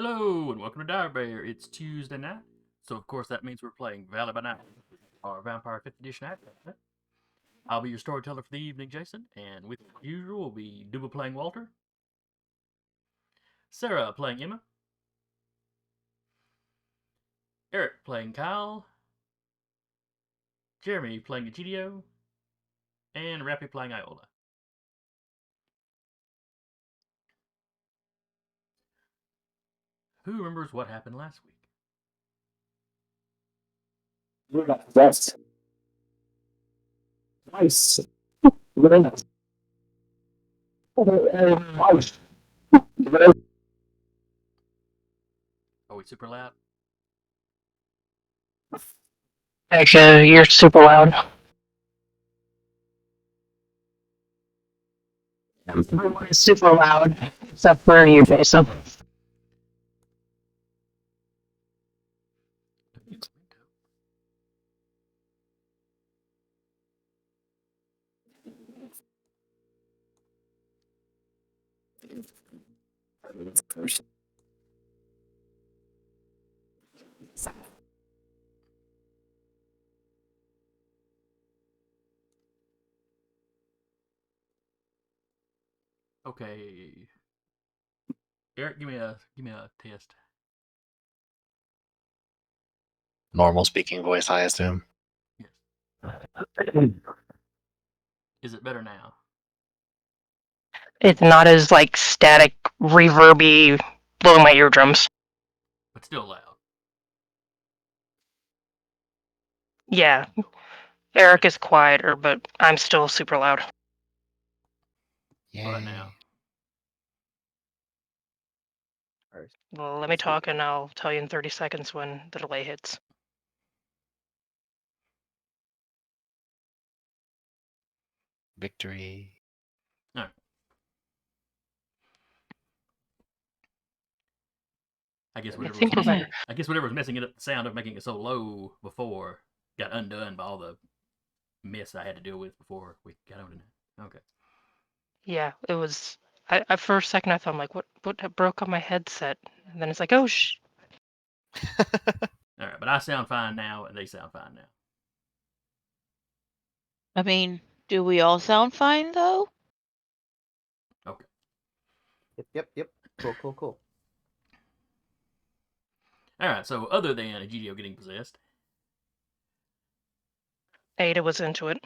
Hello and welcome to Dire Bear. It's Tuesday night, so of course that means we're playing Valley by Night, our Vampire 5th Edition act. I'll be your storyteller for the evening, Jason, and with usual we'll be Duba playing Walter, Sarah playing Emma, Eric playing Kyle, Jeremy playing Egidio, and Rappy playing Iola. Who remembers what happened last week? We're not best. Nice. Very nice. Nice. Are we super loud? Actually, you're super loud. Everyone's super loud, except for you, Jason. Okay. Eric, give me a test. Normal speaking voice, I assume. Yes. Is it better now? It's not as, static, reverby, blowing my eardrums. But still loud. Yeah. Eric is quieter, but I'm still super loud. What about now? Well, let me talk and I'll tell you in 30 seconds when the delay hits. Victory. Alright. I guess whatever was messing it up, the sound of making it so low before got undone by all the mess I had to deal with before we got on it. Okay. Yeah, it was. For a second, I thought, I'm like, what broke on my headset? And then it's like, oh, shh. Alright, but I sound fine now and they sound fine now. I mean, do we all sound fine though? Okay. Yep. Cool. Alright, so other than Egidio getting possessed, Ada was into it.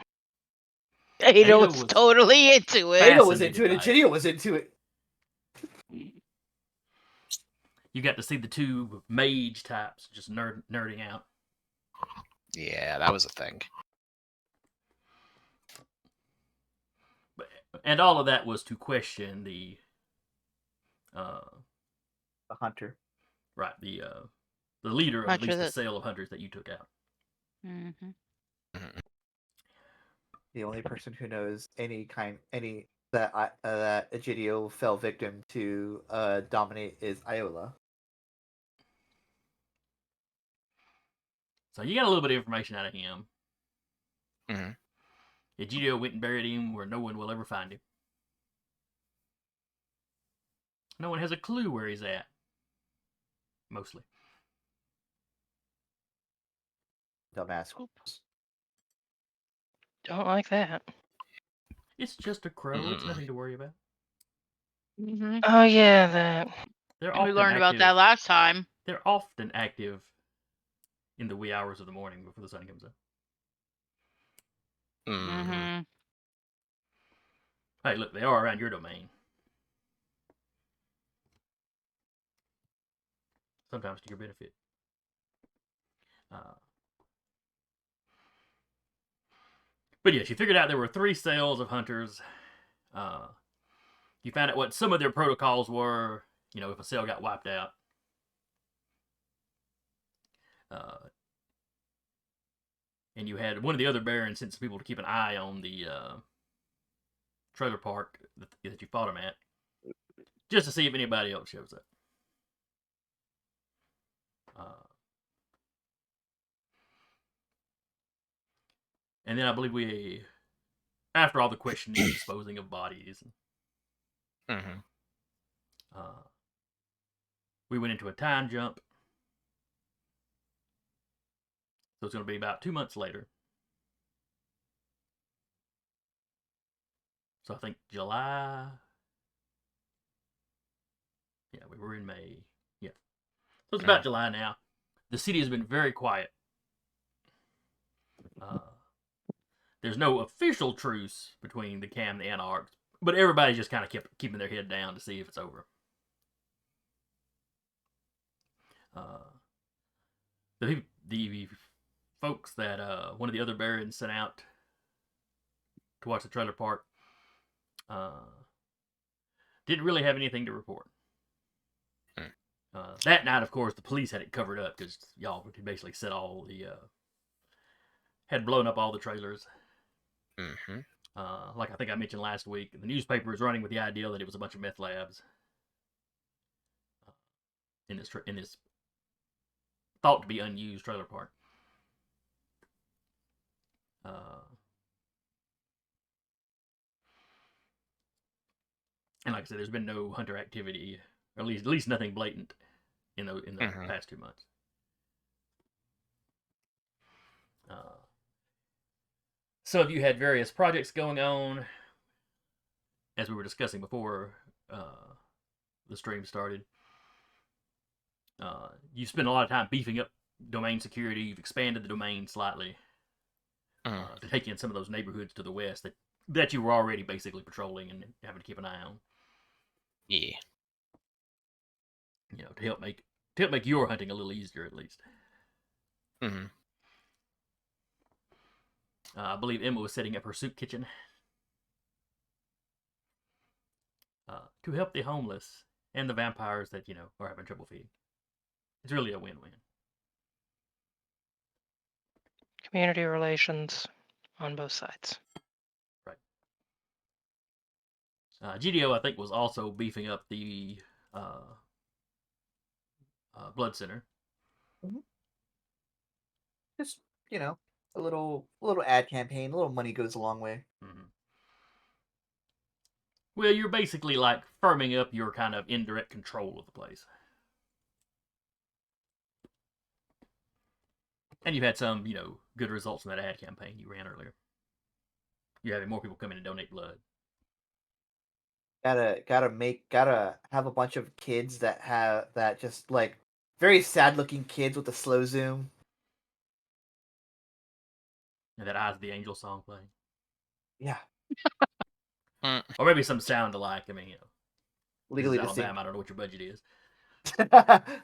Ada was totally into it. Ada was into it, and Egidio was into it. You got to see the two mage types just nerding out. Yeah, that was a thing. And all of that was to question the hunter. Right, the leader of at least the sale of hunters that you took out. Mm-hmm. The only person who knows that Egidio fell victim to dominate is Iola. So you got a little bit of information out of him. Mm-hmm. Egidio went and buried him where no one will ever find him. No one has a clue where he's at. Mostly. Dumbass. Don't like that. It's just a crow. It's nothing to worry about. Mm-hmm. Oh, yeah, that. We learned about that last time. They're often active in the wee hours of the morning before the sun comes up. Mm-hmm. Hey, look, they are around your domain. Sometimes to your benefit. But yes, you figured out there were 3 sales of hunters. You found out what some of their protocols were, if a cell got wiped out. And you had one of the other barons sent some people to keep an eye on the trailer park that you fought them at, just to see if anybody else shows up. And then I believe after all the questioning and disposing of bodies, we went into a time jump. So it's going to be about 2 months later. So I think July. Yeah, we were in May. Yeah. So it's about July now. The city has been very quiet. There's no official truce between the Cam and the Anarchs, but everybody just kind of kept keeping their head down to see if it's over. The folks that one of the other barons sent out to watch the trailer park didn't really have anything to report. That night, of course, the police had it covered up because y'all basically set all the had blown up all the trailers. Mm-hmm. Like I think I mentioned last week, the newspaper is running with the idea that it was a bunch of meth labs in this thought to be unused trailer park. And like I said, there's been no hunter activity, or at least nothing blatant in the past 2 months. Some of you had various projects going on, as we were discussing before the stream started. You spent a lot of time beefing up domain security. You've expanded the domain slightly to take in some of those neighborhoods to the west that you were already basically patrolling and having to keep an eye on. Yeah. You know, to help make your hunting a little easier, at least. Mm-hmm. I believe Emma was setting up her soup kitchen to help the homeless and the vampires that are having trouble feeding. It's really a win-win. Community relations on both sides. Right. GDO, I think, was also beefing up the blood center. Mm-hmm. Just a little ad campaign. A little money goes a long way. Mm-hmm. Well, you're basically like firming up your kind of indirect control of the place. And you've had some, good results from that ad campaign you ran earlier. You're having more people come in and donate blood. Gotta have a bunch of kids that just like very sad looking kids with a slow zoom. And that Eyes of the Angel song playing. Yeah. Or maybe some sound alike. I mean, Legally this is distinct. Alabama. I don't know what your budget is.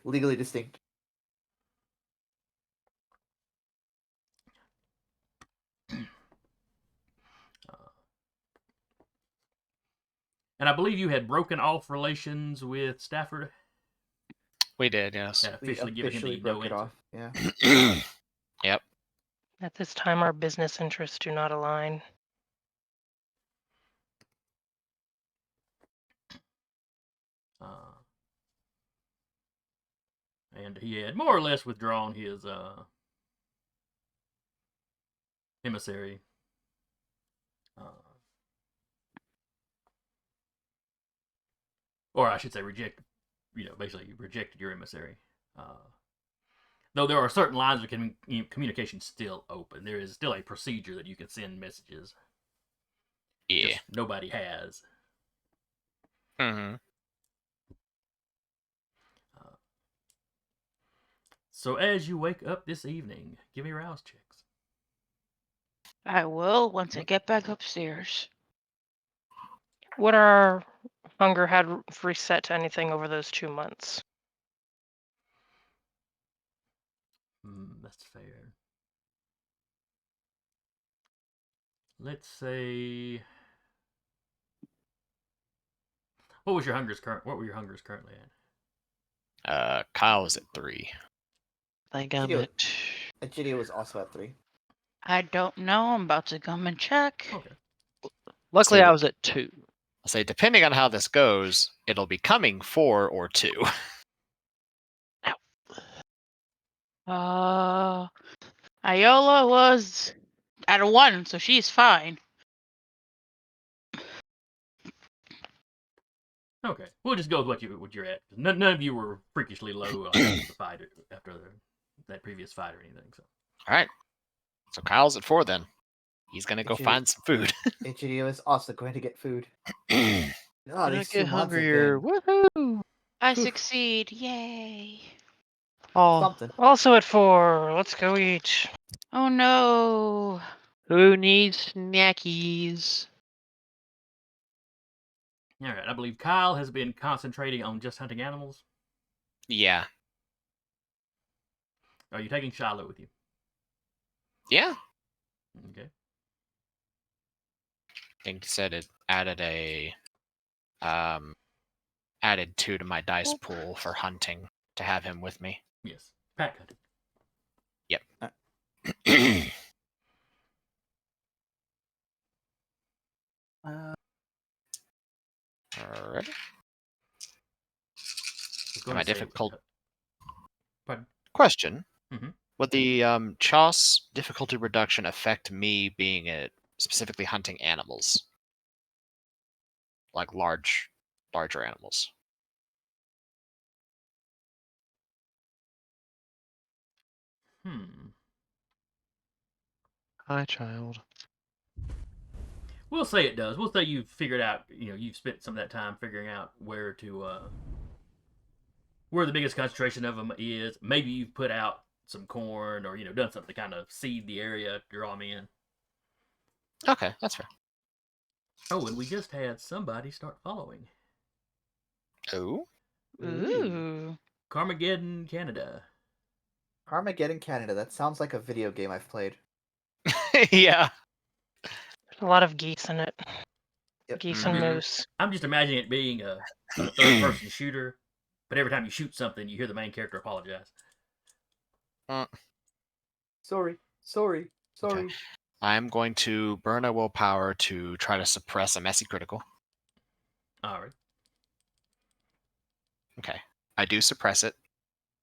Legally distinct. And I believe you had broken off relations with Stafford. We did, yes. Had officially given him the no broke it answer. off. Yeah. Yep. At this time, our business interests do not align. And he had more or less withdrawn his emissary. Or I should say basically rejected your emissary. Though there are certain lines of communication still open. There is still a procedure that you can send messages. Yeah. Just nobody has. Mm-hmm. So as you wake up this evening, give me rouse checks. I will once I get back upstairs. Would our hunger had reset to anything over those 2 months? That's fair. Let's say. What were your hungers currently at? Kyle was at 3. I think I'm Video- at. Gideon was also at 3. I don't know. I'm about to come and check. Okay. Luckily, So I was at 2. I'll say, depending on how this goes, it'll be coming 4 or 2. Iola was at a 1, so she's fine. Okay, we'll just go with what you're at. None of you were freakishly low after the fight, after that previous fight or anything. So All right. So Kyle's at 4 then. He's gonna go Egidio- find some food. Egidio is also going to get food. I Oh, Gonna these get 2 months have hungrier. been Woohoo! I Oof. succeed. Yay. Oh, something. Also at 4. Let's go eat. Oh no. who needs snackies? all right, I believe Kyle has been concentrating on just hunting animals. Yeah. Are you taking Shiloh with you? Yeah. Okay. I think he said it added added 2 to my dice pool for hunting to have him with me. Yes. Pack hunting. Alright. I was going Am I to say- difficult? Pardon? Question. Mhm. Would the Choss difficulty reduction affect me being specifically hunting animals? Like larger animals. Hi, child. We'll say it does. We'll say you've figured out, you've spent some of that time figuring out where the biggest concentration of them is. Maybe you've put out some corn or, done something to kind of seed the area, draw them in. Okay, that's fair. Oh, and we just had somebody start following. Oh? Ooh. Carmageddon, Canada. Armageddon, Canada. That sounds like a video game I've played. Yeah. There's a lot of geese in it. Yep. Geese Mhm. and moose. I'm just imagining it being a third-person shooter, but every time you shoot something, you hear the main character apologize. Sorry. I'm going to burn a willpower to try to suppress a messy critical. All right. Okay. I do suppress it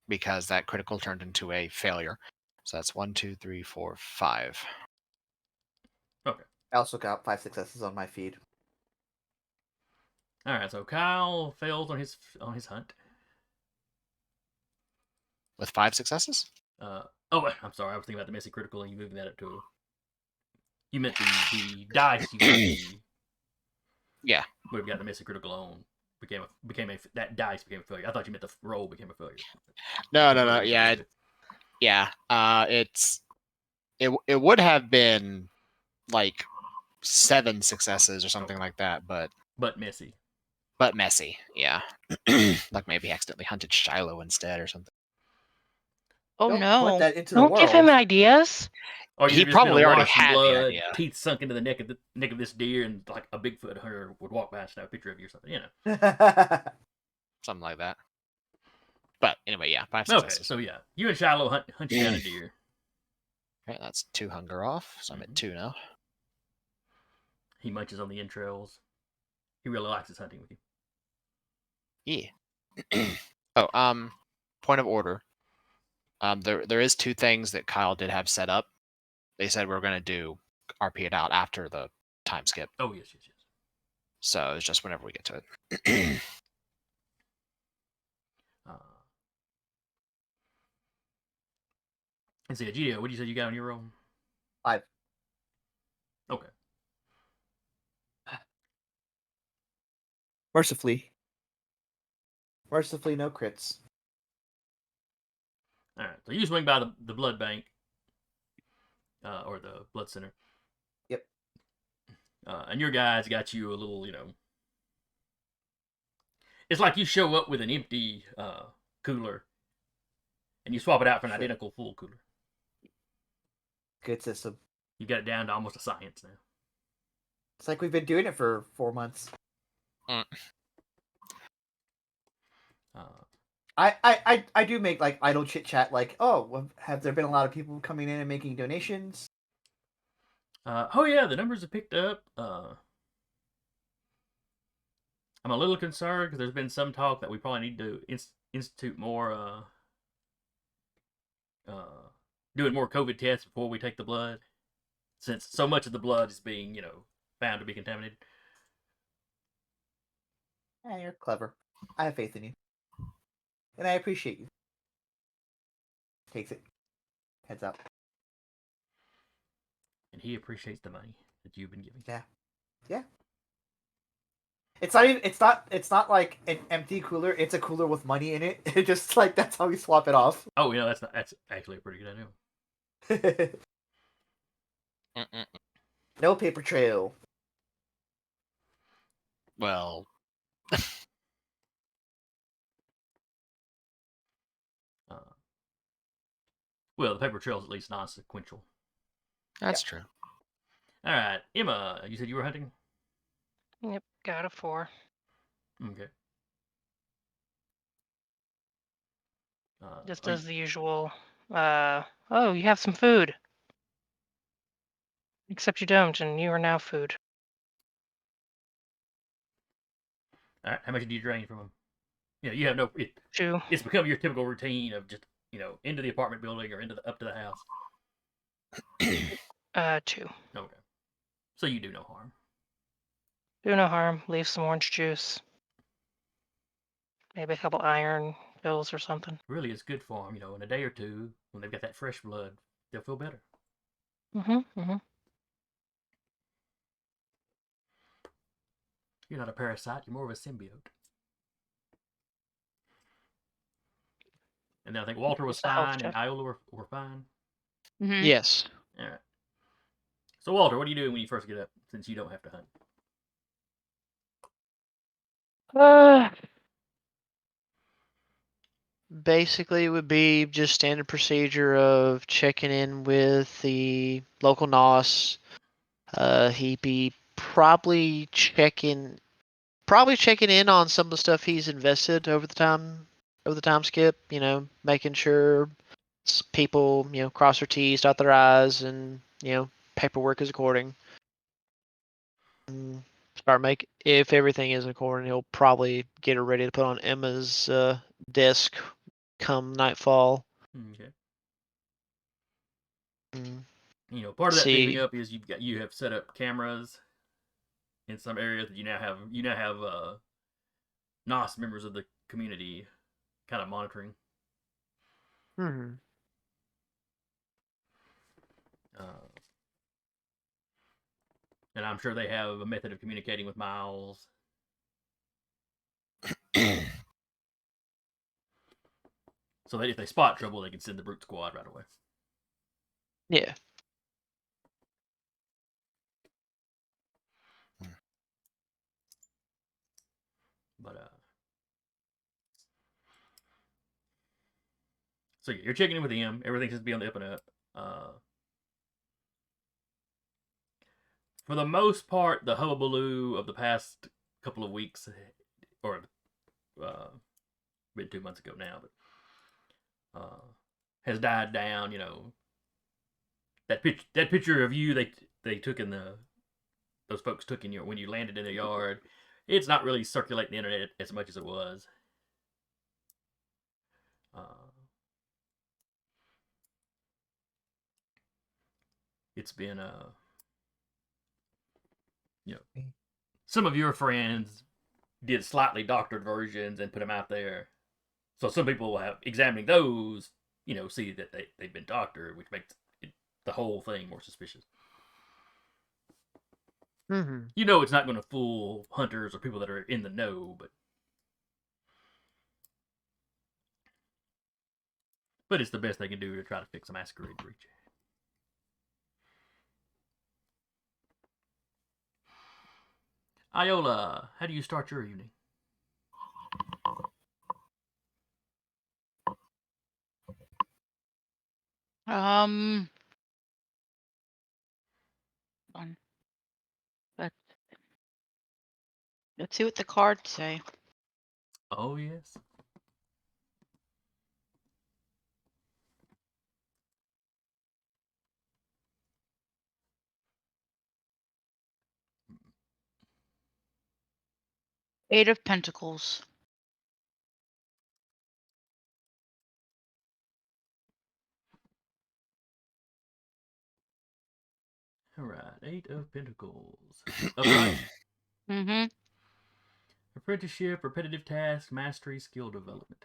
because that critical turned into a failure. So that's 1, 2, 3, 4, 5. I also got 5 successes on my feed. All right. So Kyle fails on his hunt. With 5 successes? Oh, I'm sorry. I was thinking about the messy critical, and you moving that up to. You meant the dice. You got the. Yeah. We've got the messy critical on. That dice became a failure. I thought you meant the roll became a failure. No. Yeah. It would have been like 7 successes or something like that, but messy. messy. Yeah. Like maybe accidentally hunted Shiloh instead or something. Oh Don't no. put that into the Don't world. give him ideas. Or He you've just probably been already awash in had the blood, idea. teeth sunk into the neck of this deer, and like a Bigfoot hunter would walk by and snap a picture of you or something. Something like that. But anyway, yeah, 5 Okay, successes. so yeah, you and Shiloh hunt you down a deer. Okay, that's 2 hunger off, so I'm at 2 now. He munches on the entrails. He really likes his hunting with you. Yeah. Oh, point of order. There is 2 things that Kyle did have set up. They said we're gonna do RP it out after the time skip. Oh yes. So it's just whenever we get to it. And see, Gio, what did you say you got on your roll? 5. Okay. Mercifully, no crits. All right. So you swing by the blood bank, or the blood center. Yep. And your guys got you a little, It's like you show up with an empty cooler, and you swap it out for an identical full cooler. Good system. You got it down to almost a science now. It's like we've been doing it for 4 months. I do make like idle chit chat, like, oh, well, have there been a lot of people coming in and making donations? Oh yeah, the numbers have picked up. I'm a little concerned because there's been some talk that we probably need to institute more, doing more COVID tests before we take the blood, since so much of the blood is being, found to be contaminated. Yeah, you're clever. I have faith in you. And I appreciate you. Takes it. Heads up. And he appreciates the money that you've been giving. Yeah. Yeah. It's not even. It's not like an empty cooler. It's a cooler with money in it. It just like that's how we swap it off. Oh, that's actually a pretty good idea. Mm-mm. No paper trail. Well, Uh, well, the paper trail is at least non-sequential. that's true. All right, Emma, you said you were hunting. Yep, got a 4. Okay. Just Oh, does the usual. Oh, you have some food. Except you don't, and you are now food. all right, how much do you drain from him? You have no. 2. It's become your typical routine of just into the apartment building or up to the house. 2. Okay. So you do no harm. Do no harm. Leave some orange juice. Maybe a couple iron pills or something. Really, it's good for them. In a day or two, when they've got that fresh blood, they'll feel better. Mm-hmm. You're not a parasite. You're more of a symbiote. And then I think Walter was It's a health fine and check. Iola were fine. Mm-hmm. Yes. All right. So Walter, what do you do when you first get up, since you don't have to hunt? Basically, it would be just standard procedure of checking in with the local NOS. He'd be probably checking in on some of the stuff he's invested over the time skip. Making sure people cross their T's, dot their I's, and paperwork is according. If everything is according, he'll probably get her ready to put on Emma's desk come nightfall. Okay. Mm, Part of that beefing See, up is you have set up cameras in some areas that you now have NOS members of the community kind of monitoring. hmm Uh, and I'm sure they have a method of communicating with Miles. So that if they spot trouble, they can send the brute squad right away. yeah. But so you're checking in with him. Everything seems to be on the up and up. For the most part, the hullabaloo of the past couple of weeks, or been 2 months ago now, but has died down. That picture of you they took in those folks took in your when you landed in the yard. It's not really circulating the internet as much as it was. It's been some of your friends did slightly doctored versions and put them out there. So some people have examining those, see that they've been doctored, which makes the whole thing more suspicious. hmm It's not going to fool hunters or people that are in the know, but it's the best they can do to try to fix a masquerade breach. Iola, how do you start your evening? Um. Fun. Let's let's see what the cards say. Oh yes. Eight of Pentacles. All right, 8 of Pentacles. Upright. Mm-hmm. Apprenticeship, repetitive task, mastery, skill development.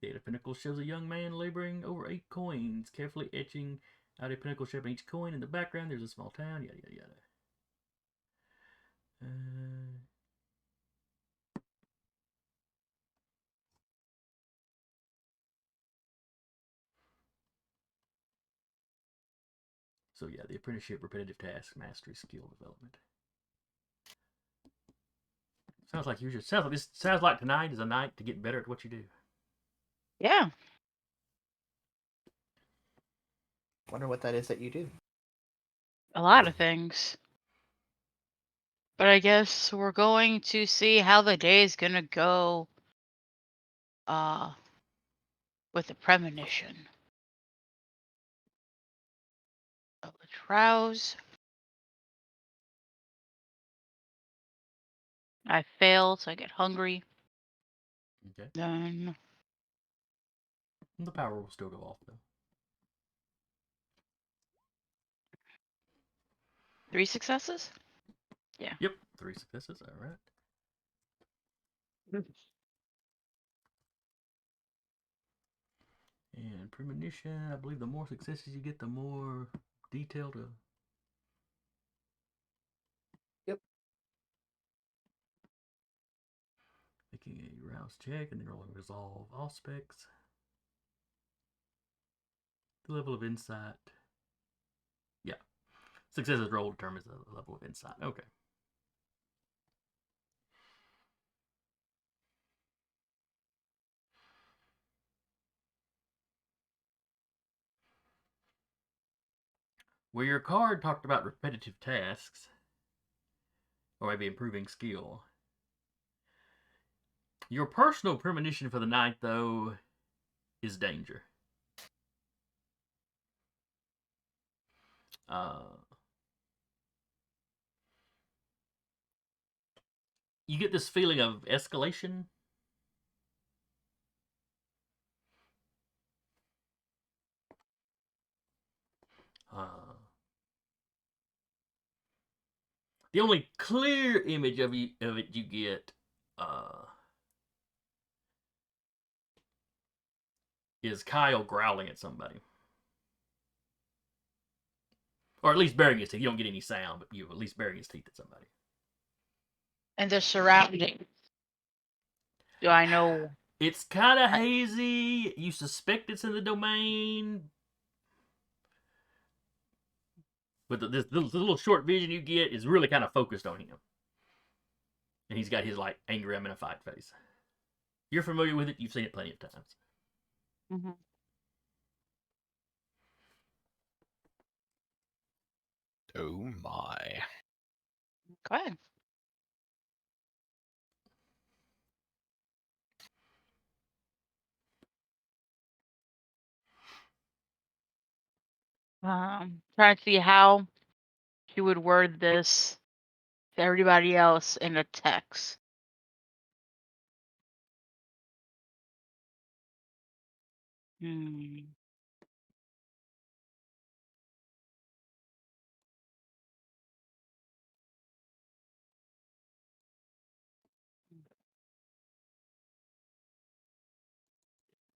The 8 of Pentacles shows a young man laboring over 8 coins, carefully etching out a pentacle shape on each coin. In the background, there's a small town, yada yada yada. So yeah, the apprenticeship, repetitive task, mastery, skill development. Sounds like sounds like tonight is a night to get better at what you do. Yeah. Wonder what that is that you do. A lot of things. But I guess we're going to see how the day is gonna go with the premonition of the Trows. I fail, so I get hungry. Okay. Then The power will still go off though. 3 successes? Yeah. Yep, 3 successes. All right. And premonition, I believe the more successes you get, the more detailed. Yep. Making a rouse check and then rolling resolve all specs. The level of insight. Yeah. Successes rolled determines the level of insight. Okay. Where your card talked about repetitive tasks, or maybe improving skill. Your personal premonition for the night, though, is danger. You get this feeling of escalation. The only clear image of it you get is Kyle growling at somebody. Or at least baring his teeth. You don't get any sound, but you at least baring his teeth at somebody. and the surroundings. Do I know? It's kind of hazy. You suspect it's in the domain. But this little short vision you get is really kind of focused on him. And he's got his, like, angry, I'm in a fight face. You're familiar with it. You've seen it plenty of times. Mm-hmm. Oh my. Okay. Trying to see how she would word this to everybody else in a text. Hmm.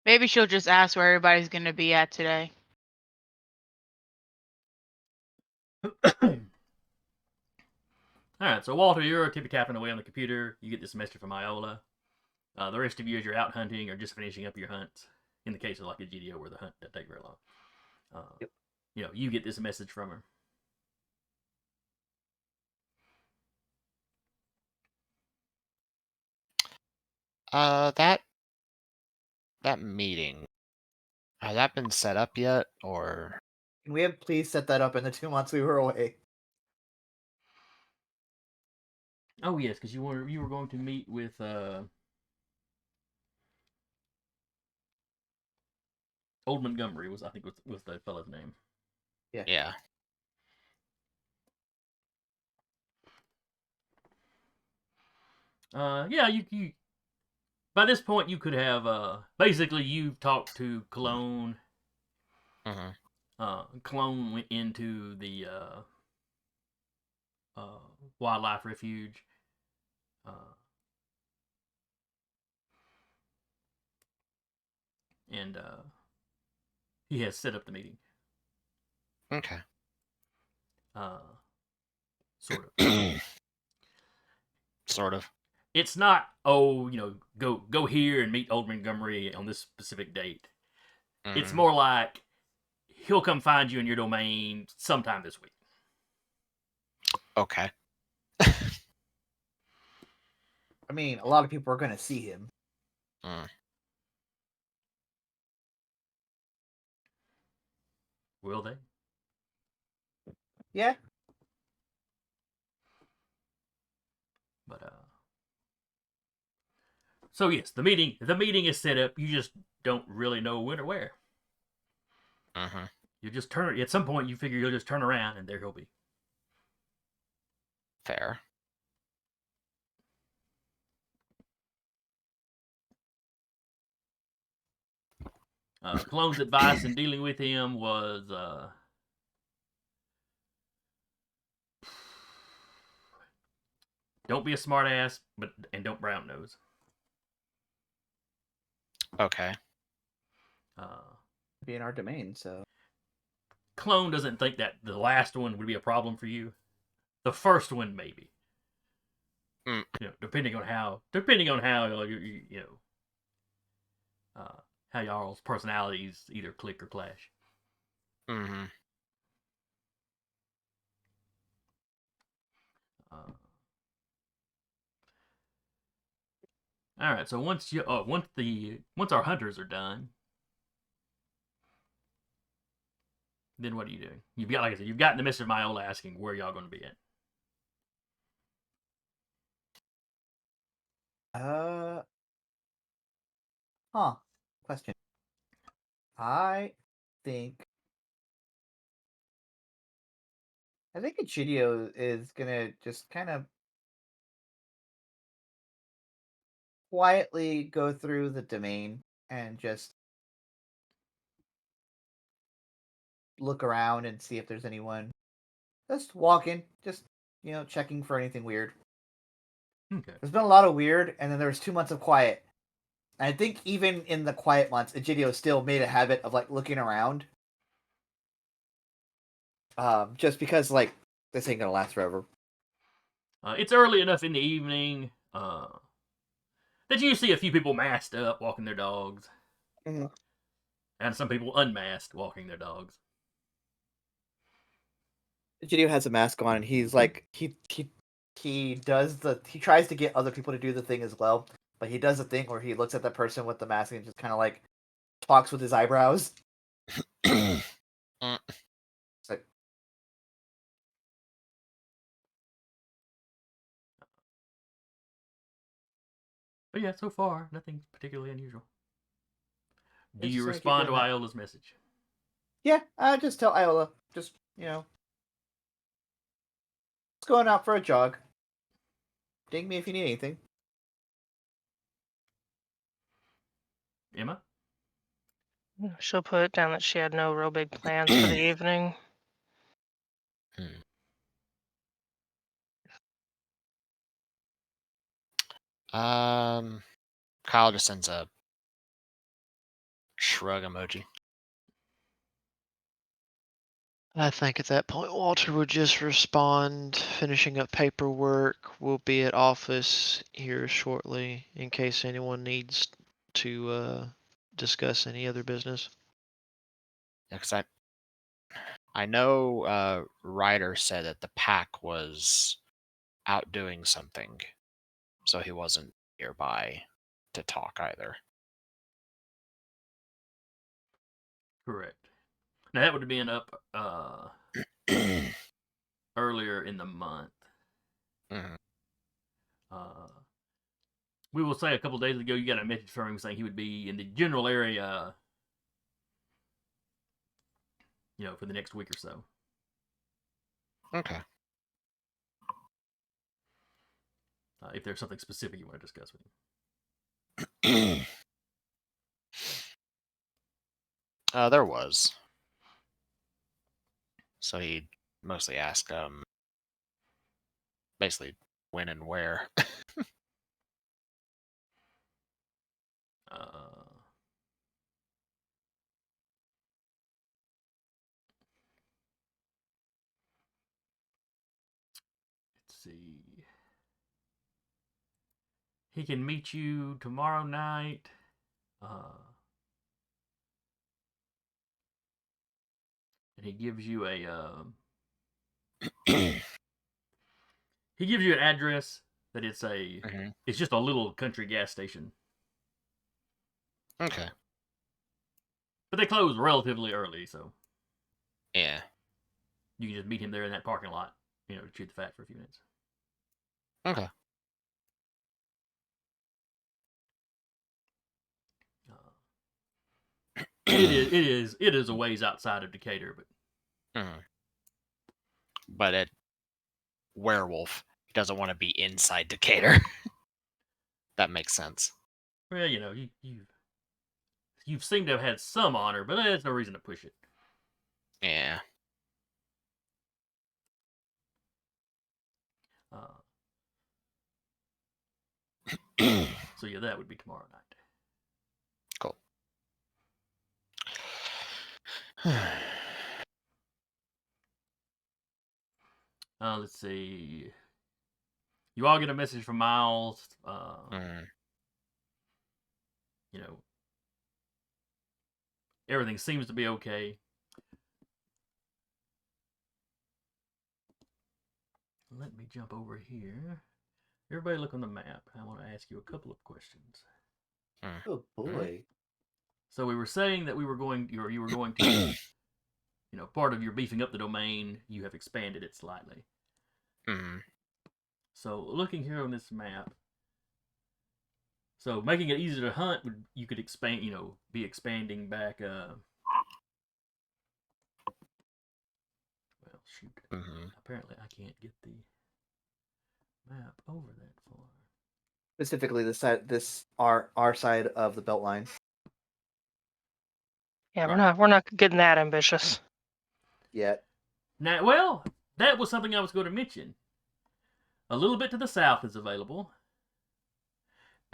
Maybe she'll just ask where everybody's gonna be at today. Alright, so Walter, you're tippy tapping away on the computer. You get this message from Iola. The rest of you, as you're out hunting or just finishing up your hunts, in the case of like a GDO where the hunt doesn't take very long, Yep. you know, you get this message from her. That meeting, has that been set up yet, or? Can we have please set that up in the 2 months we were away? Oh yes, because you were going to meet with Old Montgomery was, I think, was the fellow's name. Yeah. Yeah, you by this point you could have basically you've talked to Cologne. Mm-hmm. Cologne went into the wildlife refuge. and he has set up the meeting. Okay. Sort of. Sort of. It's not, go here and meet Old Montgomery on this specific date. It's Mhm. more like he'll come find you in your domain sometime this week. Okay. I mean, a lot of people are going to see him. Mm. Will they? Yeah. But so yes, the meeting is set up. You just don't really know when or where. Mhm. You just turn at some point. You figure you'll just turn around and there he'll be. Fair. Cologne's advice in dealing with him was don't be a smartass, and don't brown nose. Okay. Be in our domain, so. Cologne doesn't think that the last one would be a problem for you. The first one, maybe. Mm. Depending on how how y'all's personalities either click or clash. Mhm. All right. So once our hunters are done, then what are you doing? Like I said, you've gotten the message of Myola asking where y'all going to be at. Question. I think Egidio is gonna just kind of quietly go through the domain and just look around and see if there's anyone. Just walking, just checking for anything weird. Okay. There's been a lot of weird, and then there was 2 months of quiet. And I think even in the quiet months, Egidio still made a habit of looking around. Just because this ain't gonna last forever. It's early enough in the evening that you see a few people masked up walking their dogs, and some people unmasked walking their dogs. Egidio has a mask on, and he's like he tries to get other people to do the thing as well, but he does the thing where he looks at the person with the mask and just kind of talks with his eyebrows. Mm. It's like, But yeah, so far nothing particularly unusual. Do It's you just gonna keep respond to doing that. Iola's message? Yeah, I just tell Iola, just it's going out for a jog. Ding me if you need anything. Emma? She'll put down that she had no real big plans for the evening. Kyle just sends a shrug emoji. I think at that point, Walter would just respond, finishing up paperwork. We'll be at office here shortly in case anyone needs to discuss any other business. Yeah, because I know Ryder said that the pack was out doing something, so he wasn't nearby to talk either. Correct. Now that would have been up earlier in the month. Mhm. We will say a couple days ago you got a message from him saying he would be in the general area, for the next week or so. Okay. If there's something specific you want to discuss with him. There was. So he mostly asked, basically when and where. Uh, see. He can meet you tomorrow night. And he gives you he gives you an address that it's it's just a little country gas station. Okay. But they close relatively early, so Yeah. you can just meet him there in that parking lot, to chew the fat for a few minutes. Okay. It is a ways outside of Decatur, but But it werewolf doesn't want to be inside Decatur. That makes sense. well, you've seemed to have had some honor, but there's no reason to push it. Yeah. So yeah, that would be tomorrow night. Cool. Let's see. You all get a message from Miles. Everything seems to be okay. Let me jump over here. Everybody look on the map. I want to ask you a couple of questions. Oh boy. So we were saying that you were going to, part of your beefing up the domain, you have expanded it slightly. So looking here on this map, so making it easier to hunt, you could expand, be expanding back. Well, shoot. Apparently, I can't get the map over that far. Specifically, our side of the belt line. Yeah, we're not getting that ambitious. Yet. Now, well, that was something I was going to mention. A little bit to the south is available,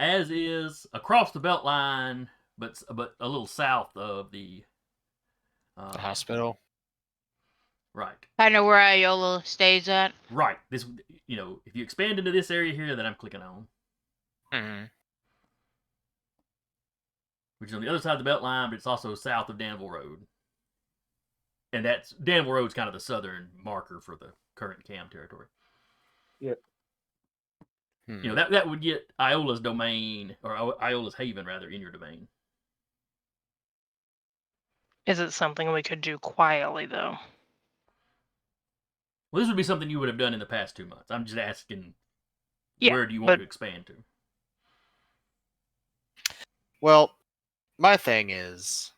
as is across the belt line, but a little south of the hospital. Right. Kind of where Iola stays at. Right. This, if you expand into this area here that I'm clicking on, which is on the other side of the belt line, but it's also south of Danville Road. And Danville Road's kind of the southern marker for the current CAM territory. Yep. That would get Iola's domain, or Iola's haven, rather, in your domain. Is it something we could do quietly, though? Well, this would be something you would have done in the past 2 months. I'm just asking, where do you want to expand to? Well, my thing is,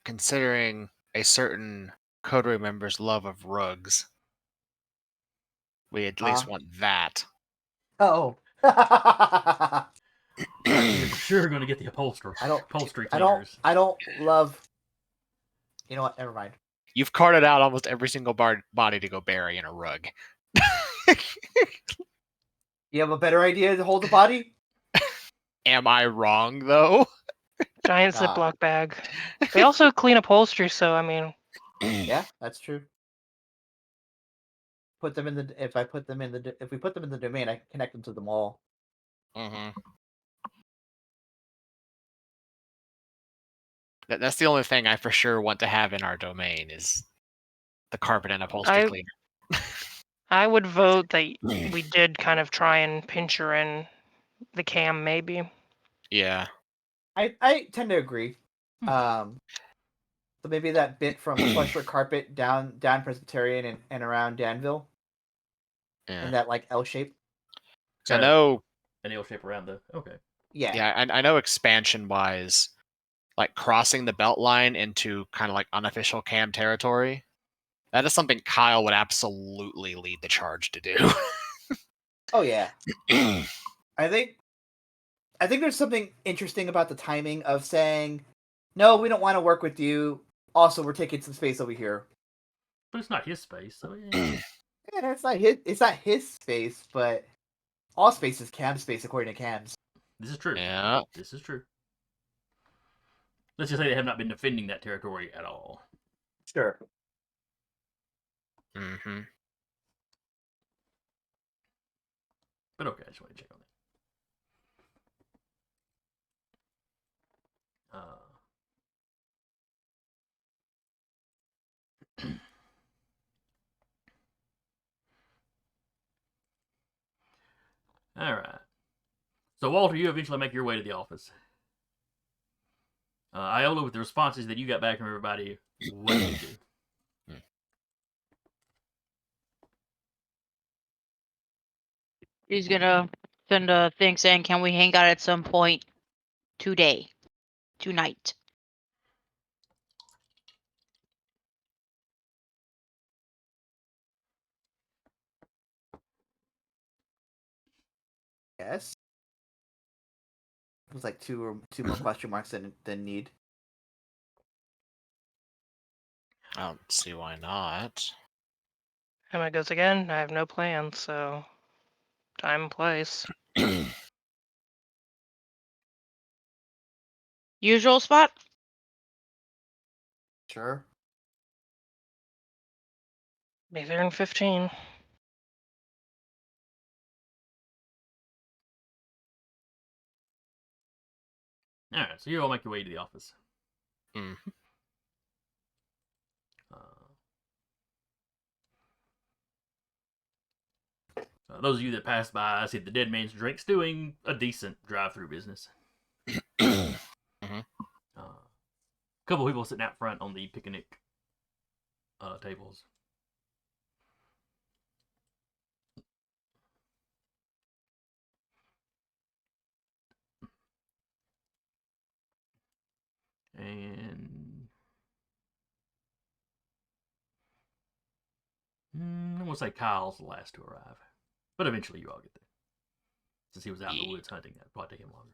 considering a certain coterie member's love of rugs, we at least want that. Oh. You're sure going to get the upholstery cleaners. I don't love. You know what? Never mind. You've carted out almost every single body to go bury in a rug. You have a better idea to hold the body? Am I wrong, though? Giant Ziploc bag. They also clean upholstery, so I mean. Yeah, that's true. If we put them in the domain, I can connect them to the mall. That's the only thing I for sure want to have in our domain is the carpet and upholstery cleaner. I would vote that we did kind of try and pinch her in the CAM, maybe. Yeah. I tend to agree. So maybe that bit from Flusher Carpet down Presbyterian and around Danville. Yeah. In that like L shape. I know an L shape around the Yeah. Yeah, I know expansion wise, like crossing the belt line into kind of like unofficial CAM territory. That is something Kyle would absolutely lead the charge to do. Oh yeah. I think there's something interesting about the timing of saying, no, we don't want to work with you. Also, we're taking some space over here. But it's not his space, so yeah. Yeah, it's not his space, but all space is CAM space according to CAMs. This is true. Yeah. This is true. Let's just say they have not been defending that territory at all. Sure. But okay, I just want to check on that. All right. So Walter, you eventually make your way to the office. Iola, with the responses that you got back from everybody, what do you do? He's gonna send a thing saying, "Can we hang out at some point today, tonight?" Yes. It was like two more question marks than need. I don't see why not. Emma goes again. I have no plans, so time and place. Usual spot? Sure. Be there in 15. All right, so you all make your way to the office. Mhm. Those of you that pass by see the Dead Man's Drinks doing a decent drive-through business. Mhm. A couple people sitting out front on the picnic tables. And I'm going to say Kyle's the last to arrive. But eventually you all get there. Since he was out in the Yeah. woods hunting, that'd probably take him longer.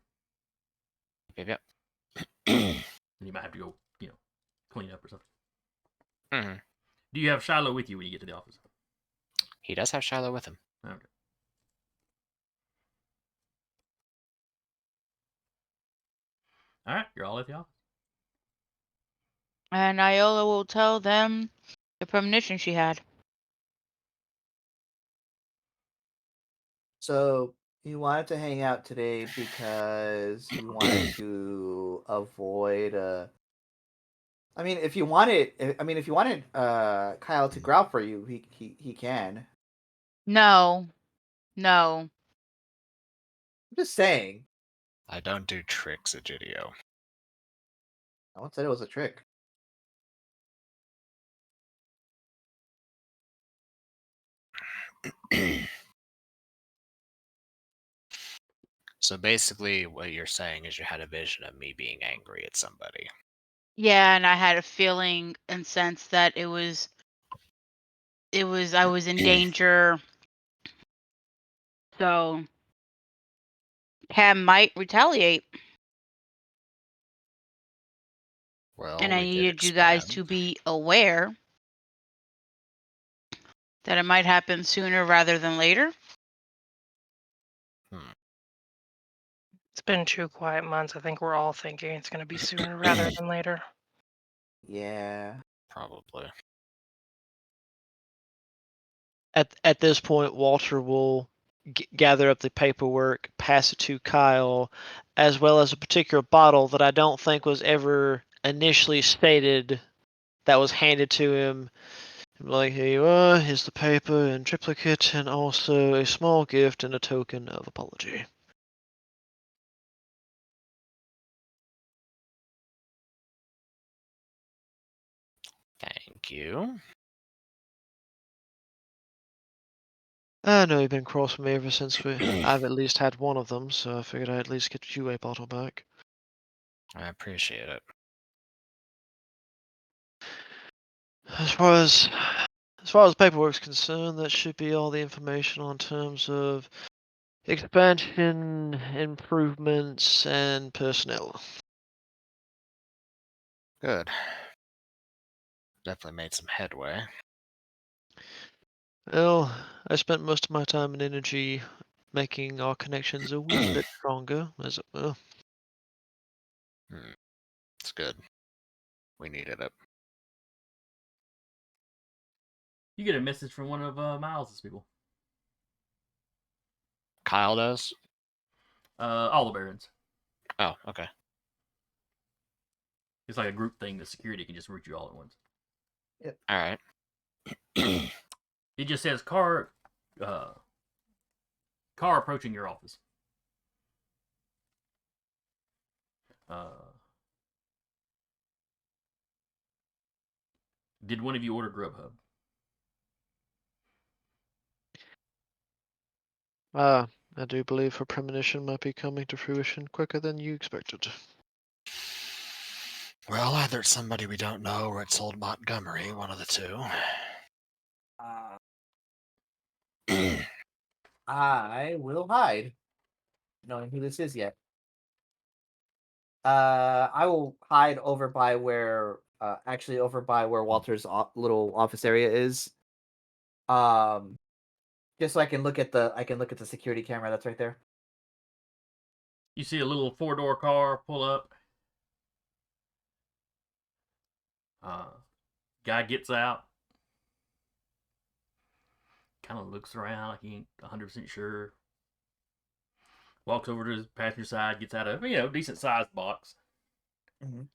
Yep. And you might have to go, clean up or something. hmm Do you have Shiloh with you when you get to the office? He does have Shiloh with him. Okay. All right, you're all at the office. And Iola will tell them the premonition she had. So you wanted to hang out today because you wanted to avoid. If you wanted, Kyle to growl for you, he can. No. No. I'm just saying. I don't do tricks, Egidio. No one said it was a trick. So basically, what you're saying is you had a vision of me being angry at somebody. Yeah, and I had a feeling and sense that I was in danger. So Pam might retaliate. Well, And I we did needed you guys expand. to be aware that it might happen sooner rather than later. It's been 2 quiet months. I think we're all thinking it's going to be sooner rather than later. Yeah. Probably. At this point, Walter will gather up the paperwork, pass it to Kyle, as well as a particular bottle that I don't think was ever initially stated that was handed to him. Like, here you are, here's the paper in triplicate, and also a small gift and a token of apology. Thank you. I know you've been cross with me ever since I've at least had one of them, so I figured I'd at least get you a bottle back. I appreciate it. As far as paperwork's concerned, that should be all the information on terms of expansion, improvements, and personnel. Good. Definitely made some headway. Well, I spent most of my time and energy making our connections a wee bit stronger, as it were. It's good. We needed it. You get a message from one of Miles's people. Kyle does? All the barons. Oh, okay. It's like a group thing. The security can just root you all at once. All right. It just says car approaching your office. Did one of you order Grubhub? I do believe her premonition might be coming to fruition quicker than you expected. Well, either it's somebody we don't know or it's old Montgomery, one of the two. I will hide, knowing who this is yet. I will hide over by where, over by where Walter's little office area is. Just so I can look at the security camera that's right there. You see a little 4-door car pull up. Guy gets out. Kind of looks around like he ain't 100% sure. Walks over to his passenger side, gets out a decent sized box, and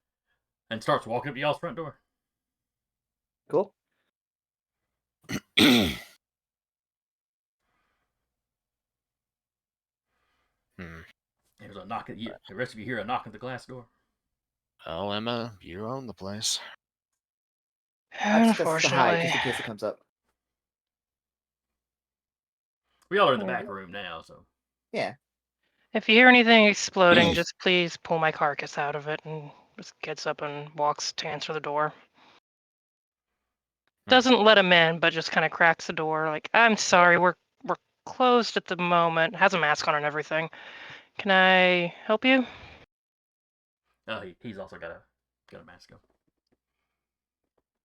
starts walking up to y'all's front door. Cool. There's a knock at you. The rest of you hear a knock at the glass door. Oh, Emma, you own the place. That's just to hide, Unfortunately. just in case it comes up. We all are in the back room now, so. Yeah. If you hear anything exploding, just please pull my carcass out of it, and just gets up and walks to answer the door. Doesn't let him in, but just kind of cracks the door. Like, I'm sorry, we're closed at the moment. Has a mask on and everything. Can I help you? He's also got a mask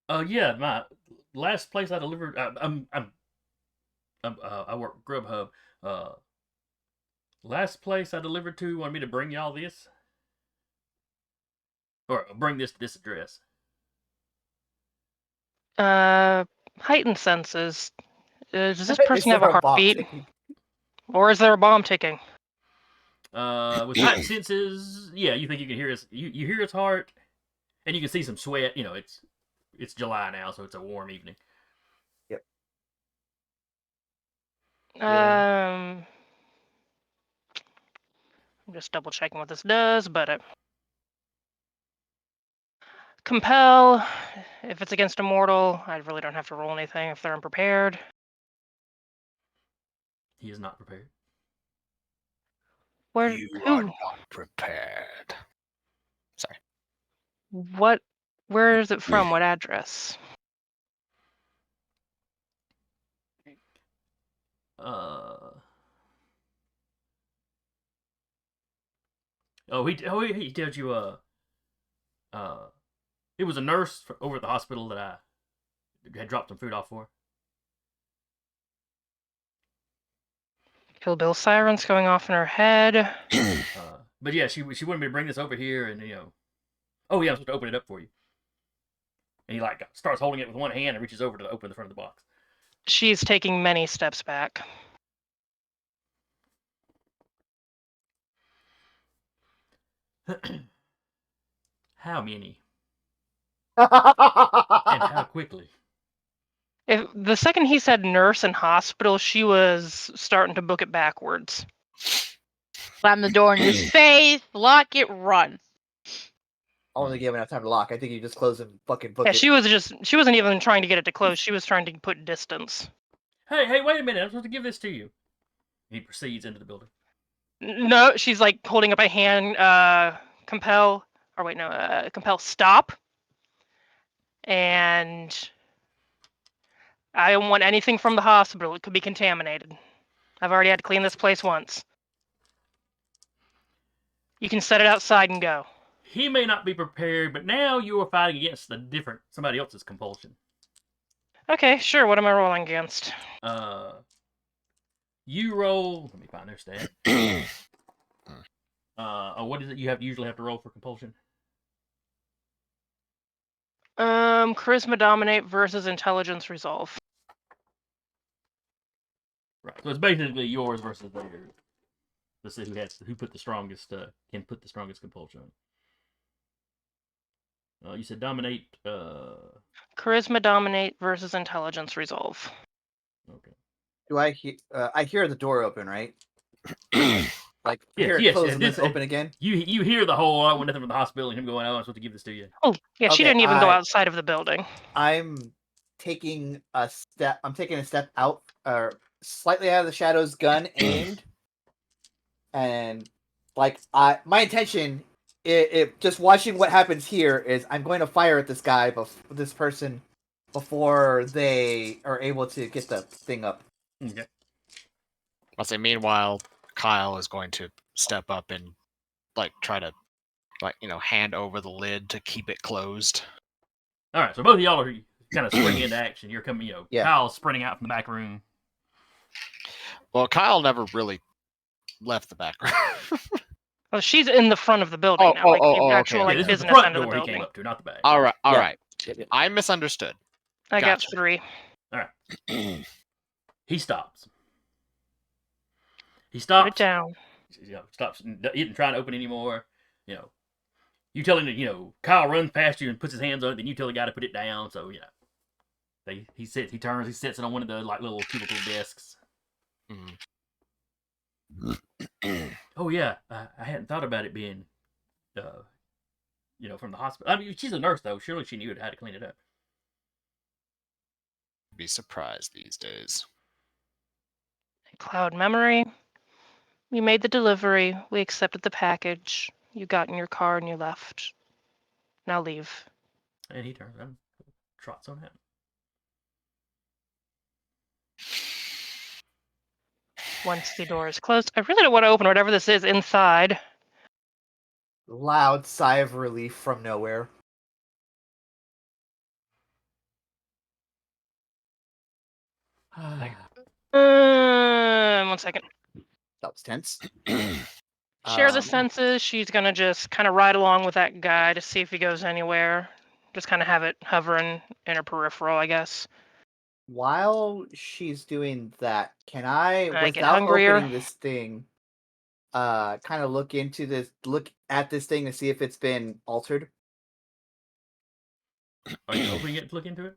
on. Yeah, my last place I delivered. I work Grubhub. Last place I delivered to wanted me to bring y'all this, or bring this to this address. Heightened senses. Does this Is person have there a a bomb heartbeat? ticking? Or is there a bomb ticking? With heightened senses, yeah, you think you can hear his, you hear his heart, and you can see some sweat. It's July now, so it's a warm evening. Yep. I'm just double checking what this does, but compel. If it's against a mortal, I really don't have to roll anything if they're unprepared. He is not prepared. Where? You Who? are not prepared. Sorry. What? Where is it from? What address? He tells you it was a nurse over at the hospital that I had dropped some food off for. Kill Bill sirens going off in her head. But yeah, she wanted me to bring this over here, and oh yeah, I'm supposed to open it up for you. And he like starts holding it with one hand and reaches over to open the front of the box. She's taking many steps back. How many? And how quickly? If the second he said nurse and hospital, she was starting to book it backwards. Slam the door in your face, lock it, run. Only gave enough time to lock. I think you just close and fucking book Yeah, it. she wasn't even trying to get it to close. She was trying to put distance. Hey, wait a minute! I'm supposed to give this to you. He proceeds into the building. No, she's like holding up a hand. Compel, stop. And I don't want anything from the hospital. It could be contaminated. I've already had to clean this place once. You can set it outside and go. He may not be prepared, but now you are fighting against somebody else's compulsion. Okay, sure. What am I rolling against? You roll. Let me find their stat. What is it you usually have to roll for compulsion? Charisma dominate versus intelligence resolve. Right. So it's basically yours versus theirs. Let's see who put the strongest can put the strongest compulsion. You said dominate. Charisma dominate versus intelligence resolve. Okay. Do I hear? I hear the door open, right? Like I hear it Yes. close and then open again. You hear the whole I want nothing from the hospital and him going, "Oh, I'm supposed to give this to you." Oh, yeah, she Okay, didn't even go outside of the building. I'm taking a step. I'm taking a step out, or slightly out of the shadows, gun aimed, and like my intention, just watching what happens here is I'm going to fire at this guy, this person, before they are able to get the thing up. Okay. I'll say, meanwhile, Kyle is going to step up and try to hand over the lid to keep it closed. All right. So both of y'all are kind of springing into action. You're coming, Yeah. Kyle's sprinting out from the back room. Well, Kyle never really left the back room. Well, she's in the front of the building now, like the actual okay. This is the business front end of the door he came building. up to, not the back. All right. Yeah. I misunderstood. I got Gotcha. 3. He stops. He Put stops. it down. Stops isn't trying to open anymore. You tell him that Kyle runs past you and puts his hands on it. Then you tell the guy to put it down. So he sits. He turns. He sits it on one of the little cubicle desks. Oh yeah, I hadn't thought about it being, from the hospital. I mean, she's a nurse though. Surely she knew how to clean it up. Be surprised these days. Cloud memory. You made the delivery. We accepted the package. You got in your car and you left. Now leave. And he turns around, trots on out. Once the door is closed, I really don't want to open whatever this is inside. Loud sigh of relief from nowhere. One second. That was tense. Share the senses. She's gonna just kind of ride along with that guy to see if he goes anywhere. Just kind of have it hovering in her peripheral, I guess. While she's doing that, can I get without hungrier. opening this thing, kind of look at this thing to see if it's been altered? Are you opening it to look into it?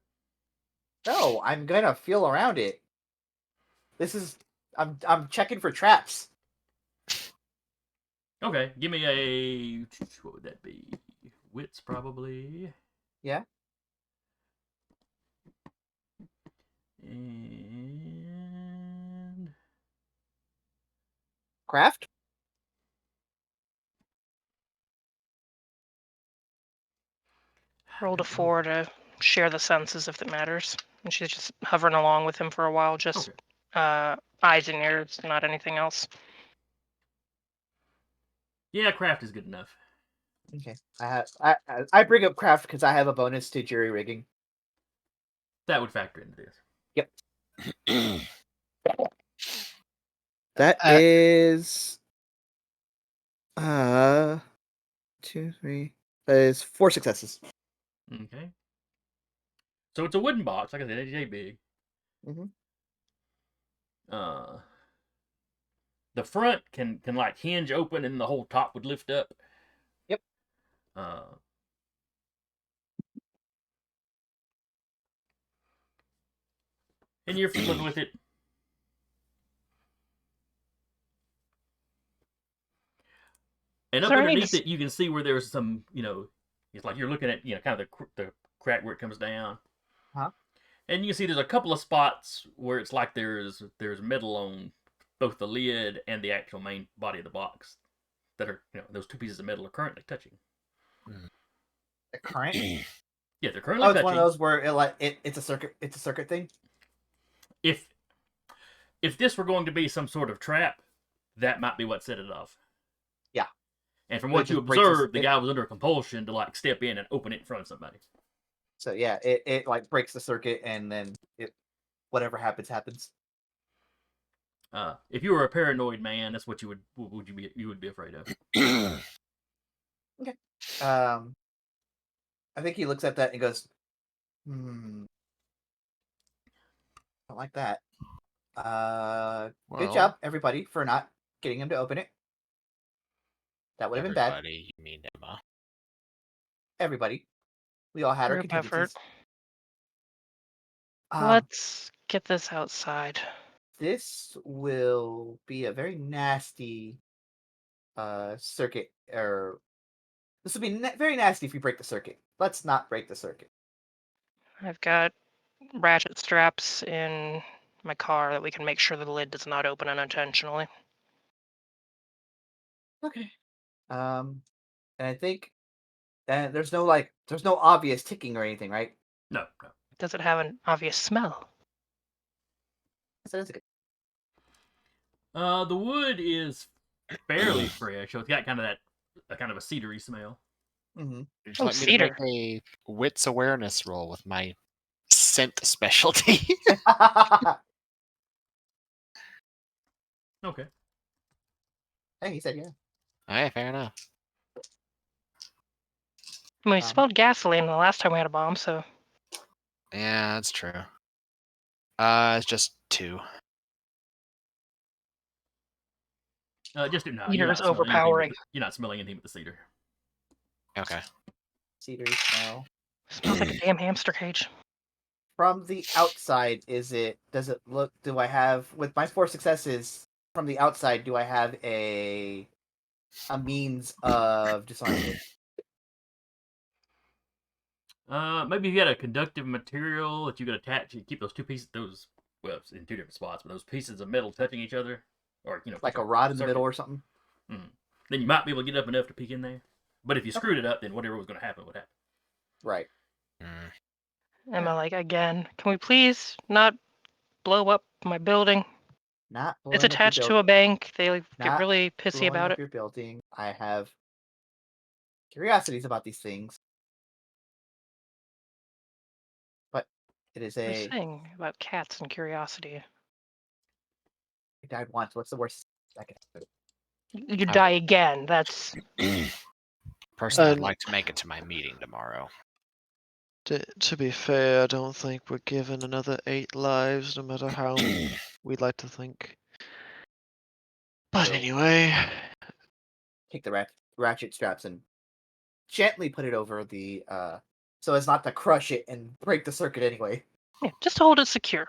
No, I'm gonna feel around it. I'm checking for traps. Okay, give me a. What would that be? Wits, probably. Yeah. And. Craft? Rolled a 4 to share the senses if it matters. And she's just hovering along with him for a while, just eyes and ears, not anything else. Yeah, craft is good enough. Okay. I bring up craft because I have a bonus to jury rigging. That would factor into this. Yep. That is 2, 3. That is 4 successes. Okay. So it's a wooden box, like I said, it's big. Mm-hmm. The front can hinge open and the whole top would lift up. Yep. And you're fiddling with it. And up underneath it, you can see where there's some, it's like you're looking at, kind of the crack where it comes down. Huh? And you can see there's a couple of spots where it's like there's metal on both the lid and the actual main body of the box that are, those 2 pieces of metal are currently touching. The current? Yeah, they're currently touching. It's one of those where it's a circuit thing. If this were going to be some sort of trap, that might be what set it off. Yeah. And from what you observed, the guy was under compulsion to step in and open it in front of somebody. So yeah, it breaks the circuit and then whatever happens. If you were a paranoid man, that's what you would be afraid of. Okay. I think he looks at that and goes, I like that. Good job, everybody, for not getting him to open it. That would have been bad. Everybody, you mean Emma? Everybody. We all had our Group effort. contingencies. Let's get this outside. This will be a very nasty circuit, or this will be very nasty if we break the circuit. Let's not break the circuit. I've got ratchet straps in my car that we can make sure the lid does not open unintentionally. Okay. And I think there's no obvious ticking or anything, right? No. Does it have an obvious smell? So that's good. The wood is fairly fresh, so it's got kind of that kind of a cedary smell. Mm-hmm. Would you Oh, like me cedar. to make a wits awareness roll with my scent specialty? Okay. Hey, he said yeah. Alright, fair enough. I mean, we smelled gasoline the last time we had a bomb, so Yeah, that's true. It's just 2. Just no. Cedar is overpowering. You're not smelling anything with the cedar. Okay. Cedary smell. Smells like a damn hamster cage. From the outside, does it look, do I have, with my 4 successes, from the outside, do I have a means of disarming it? Maybe you got a conductive material that you could attach. You keep those it's in 2 different spots, but those pieces of metal touching each other, or Like a rod in the circuit. middle or something? Then you might be able to get up enough to peek in there. But if you screwed it up, then whatever was going to happen would happen. Right. Emma, like, again, can we please not blow up my building? Not blowing It's up your attached to building. a bank. They get Not really pissy Blowing about up it. your building. I have curiosities about these things. But it is What are a... you saying about cats and curiosity? I died once. What's the worst I can happen? You die again. That's Personally, I'd like to make it to my meeting tomorrow. To be fair, I don't think we're given another 8 lives, no matter how we'd like to think. But We'll anyway, take the ratchet straps and gently put it over the so as not to crush it and break the circuit anyway. yeah, just to hold it secure.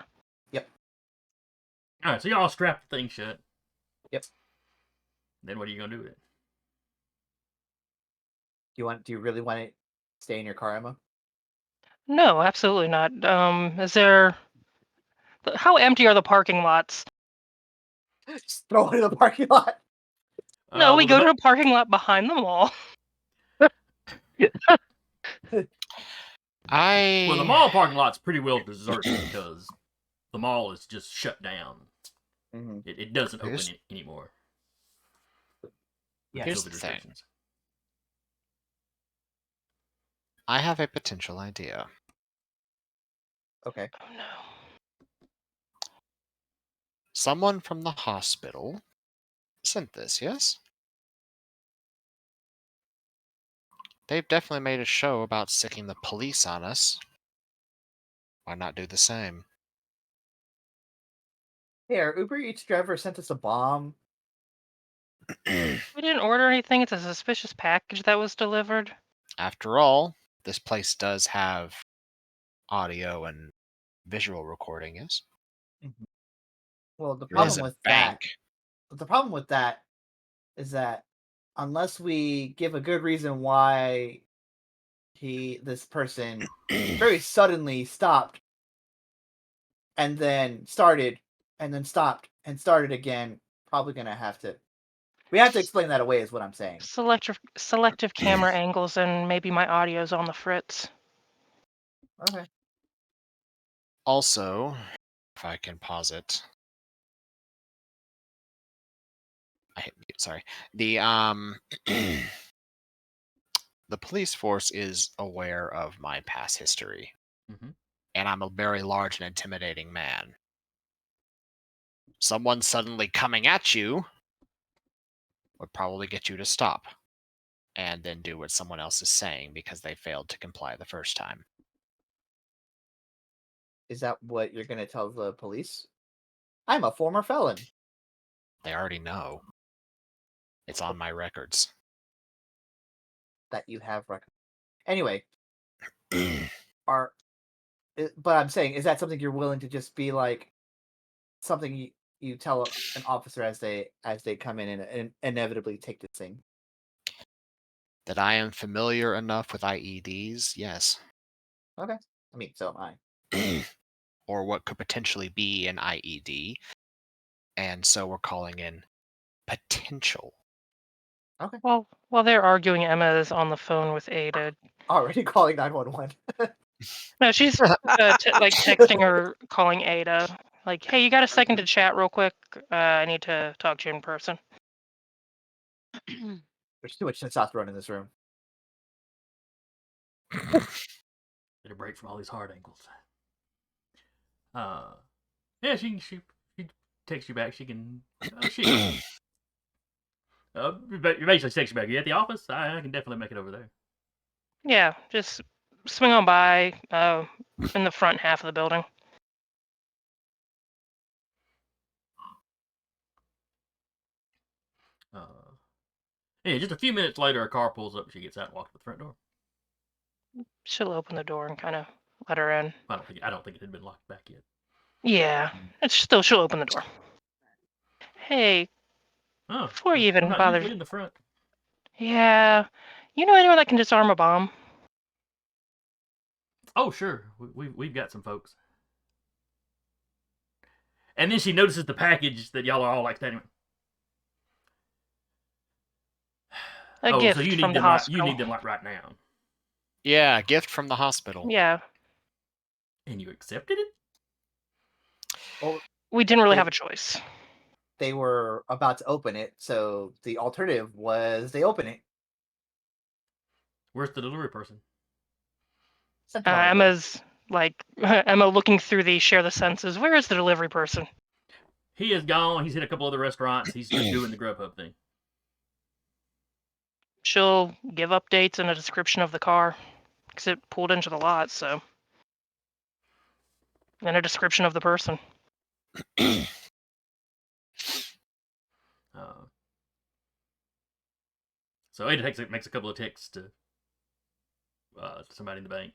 All right, so y'all strap the thing shut. Yep. Then what are you gonna do with it? Do you really want it to stay in your car, Emma? No, absolutely not. Is there? How empty are the parking lots? Just throw it in the parking lot. No, we well, go to a parking lot behind the mall. Well, the mall parking lot's pretty well deserted because the mall is just shut down. Mm-hmm. It doesn't open anymore. Yeah. Here's the thing. I have a potential idea. Okay. Oh no. Someone from the hospital sent this, yes? They've definitely made a show about sicking the police on us. Why not do the same? Hey, our Uber Eats driver sent us a bomb. We didn't order anything. It's a suspicious package that was delivered. After all, this place does have audio and visual recording, yes? Well, the It is problem a with bank. that is that unless we give a good reason why this person very suddenly stopped and then started and then stopped and started again, probably gonna have to. We have to explain that away, is what I'm saying. Selective camera angles, and maybe my audio's on the fritz. Okay. Also, if I can pause it. I hit mute, sorry. The the police force is aware of my past history. Mm-hmm. And I'm a very large and intimidating man. Someone suddenly coming at you would probably get you to stop and then do what someone else is saying because they failed to comply the first time. Is that what you're gonna tell the police? I'm a former felon. They already know. It's on my records. That you have record. Anyway, but I'm saying, is that something you're willing to just be like something you tell an officer as they come in and inevitably take this thing? That I am familiar enough with IEDs, yes. Okay. I mean, so am I. Or what could potentially be an IED. And so we're calling in potential. Okay. Well, while they're arguing, Emma is on the phone with Ada. Already calling 911. No, she's like texting her, calling Ada. Like, hey, you got a second to chat real quick? I need to talk to you in person. There's too much testosterone in this room. Get a break from all these hard angles. Yeah, she texts you back. She can. She basically texts you back. You at the office? I can definitely make it over there. Yeah, just swing on by in the front half of the building. Yeah, just a few minutes later, a car pulls up. She gets out and walks to the front door. She'll open the door and kind of let her in. I don't think it had been locked back yet. Yeah, she'll open the door. Hey, Oh, before you I'm even not bother. usually in the front. Yeah, you know anyone that can disarm a bomb? Oh, sure. We've got some folks. And then she notices the package that y'all are all like standing. A Oh, gift so you from need the them hospital. You need them like right now. Yeah, gift from the hospital. Yeah. And you accepted it? Well, we didn't really have a choice. They were about to open it, so the alternative was they open it. Where's the delivery person? Emma's like Emma looking through the share the senses. Where is the delivery person? He is gone. He's hit a couple other restaurants. He's just doing the Grubhub thing. She'll give updates and a description of the car because it pulled into the lot. So, and a description of the person. So Ada makes a couple of texts to somebody in the bank.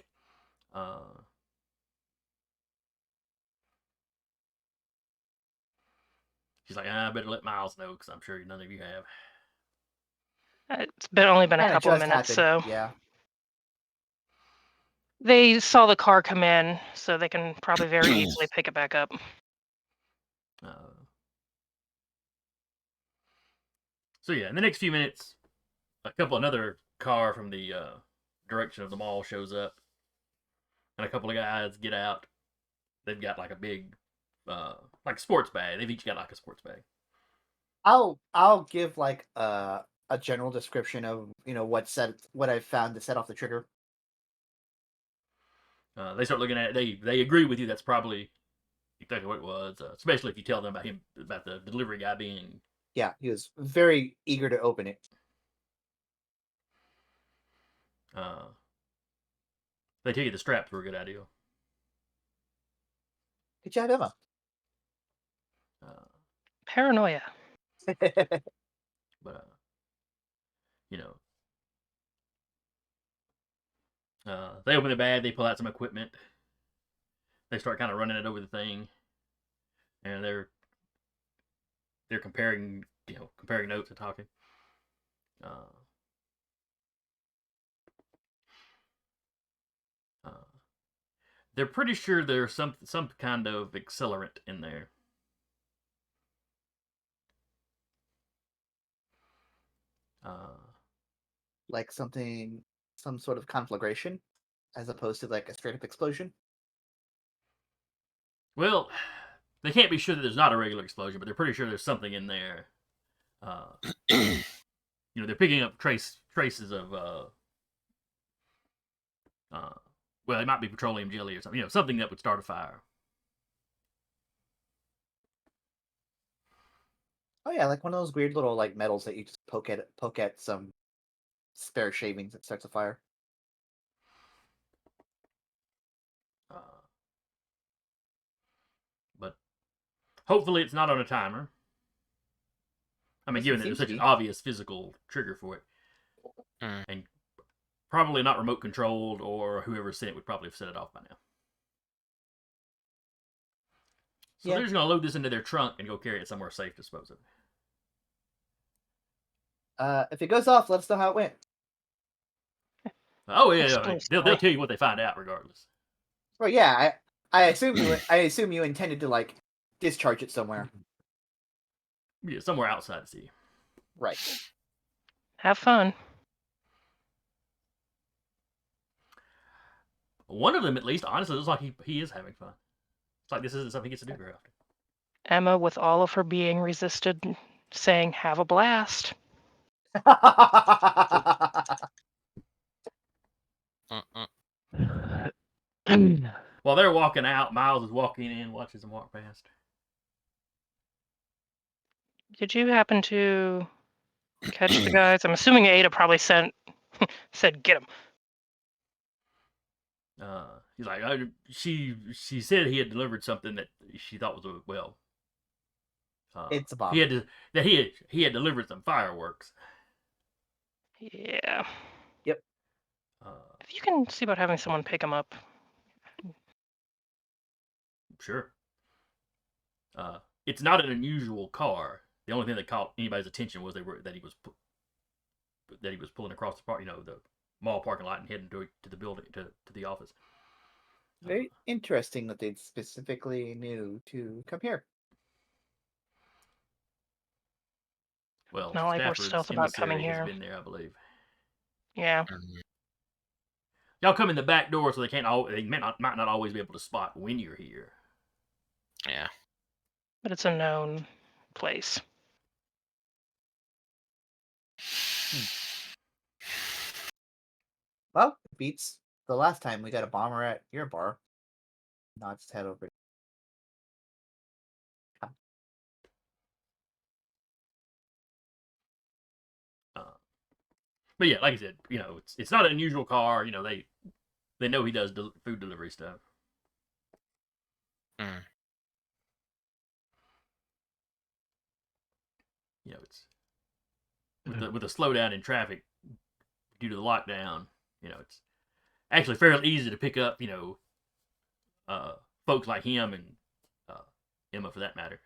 She's like, I better let Miles know because I'm sure none of you have. It's only been a couple of minutes, so yeah. They saw the car come in, so they can probably very easily pick it back up. So yeah, in the next few minutes, another car from the direction of the mall shows up, and a couple of guys get out. They've got like a big, like a sports bag. They've each got like a sports bag. I'll give like a general description of what I found to set off the trigger. They start looking at it. They agree with you. That's probably exactly what it was. Especially if you tell them about the delivery guy being. Yeah, he was very eager to open it. They tell you the straps were a good idea. Good job, Emma. Paranoia. But they open the bag. They pull out some equipment. They start kind of running it over the thing, and they're comparing notes and talking. They're pretty sure there's some kind of accelerant in there. Like some sort of conflagration, as opposed to like a straight up explosion. Well, they can't be sure that there's not a regular explosion, but they're pretty sure there's something in there. They're picking up traces of well, it might be petroleum jelly or something. Something that would start a fire. Oh yeah, like one of those weird little like metals that you just poke at some spare shavings that starts a fire. But Hopefully, it's not on a timer. I mean, Doesn't given that seem there's to such an be. obvious physical trigger for it, Mm. and probably not remote controlled, or whoever sent it would probably have set it off by now. So Yeah. they're just gonna load this into their trunk and go carry it somewhere safe to dispose of it. If it goes off, let us know how it went. Oh yeah, they'll Explicitly. tell you what they find out regardless. Well, yeah, I assume you intended to like discharge it somewhere. Yeah, somewhere outside the city. Right. Have fun. One of them, at least, honestly, looks like he is having fun. It's like this isn't something he gets to do very often. Emma, with all of her being resisted, saying, have a blast. Mm-mm. While they're walking out, Miles is walking in, watches them walk past. Did you happen to catch the guys? I'm assuming Ada probably said, get him. He's like, she said he had delivered something that she thought was It's a bomb. he had delivered some fireworks. Yeah. Yep. If you can see about having someone pick him up. Sure. It's not an unusual car. The only thing that caught anybody's attention was that he was pulling across the the mall parking lot and heading to the building to the office. Very interesting that they specifically knew to come here. Well, Not like we're Stafford's stealth about coming emissary has here. been there, I believe. Yeah. Mm. Y'all come in the back door, so they might not always be able to spot when you're here. Yeah. But it's a known place. Well, it beats the last time we got a bomber at your bar. Now let's head over. But yeah, like I said, it's not an unusual car. They know he does food delivery stuff. Mm. It's with a slowdown in traffic due to the lockdown. It's actually fairly easy to pick up. Folks like him and Emma, for that matter,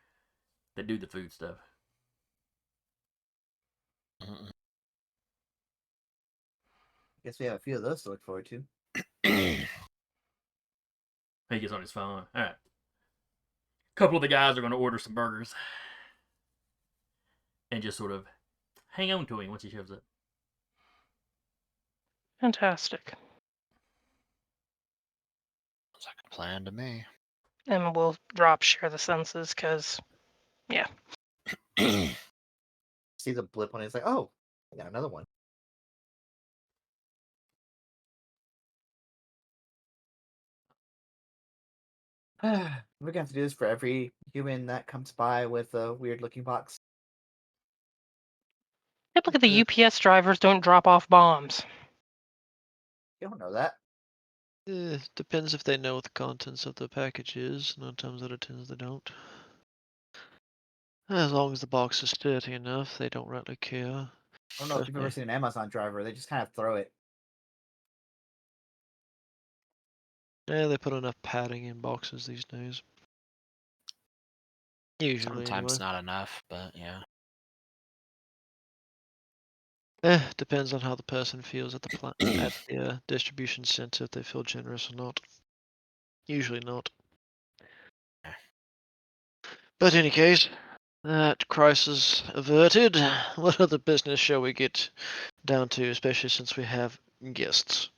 that do the food stuff. Mm-mm. Guess we have a few of those to look forward to. He gets on his phone. All right. A couple of the guys are going to order some burgers and just sort of hang on to him once he shows up. Fantastic. Sounds like a plan to me. And we'll drop share the senses because, yeah. See the blip on it, it's like, oh, I got another one. We're gonna have to do this for every human that comes by with a weird looking box. Typically, the UPS drivers don't drop off bombs. You don't know that. Depends if they know what the contents of the package is. 9 times out of 10 they don't. As long as the box is sturdy enough, they don't really care. I don't know if you've ever seen an Amazon driver. They just kind of throw it. Yeah, they put enough padding in boxes these days. Usually, Sometimes anyway. not enough, but yeah. Depends on how the person feels at the distribution center, if they feel generous or not. Usually not. But in any case, that crisis averted. What other business shall we get down to, especially since we have guests?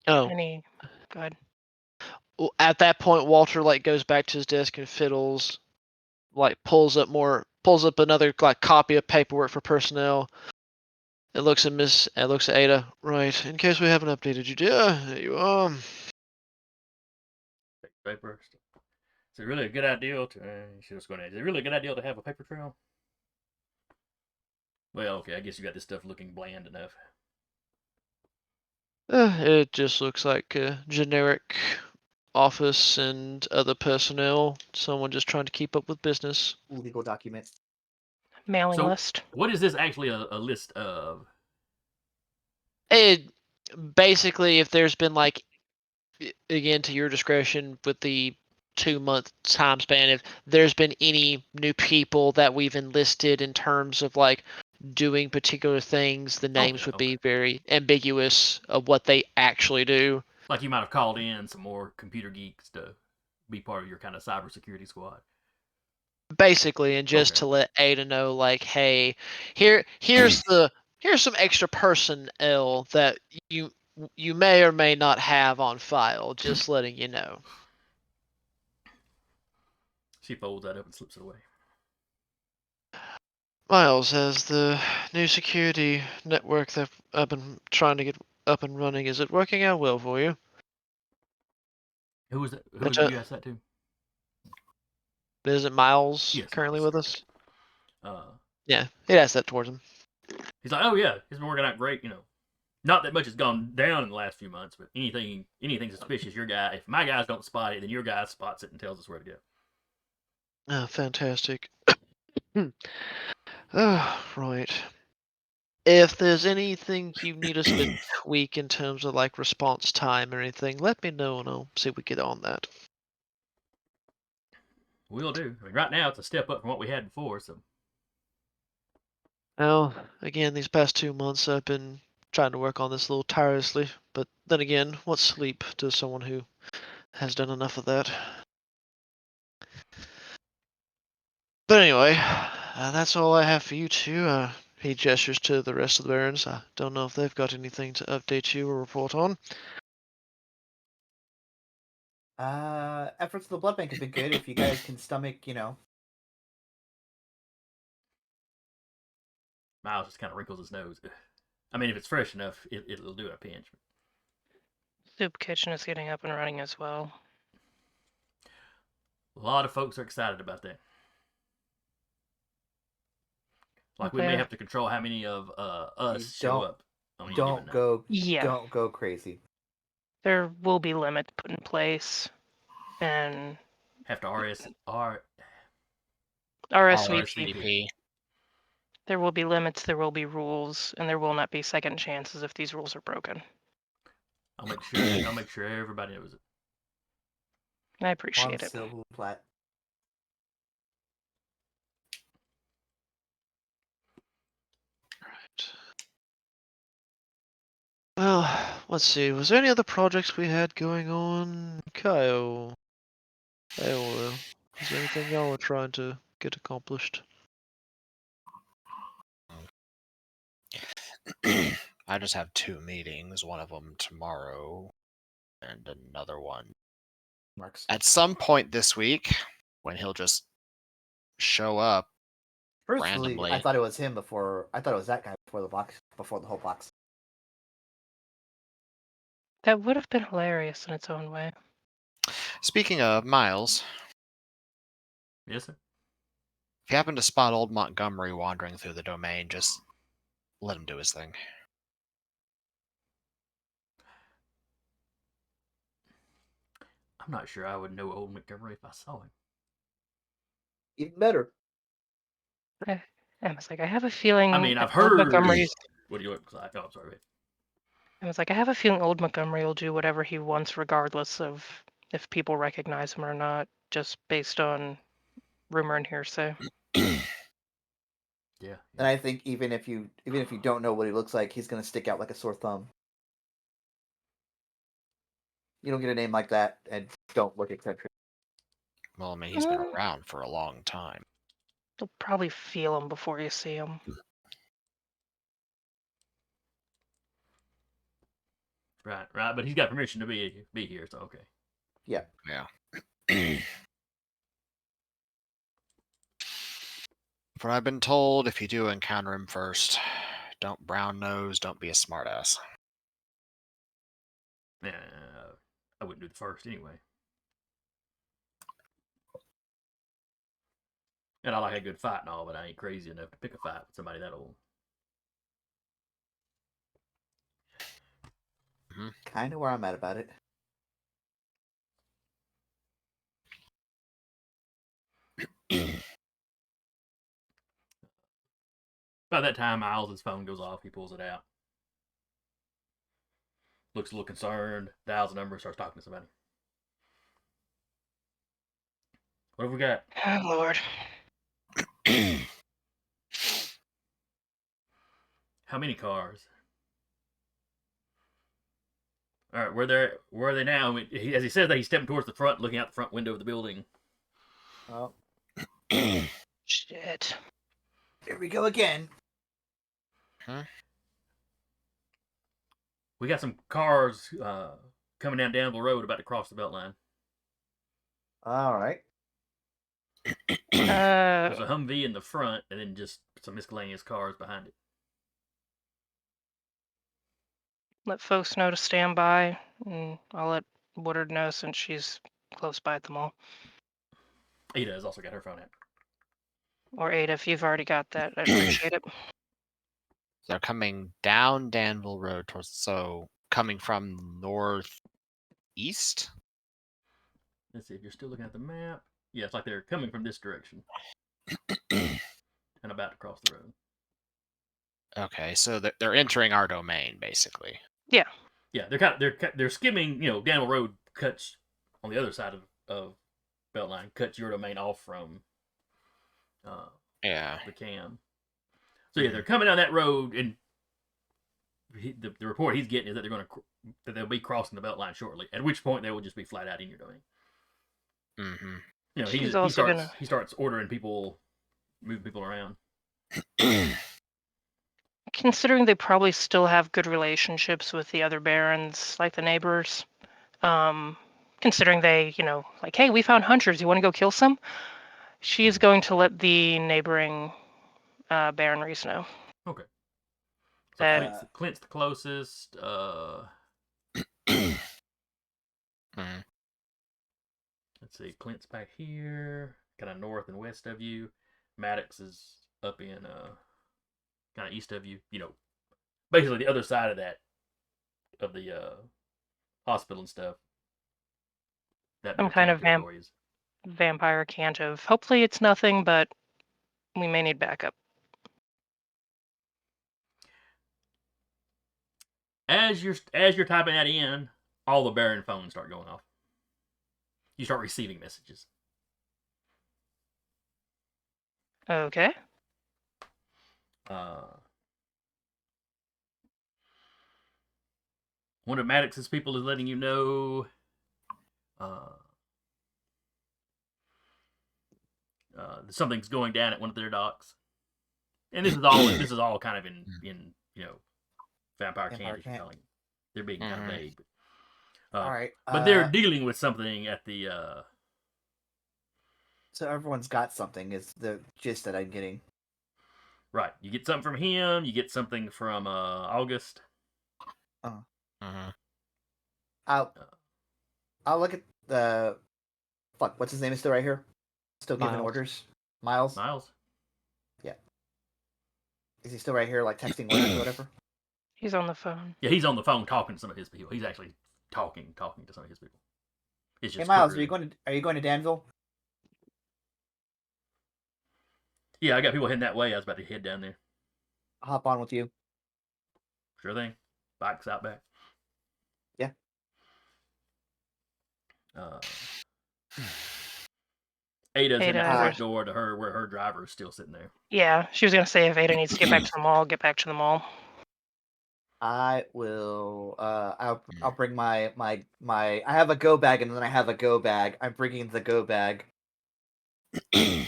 Oh, Go ahead. at that point, Walter goes back to his desk and fiddles, pulls up another copy of paperwork for personnel. It looks at Ada. Right, in case we haven't updated you, dear. There you are. Paper. Is it really a good idea to? Is it really a good idea to have a paper trail? Well, okay, I guess you got this stuff looking bland enough. It just looks like a generic office and other personnel. Someone just trying to keep up with business. Legal document. Mailing So, list. what is this actually a list of? It basically, if there's been like, again, to your discretion with the 2-month time span, if there's been any new people that we've enlisted in terms of like doing particular things, the names would be very ambiguous of what they actually do. Like you might have called in some more computer geeks to be part of your kind of cybersecurity squad. Basically, and just Okay. to let Ada know, like, hey, here's some extra personnel that you may or may not have on file. Just letting you know. She folds that up and slips it away. Miles, has the new security network that I've been trying to get up and running, is it working out well for you? Who is it? Who is it you asked that to? Isn't Miles Yes, currently Miles. with us? Uh, Yeah, it asked that towards him. he's like, oh yeah, it's been working out great. Not that much has gone down in the last few months, but anything suspicious, your guy. If my guys don't spot it, then your guy spots it and tells us where to go. Oh, fantastic. Oh, right. If there's anything you need us to tweak in terms of like response time or anything, let me know and I'll see if we get on that. We'll do. I mean, right now it's a step up from what we had before, so Well, again, these past 2 months I've been trying to work on this a little tirelessly, but then again, what's sleep to someone who has done enough of that? But anyway, that's all I have for you two. He gestures to the rest of the barons. I don't know if they've got anything to update you or report on. Efforts of the blood bank have been good. If you guys can stomach, Miles just kind of wrinkles his nose. I mean, if it's fresh enough, it'll do a pinch. Soup kitchen is getting up and running as well. A lot of folks are excited about that. Like we may Okay. have to control how many of us show don't- up on any given don't night. go, Yeah. don't go crazy. There will be limits put in place, and Have to RSVP. RSVP. There will be limits, there will be rules, and there will not be second chances if these rules are broken. I'll make sure everybody knows it. I appreciate it. Silver plat. Well, let's see. Was there any other projects we had going on? Kyle, is there anything y'all were trying to get accomplished? I just have 2 meetings, one of them tomorrow, and another one Marks. at some point this week when he'll just show up Personally, randomly. I thought it was him before. I thought it was that guy before the whole box. That would have been hilarious in its own way. Speaking of Miles, Yes, sir. if you happen to spot old Montgomery wandering through the domain, just let him do his thing. I'm not sure I would know old Montgomery if I saw him. Even better. I was like, I have a feeling. I mean, I've old heard. Montgomery's. What do you look like? Oh, I'm sorry. I was like, I have a feeling old Montgomery will do whatever he wants, regardless of if people recognize him or not, just based on rumor and hearsay. Yeah. And I think even if you don't know what he looks like, he's gonna stick out like a sore thumb. You don't get a name like that and don't look eccentric. Well, I mean, he's been around for a long time. You'll probably feel him before you see him. Right. But he's got permission to be here, so okay. Yeah. But I've been told if you do encounter him first, don't brown nose, don't be a smartass. Yeah, I wouldn't do the first anyway. And I like a good fight and all, but I ain't crazy enough to pick a fight with somebody that old. Kind of where I'm at about it. By that time, Miles' phone goes off. He pulls it out. Looks a little concerned. Dials the number, starts talking to somebody. What have we got? Oh, Lord. How many cars? All right, where are they now? As he says that, he's stepping towards the front, looking out the front window of the building. Oh, Shit. here we go again. We got some cars coming down Danville Road, about to cross the belt line. All right. There's a Humvee in the front, and then just some miscellaneous cars behind it. Let folks know to stand by, and I'll let Woodard know since she's close by at the mall. Ada has also got her phone out. Or Ada, if you've already got that, I'd appreciate it. They're coming down Danville Road coming from northeast. Let's see if you're still looking at the map. Yeah, it's like they're coming from this direction and about to cross the road. Okay, so they're entering our domain, basically. Yeah. Yeah, they're skimming. Danville Road cuts on the other side of Beltline, cuts your domain off from the cam. So yeah, they're coming down that road, and the report he's getting is that they'll be crossing the Beltline shortly. At which point they will just be flat out in your domain. He starts ordering people, moving people around. Considering they probably still have good relationships with the other barons, like the neighbors, considering they, like, hey, we found hunters, you want to go kill some? She's going to let the neighboring baronries know. Okay. So Clint's the closest. Let's see. Clint's back here, kind of north and west of you. Maddox is up in kind of east of you. Basically the other side of the hospital and stuff. Some kind of vampire canto. Hopefully it's nothing, but we may need backup. As you're typing that in, all the Baron phones start going off. You start receiving messages. Okay. One of Maddox's people is letting you know something's going down at one of their docks, and this is all kind of in vampire candy spelling. They're being kind of vague. All right, but they're dealing with something at the. So everyone's got something. Is the gist that I'm getting. Right, you get something from him. You get something from August. I'll look at the. Fuck, what's his name? Is still right here. Still giving orders. Miles. Yeah. Is he still right here, like texting orders or whatever? He's on the phone. Yeah, he's on the phone talking to some of his people. He's actually talking to some of his people. It's just hey, Miles, are you going to Danville? Yeah, I got people heading that way. I was about to head down there. I'll hop on with you. Sure thing. Bike's out back. Yeah. Ada's in the front door to her, where her driver is still sitting there. Yeah, she was gonna say if Ada needs to get back to the mall, get back to the mall. I will. I'll bring my. I have a go bag, and then I have a go bag. I'm bringing the go bag. You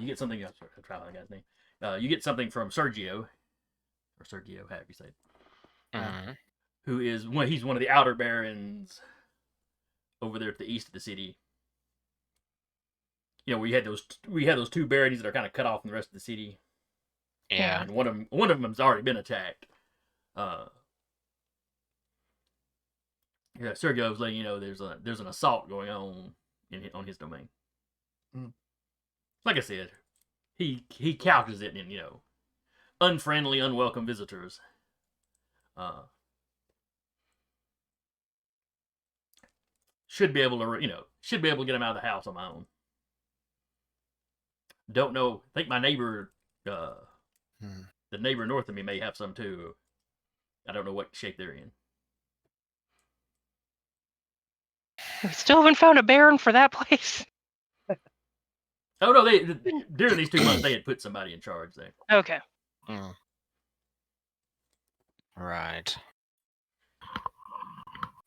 get something. I'm trying that guy's name. You get something from Sergio, however you say it. Who is he's one of the outer barons over there to the east of the city. We had those two baronies that are kind of cut off from the rest of the city. Yeah. And one of them's already been attacked. Yeah, Sergio's letting you know there's an assault going on on his domain. Mm. Like I said, he couches it in unfriendly, unwelcome visitors. Should be able to get him out of the house on my own. Don't know. I think my neighbor, the neighbor north of me, may have some too. I don't know what shape they're in. We still haven't found a baron for that place. Oh no, they during these 2 months they had put somebody in charge there. Okay. Right.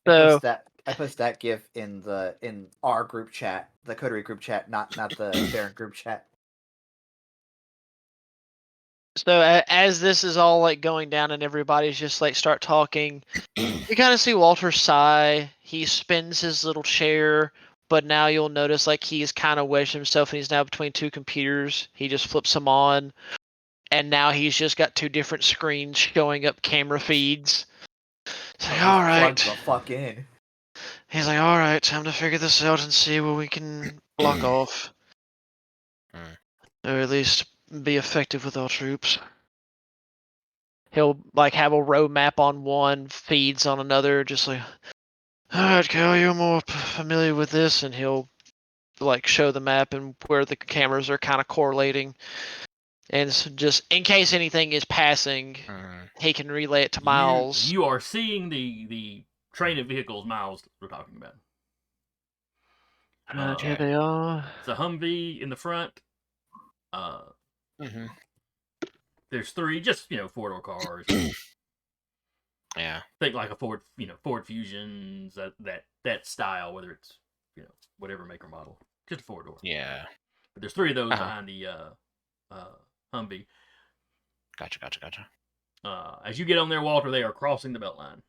So I post that GIF in our group chat, the Coterie group chat, not the Baron group chat. as this is all like going down and everybody's just like start talking, you kind of see Walter sigh. He spins his little chair, but now you'll notice like he's kind of wedged himself and he's now between two computers. He just flips them on, and now he's just got two different screens showing up camera feeds. It's like, all right. Plug the fuck in. He's like, all right, time to figure this out and see what we can block off. Or at least be effective with our troops. He'll like have a road map on one, feeds on another, just like, alright, Cal, you're more familiar with this, and he'll like show the map and where the cameras are kind of correlating. And so just in case anything is passing, he can relay it to Miles. You are seeing the train of vehicles Miles we're talking about. Here they are. It's a Humvee in the front. There's 3, just 4-door cars. Yeah. Think like a Ford Fusions, that style, whether it's whatever make or model, just a 4-door. Yeah. But there's 3 of those behind the Humvee. Gotcha. As you get on there, Walter, they are crossing the belt line.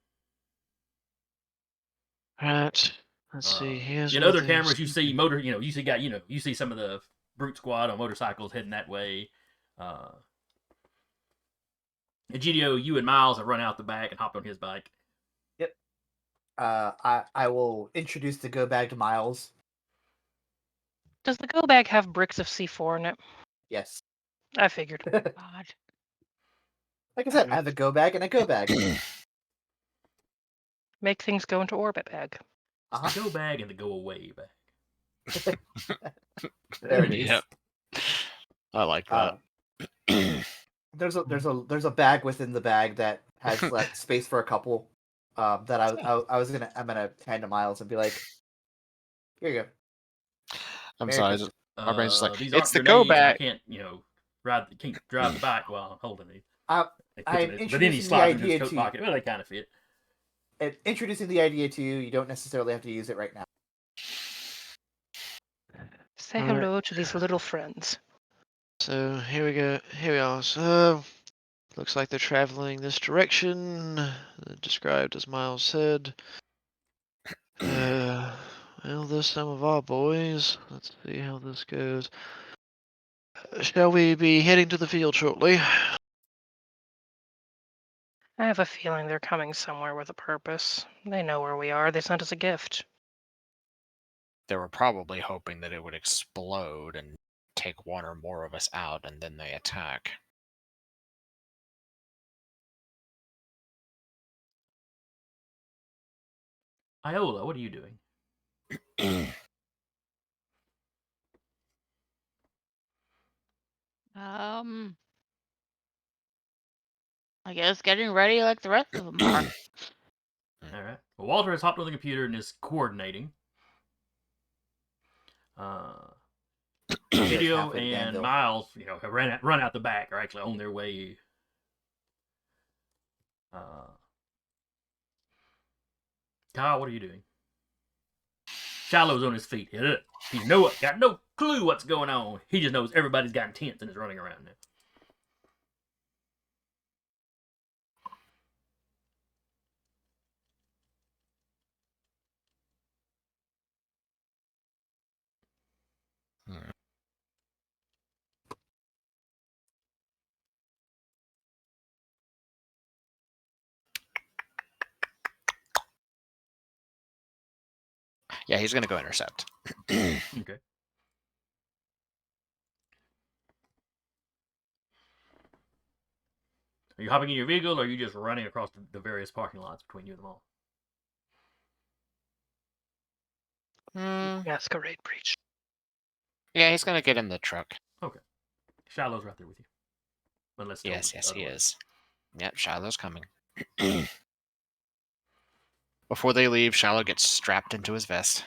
Right. Let's see. Here's in what other they- cameras, you see you see some of the brute squad on motorcycles heading that way. Egidio, you and Miles have run out the back and hopped on his bike. Yep. I will introduce the go bag to Miles. Does the go bag have bricks of C4 in it? Yes. I figured. God. Like I said, I have a go bag and a go bag. Make things go into orbit bag. The go bag and the go away bag. There it is. Yep. I like that. There's a bag within the bag that has like space for a couple. That I'm gonna hand to Miles and be like, here you go. I'm Merry sorry. Christmas. My brain's just like, These it's the aren't go grenades, and I back. can't can't drive the bike while I'm holding it. I'm But then he introducing the slides into idea his coat to pocket. Well, they kind of fit. introducing the idea to you. You don't necessarily have to use it right now. Say All right. hello to these little friends. So here we go. Here we are. So looks like they're traveling this direction, described as Miles said. Well, there's some of our boys. Let's see how this goes. Shall we be heading to the field shortly? I have a feeling they're coming somewhere with a purpose. They know where we are. They sent us a gift. They were probably hoping that it would explode and take one or more of us out, and then they attack. Iola, what are you doing? I guess getting ready like the rest of them are. All right. Well, Walter has hopped on the computer and is coordinating. Video halfway to and Danville. Miles, have run out the back. Are actually on their way. Kyle, what are you doing? Shiloh's on his feet. He's got no clue what's going on. He just knows everybody's gotten tense and is running around now. Yeah, he's gonna go intercept. Okay. Are you hopping in your vehicle, or are you just running across the various parking lots between you and the mall? Masquerade breach. Yeah, he's gonna get in the truck. Okay. Shiloh's right there with you. Unless told Yes, he otherwise. is. Yep, Shiloh's coming. Before they leave, Shiloh gets strapped into his vest.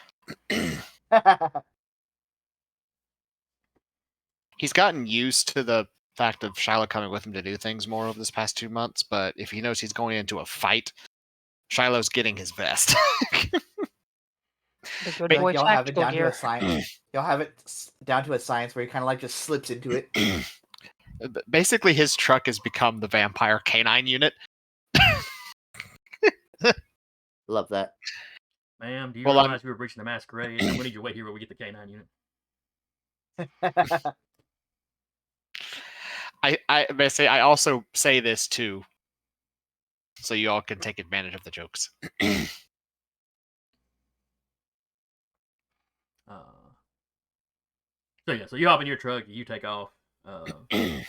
He's gotten used to the fact of Shiloh coming with him to do things more over this past 2 months, but if he knows he's going into a fight, Shiloh's getting his vest. The good But- boy Like y'all have it tactical down to gear. a science. Y'all have it down to a science where he kind of like just slips into it. Basically, his truck has become the vampire canine unit. Love that. Ma'am, do you Well, realize we were breaching the masquerade? I'm gonna need you to wait here while we get the K9 unit. I also say this too, so you all can take advantage of the jokes. So yeah, so you hop in your truck, you take off. Mhm.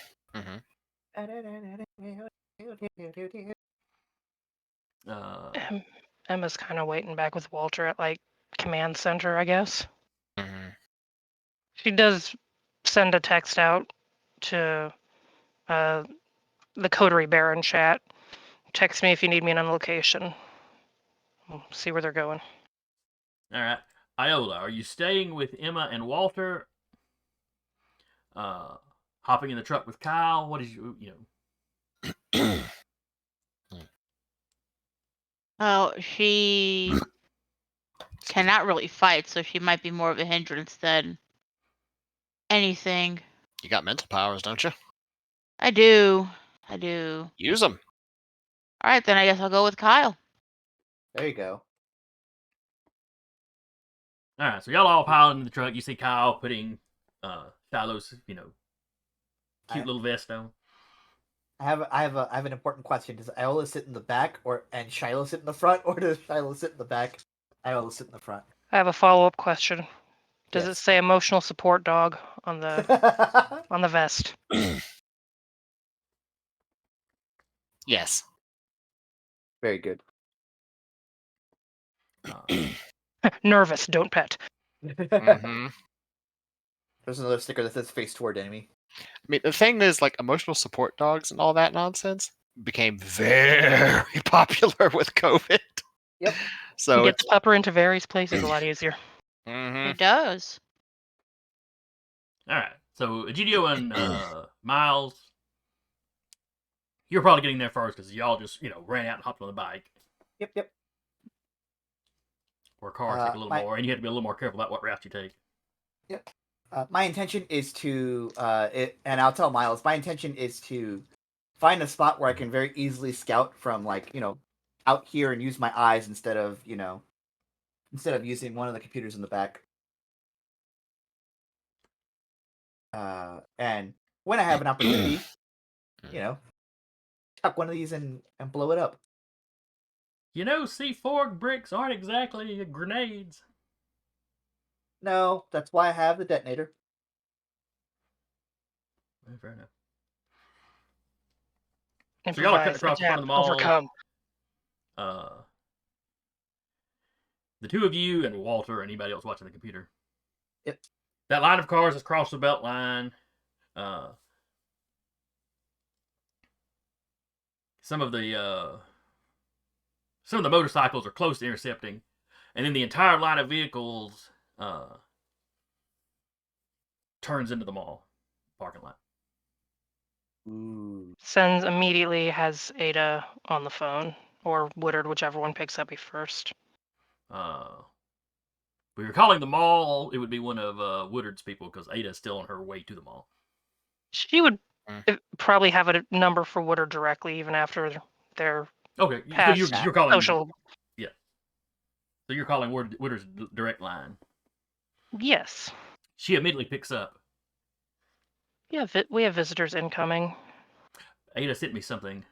Emma's kind of waiting back with Walter at like command center, I guess. Mhm. She does send a text out to the Coterie Baron chat. Text me if you need me on location. We'll see where they're going. All right, Iola, are you staying with Emma and Walter? Hopping in the truck with Kyle? What is you know? Oh, she cannot really fight, so she might be more of a hindrance than anything. You got mental powers, don't you? I do. I do. Use them. All right, then I guess I'll go with Kyle. There you go. All right, so y'all all pile into the truck. You see Kyle putting Shiloh's, cute little vest on. I have an important question. Does Iola sit in the back and Shiloh sit in the front, or does Shiloh sit in the back, Iola sit in the front? I have a follow-up question. Does it Yes. say emotional support dog on the vest? Yes. Very good. Nervous, don't pet. Mm-hmm. There's another sticker that says "face toward enemy." I mean, the thing is, like, emotional support dogs and all that nonsense became very popular with COVID. Yep. So Gets Pupper into various places a lot easier. Mhm. It does. All right, so Egidio and Miles, you're probably getting there first because y'all just ran out and hopped on the bike. Yep. Where cars take a little more, and you have to be a little more careful about what route you take. Yep. My intention is to and I'll tell Miles. My intention is to find a spot where I can very easily scout from, out here and use my eyes instead of using one of the computers in the back. And when I have an opportunity, chuck one of these and blow it up. C4 bricks aren't exactly grenades. No, that's why I have the detonator. Fair enough. So Improvise, y'all are cutting across the front adapt, of the mall. overcome. The two of you and Walter, and anybody else watching the computer. Yep. That line of cars has crossed the belt line. Some of the motorcycles are close to intercepting, and then the entire line of vehicles turns into the mall parking lot. Ooh. Sends immediately, has Ada on the phone, or Woodard, whichever one picks up first. If we were calling the mall, it would be one of Woodard's people because Ada's still on her way to the mall. She would probably have a number for Woodard directly, even after their Okay, past so you're calling social. Yeah. So you're calling Woodard's direct line. Yes. She immediately picks up. Yeah, we have visitors incoming. Ada sent me something.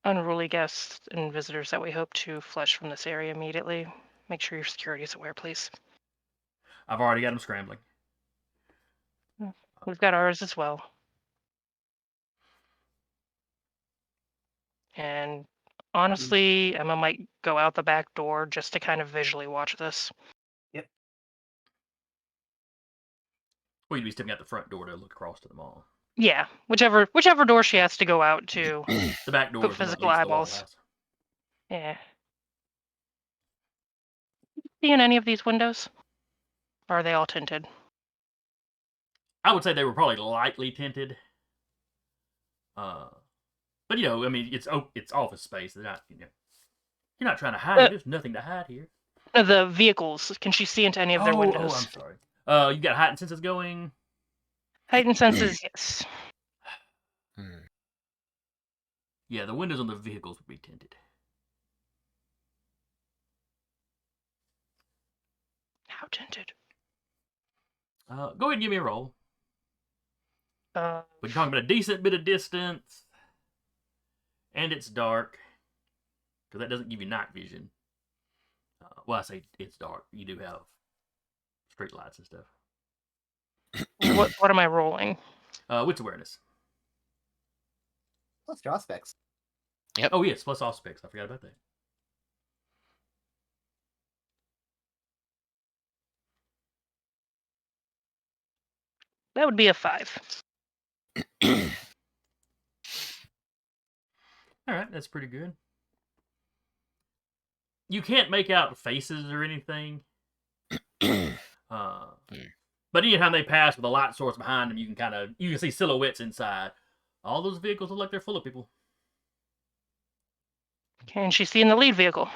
Unruly guests and visitors that we hope to flush from this area immediately. make sure your security is aware, please. I've already got them scrambling. We've got ours as well. And honestly, Emma might go out the back door just to kind of visually watch this. Well, you'd be stepping out the front door to look across to the mall. Yeah, whichever door she has to go out to. The back door Put is the one that physical leads to the Waffle eyeballs. House. Yeah. See in any of these windows? Or are they all tinted? I would say they were probably lightly tinted. But I mean, it's office space. They're not, you're not trying to hide. There's nothing to hide here. The vehicles. Can she see into any of their windows? Oh, I'm sorry. You got heightened senses going. Heightened senses, yes. Yeah, the windows on the vehicles would be tinted. How tinted? Go ahead and give me a roll. Uh, But you're talking about a decent bit of distance, and it's dark, because that doesn't give you night vision. Well, I say it's dark. You do have street lights and stuff. what am I rolling? Wits awareness. Plus draw specs. Oh yes, plus all specs. I forgot about that. That would be a 5. All right, that's pretty good. You can't make out faces or anything. But anytime they pass with a light source behind them, you can see silhouettes inside. All those vehicles look like they're full of people. Can she see in the lead vehicle?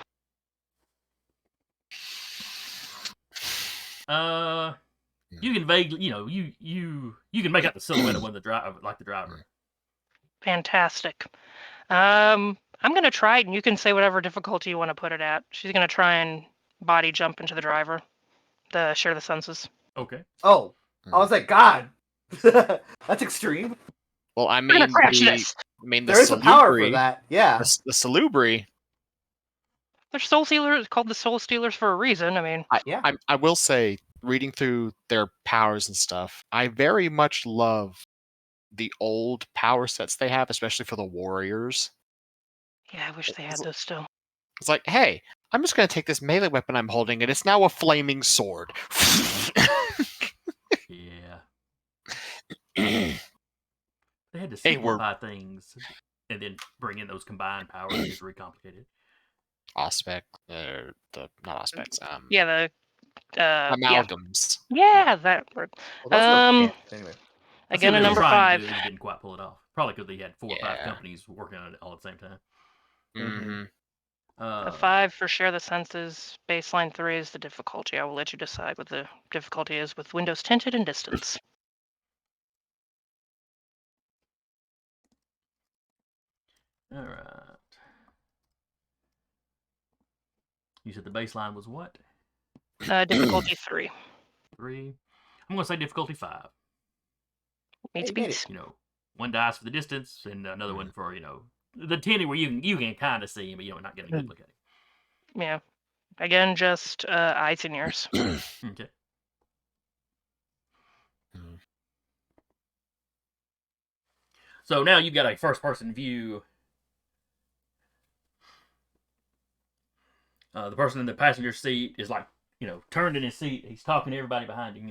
You can vaguely, you can make out the silhouette of one of the driver. Fantastic. I'm gonna try it, and you can say whatever difficulty you want to put it at. She's gonna try and body jump into the driver. The share the senses. Okay. Oh, I was like, God, that's extreme. Well, I We're mean, gonna crash this. the There is a power for Salubri, that. Yeah. the Salubri. They're soul stealers, called the soul stealers for a reason. I mean, I will say, reading through their powers and stuff, I very much love the old power sets they have, especially for the warriors. yeah, I wish they had those still. It's like, hey, I'm just going to take this melee weapon I'm holding, and it's now a flaming sword. Yeah. They had to simplify things and then bring in those combined powers. It's recomplicated. Not aspects. Yeah, the amalgams. Yeah, that word. Anyway. Again, a They were number trying 5. to do it, they didn't quite pull it off. Probably because they had 4 or 5 companies working on it all at the same time. Mm-hmm. A 5 for share the senses. Baseline 3 is the difficulty. I will let you decide what the difficulty is with windows tinted and distance. All right. You said the baseline was what? Difficulty 3. 3. I'm going to say difficulty 5. Meets beats. One dice for the distance and another one for, the tinny where you can kind of see him, but you're not getting a good look at him. Yeah. Again, just eyes and ears. Okay. So now you've got a first-person view. The person in the passenger seat is turned in his seat. He's talking to everybody behind him,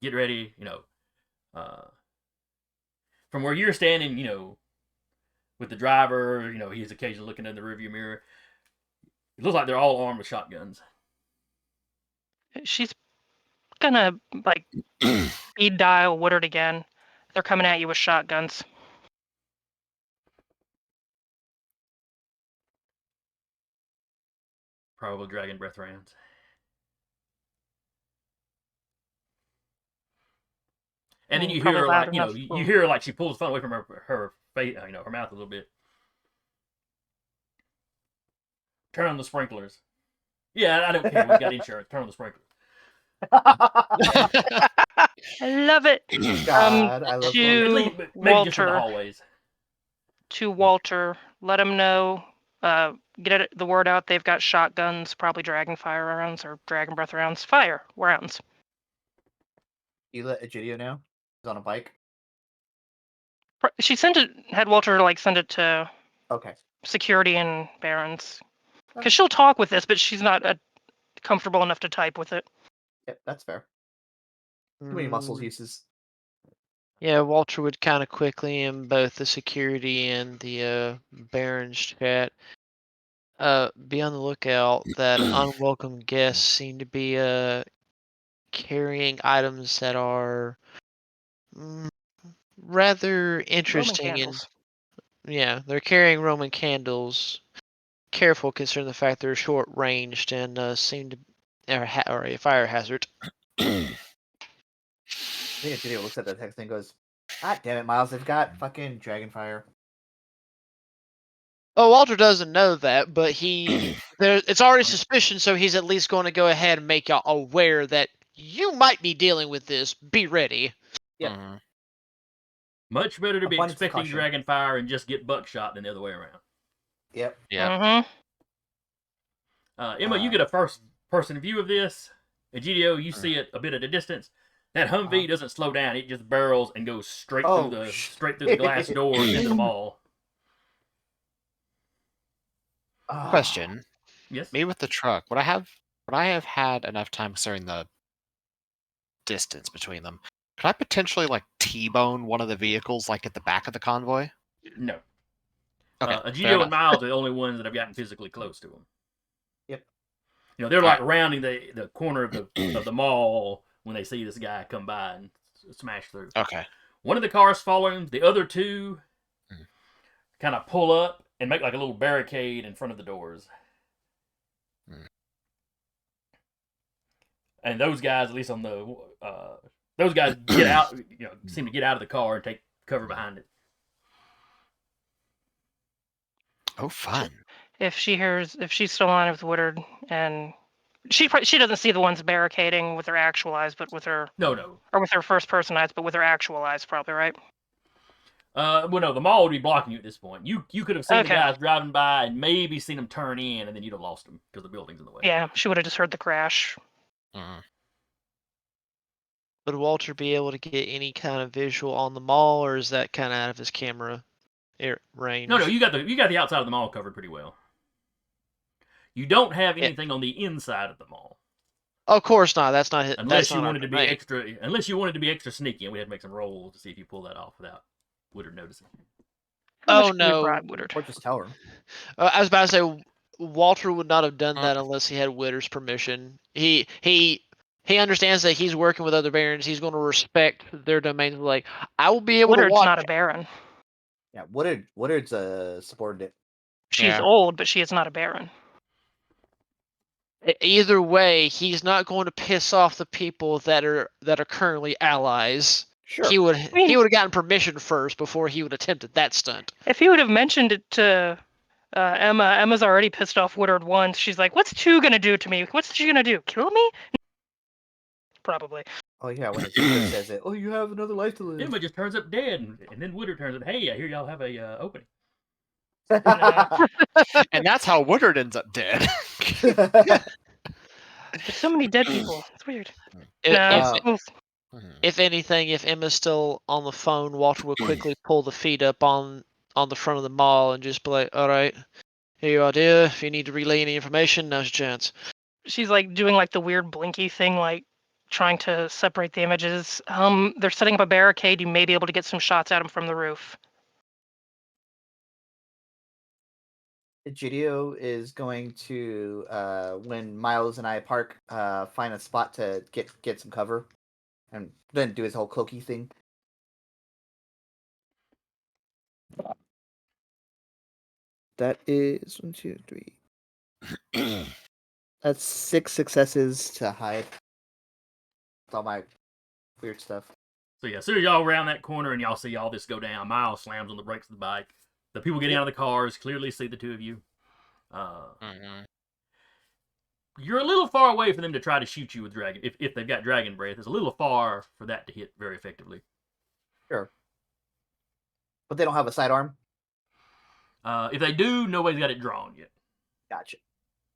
get ready, from where you're standing, with the driver, he's occasionally looking in the rearview mirror. It looks like they're all armed with shotguns. She's gonna, speed dial Woodard again. They're coming at you with shotguns. Probably dragon breath rounds. And then you hear her, you hear her she pulls the phone away from her face, her mouth a little bit. Turn on the sprinklers. Yeah, I don't care. We got insurance. Turn on the sprinklers. I love it. God, I love to Maybe just in the Walter. hallways. To Walter, let him know Get the word out. They've got shotguns, probably dragon fire rounds or dragon breath rounds. Fire rounds. You let Egidio know? He's on a bike. She had Walter like send it to Okay. security and barons, Okay. because she'll talk with this, but she's not comfortable enough to type with it. Yep, that's fair. Too many muscles uses. Yeah, Walter would kind of quickly in both the security and the Baron's chat be on the lookout that unwelcome guests seem to be carrying items that are rather interesting. Roman And candles. yeah, they're carrying Roman candles. Careful considering the fact they're short ranged and seem to or a fire hazard. I think Egidio looks at the text and goes, "God damn it, Miles! They've got fucking dragonfire." Oh, Walter doesn't know that, but it's already suspicion, so he's at least going to go ahead and make y'all aware that you might be dealing with this. Be ready. Yep. Mhm. Much better to be Abundance of expecting caution. dragon fire and just get buckshot than the other way around. Yep. Yeah. Mm-hmm. Emma, you get a first-person view of this. Egidio, you see it a bit at a distance. That Humvee doesn't slow down; it just barrels and goes straight through the glass door into the mall. Question: Yes. Me with the truck, would I have had enough time considering the distance between them? Could I potentially like T-bone one of the vehicles like at the back of the convoy? No. Okay, fair Egidio and enough. Miles are the only ones that have gotten physically close to him. Yep. You know, they're All like rounding the corner of the mall when they see this guy come by and smash through. Okay. One of the cars following, the other two kind of pull up and make like a little barricade in front of the doors. And those guys, at least on those guys get out, seem to get out of the car and take cover behind it. Oh, fun. If she's still on with Woodard, and she doesn't see the ones barricading with her actual eyes, but with her No. or with her first person eyes, but with her actual eyes, probably, right? Well, no, the mall would be blocking you at this point. You could have seen the Okay. guys driving by and maybe seen them turn in, and then you'd have lost them because the building's in the way. Yeah, she would have just heard the crash. Would Walter be able to get any kind of visual on the mall, or is that kind of out of his camera range? No, you got the outside of the mall covered pretty well. You don't have anything on the inside of the mall. Of course not. That's not his. Unless you wanted to be extra sneaky, and we had to make some rolls to see if you pull that off without Woodard noticing. How much Oh could we no! bribe Woodard? Or just tell her. I was about to say Walter would not have done that unless he had Woodard's permission. He understands that he's working with other barons. He's going to respect their domains. Like, I will be able Woodard's to watch. not a baron. Yeah, Woodard's a subordinate. She's Yeah. old, but she is not a baron. Either way, he's not going to piss off the people that are currently allies. Sure. He would have gotten permission first before he would attempted that stunt. If he would have mentioned it to Emma's already pissed off Woodard once. She's like, "What's 2 gonna do to me? What's she gonna do? Kill me?" Probably. Oh yeah, when Egidio says it, oh, you have another life to live. Emma just turns up dead, and then Woodard turns up. Hey, I hear y'all have a opening. And that's how Woodard ends up dead. There's so many dead people. It's weird. If anything, if Emma's still on the phone, Walter will quickly pull the feed up on the front of the mall and just be like, "All right, here you are, dear. If you need to relay any information, now's your chance." She's like doing like the weird blinky thing, like trying to separate the images. They're setting up a barricade. You may be able to get some shots at them from the roof. Egidio is going to, when Miles and I park, find a spot to get some cover, and then do his whole cloaky thing. That is 1, 2, 3. That's 6 successes to hide. With all my weird stuff. So yeah, as soon as y'all round that corner and y'all see all this go down, Miles slams on the brakes of the bike. The people getting out of the cars clearly see the two of you. You're a little far away for them to try to shoot you with dragon. If they've got dragon breath, it's a little far for that to hit very effectively. Sure. But they don't have a sidearm? If they do, nobody's got it drawn yet. Gotcha.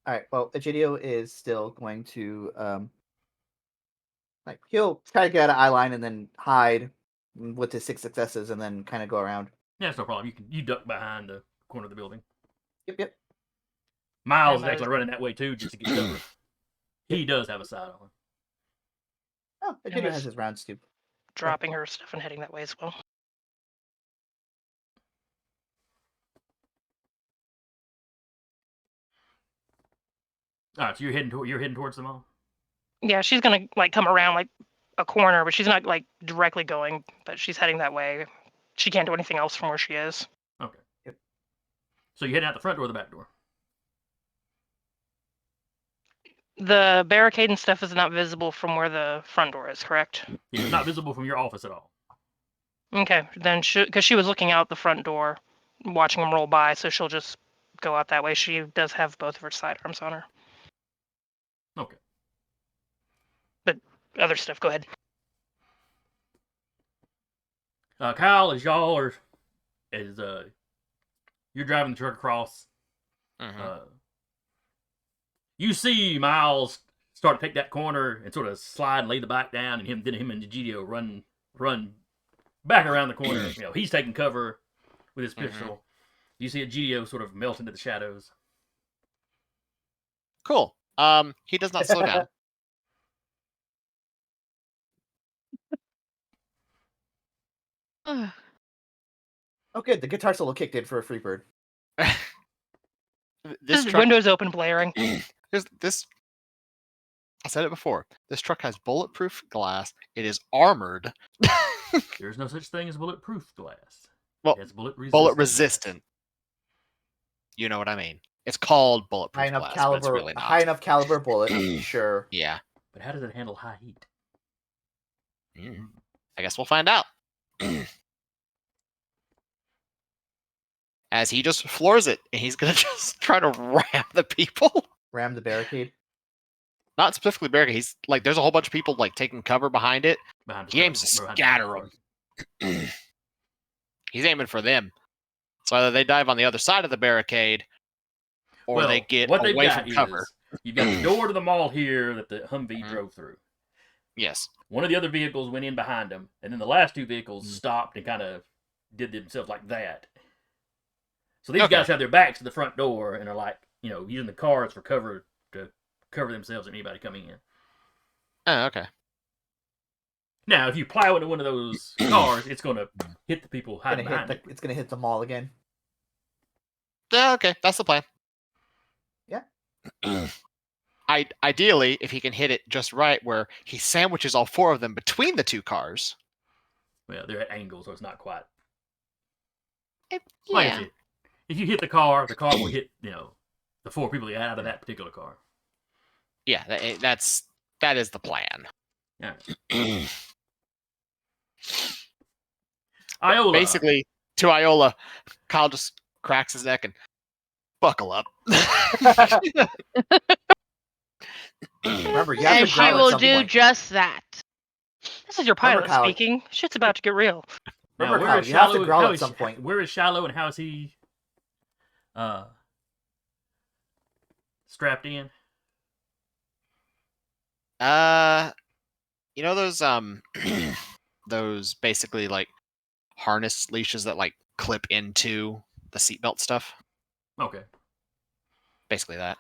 All right. Well, Egidio is still going to he'll try to get out of eye line and then hide with his 6 successes and then kind of go around. Yeah, that's no problem. You duck behind the corner of the building. Yep. Miles is Miles- actually running that way too, just to get cover. He does have a side on. Oh, Egidio has his rounds too. Dropping her stuff and heading that way as well. All right, so you're heading towards the mall. Yeah, she's gonna like come around like a corner, but she's not like directly going, but she's heading that way. She can't do anything else from where she is. Okay. Yep. So you heading out the front door or the back door? The barricade and stuff is not visible from where the front door is, correct? Yeah, it's not visible from your office at all. Okay, then because she was looking out the front door, watching them roll by, so she'll just go out that way. She does have both of her sidearms on her. Okay. But other stuff, go ahead. Kyle, as you're driving the truck across, you see Miles start to take that corner and sort of slide and lay the bike down, and him and Egidio run back around the corner. He's taking cover with his pistol. You see Egidio sort of melt into the shadows. Cool. He does not slow down. Oh, good. The guitar solo kicked in for a Freebird. This Just truck, windows open, blaring. this. I said it before. This truck has bulletproof glass. It is armored. There's no such thing as bulletproof glass. Well, It's bullet resistant. You know what I mean. It's called bulletproof High enough glass, but it's caliber, really not. high enough caliber bullet. Sure. Yeah. But how does it handle high heat? I guess we'll find out. As he just floors it, and he's gonna just try to ram the people. Ram the barricade. Not specifically barricade. He's like, there's a whole bunch of people like taking cover behind it. He aims to scatter them. He's aiming for them. So either they dive on the other side of the barricade, or they get away from cover. You've got the door to the mall here that the Humvee drove through. Yes. One of the other vehicles went in behind him, and then the last 2 vehicles stopped and kind of did themselves like that. So these guys have their backs to the front door and are like, using the cars for cover to cover themselves and anybody coming in. Oh, okay. Now, if you plow into one of those cars, it's going to hit the people hiding behind it. It's going to hit the mall again. Yeah, okay. That's the plan. Yeah. Ideally, if he can hit it just right, where he sandwiches all 4 of them between the 2 cars. Well, they're at angles, so it's not quite. Yeah. If you hit the car will hit, the 4 people out of that particular car. Yeah, that is the plan. Yeah. Iola. Basically, to Iola, Kyle just cracks his neck and buckle up. Remember, you have And to she growl at will some do point. just that. This is your pilot Kyle. speaking. Shit's about to get real. Now, Remember, where Kyle, is you have to Shiloh- growl how at is- some point. Where is Shiloh and how is he strapped in? You know those those basically like harness leashes that like clip into the seatbelt stuff? Okay. Basically that.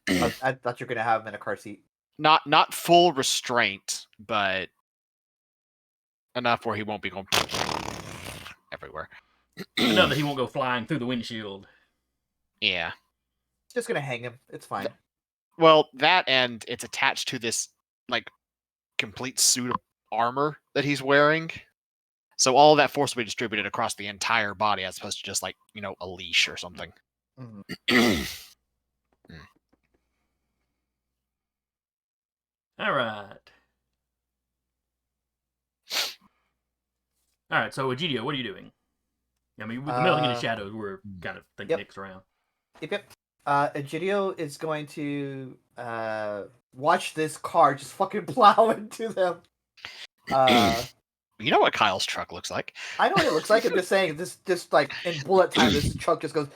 I thought you were going to have him in a car seat. Not full restraint, but enough where he won't be going everywhere. Enough that he won't go flying through the windshield. Yeah. It's just going to hang him. It's fine. Well, that and it's attached to this like complete suit of armor that he's wearing. So all of that force will be distributed across the entire body as opposed to just like, a leash or something. Mhm. All right. All right, so Egidio, what are you doing? I mean, with the melting into shadows, we're kind of thinking Nick's around. Yep. Egidio is going to watch this car just fucking plow into them. You know what Kyle's truck looks like. I know what it looks like. I'm just saying, this just like in bullet time, this truck just goes.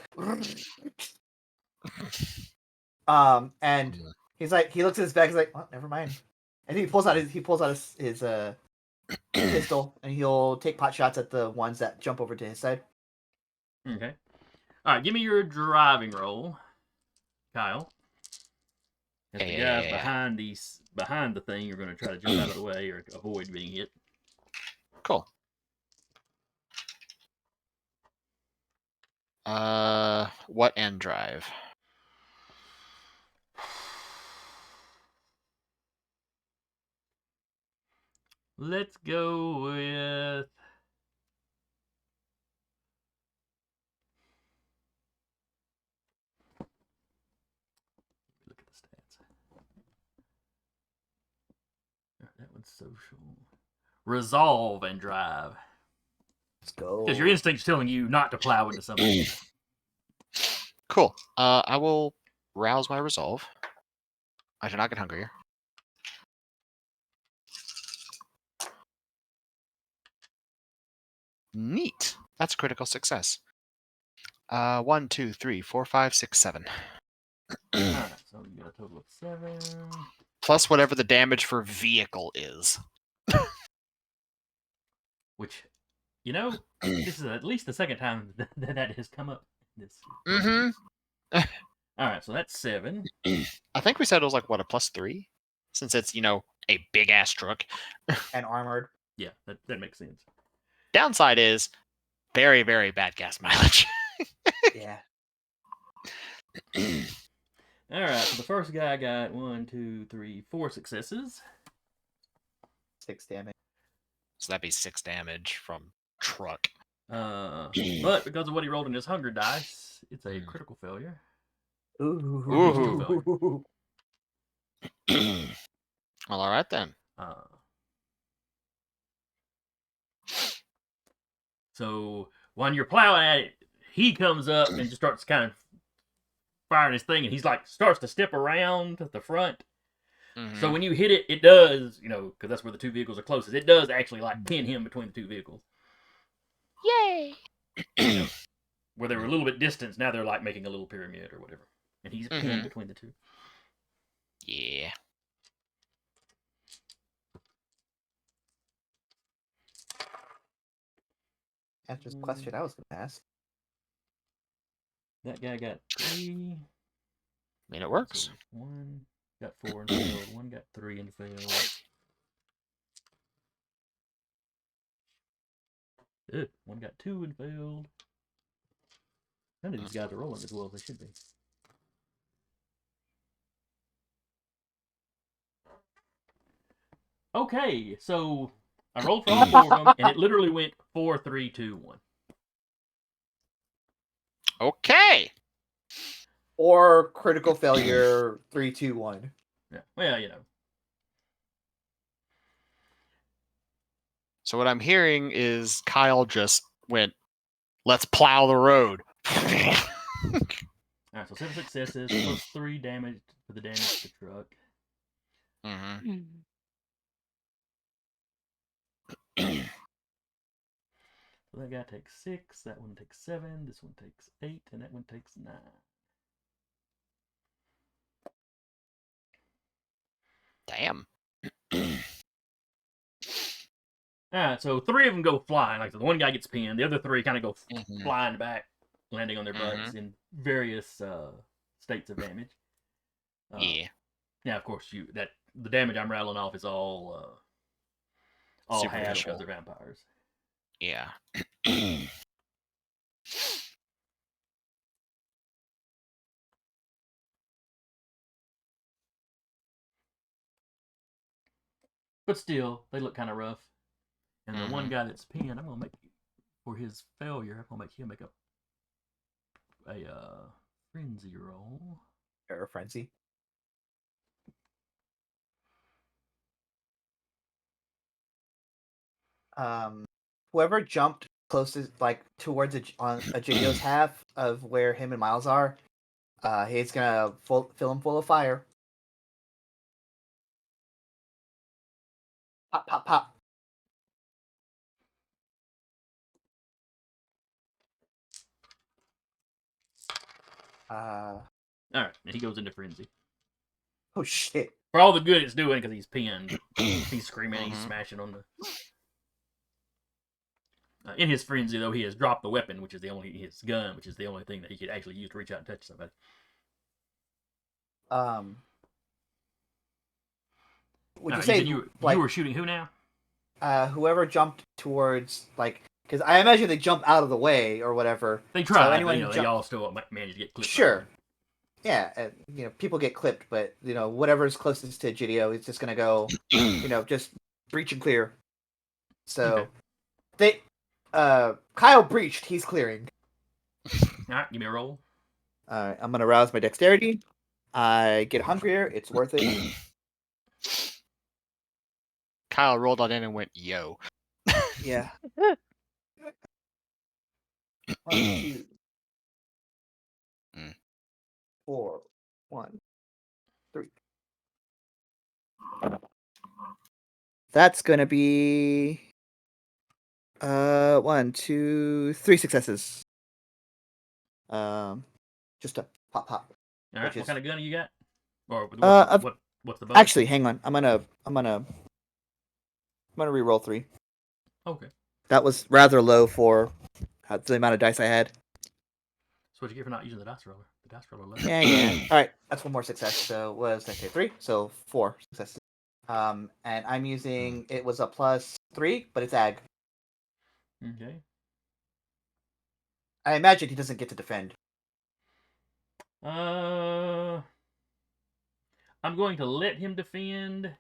And he's like, he looks at his bag. He's like, oh, never mind. And he pulls out his pistol, and he'll take pot shots at the ones that jump over to his side. Okay. All right, give me your driving roll, Kyle. As the guys behind the thing are going to try to jump out of the way or avoid being hit. Cool. What end drive? Let's go with. Look at the stats. All right, that one's social. Resolve and drive. Let's go. Because your instinct's telling you not to plow into something. Cool. I will rouse my resolve. I do not get hungrier. Neat. That's a critical success. 1, 2, 3, 4, 5, 6, 7. Alright, so you got a total of 7. Plus whatever the damage for vehicle is. Which, you know, this is at least the second time that has come up. Mm-hmm. Alright, so that's 7. I think we said it was like, what, a +3? Since it's, a big-ass truck. And armored. Yeah, that makes sense. Downside is very, very bad gas mileage. Yeah. Alright, so the first guy got 1, 2, 3, 4 successes. 6 damage. So that'd be 6 damage from truck. But because of what he rolled in his hunger dice, it's a critical failure. Ooh. Well, all right then. So when you're plowing at it, he comes up and just starts kind of firing his thing, and he's like starts to step around the front. Mm-hmm. So when you hit it, it does, because that's where the two vehicles are closest. It does actually like pin him between the two vehicles. Yay! Where they were a little bit distant, now they're like making a little pyramid or whatever, and he's pinned between the two. Yeah. That's just a question I was going to ask. That guy got 3. I mean, it works. So 1 got 4 and failed. 1 got 3 and failed. Ugh, 1 got 2 and failed. None of these guys are rolling as well as they should be. Okay, so I rolled for all 4 of them, and it literally went 4, 3, 2, 1. Okay. Or critical failure 3, 2, 1. Yeah, well, So what I'm hearing is Kyle just went, let's plow the road. Alright, so 7 successes, plus 3 damage for the damage to the truck. Mm-hmm. So that guy takes 6, that one takes 7, this one takes 8, and that one takes 9. Damn. Alright, so 3 of them go flying. Like the one guy gets pinned, the other 3 kind of go flying back, landing on their butts in various states of damage. Yeah. Yeah, of course, the damage I'm rattling off is all half Superficial. because they're vampires. Yeah. But still, they look kind of rough. And the one guy that's pinned, I'm gonna make for his failure. I'm gonna make him make a frenzy roll. Or frenzy. Whoever jumped closest, like towards on a Jadio's half of where him and Miles are, he's gonna fill him full of fire. Pop, pop, pop. Uh, All right, and he goes into frenzy oh shit. for all the good it's doing because he's pinned. He's screaming, he's smashing on the. In his frenzy, though, he has dropped the weapon, which is his gun, which is the only thing that he could actually use to reach out and touch somebody. Would Now, you say you like were shooting who now? whoever jumped towards like because I imagine they jump out of the way or whatever. They tried, so but anyone they all still managed to get clipped. Sure. Yeah, people get clipped, but whatever's closest to Gidio is just gonna go, just breach and clear. So they, Kyle breached. He's clearing. All right, give me a roll. I'm gonna rouse my dexterity. I get hungrier. It's worth it. Kyle rolled on in and went, yo. Yeah. 1, 2, 4, 1, 3. That's gonna be 1, 2, 3 successes. Just a pop. All right, what kind of gun you got? Or what's the bonus? Actually, hang on. I'm gonna re-roll 3. Okay. That was rather low for the amount of dice I had. So what'd you get for not using the dice roller? The dice roller left. Yeah. All right, that's one more success. So what was I say? 3. So 4 successes. And I'm using it was a +3, but it's ag. Okay. I imagine he doesn't get to defend. I'm going to let him defend.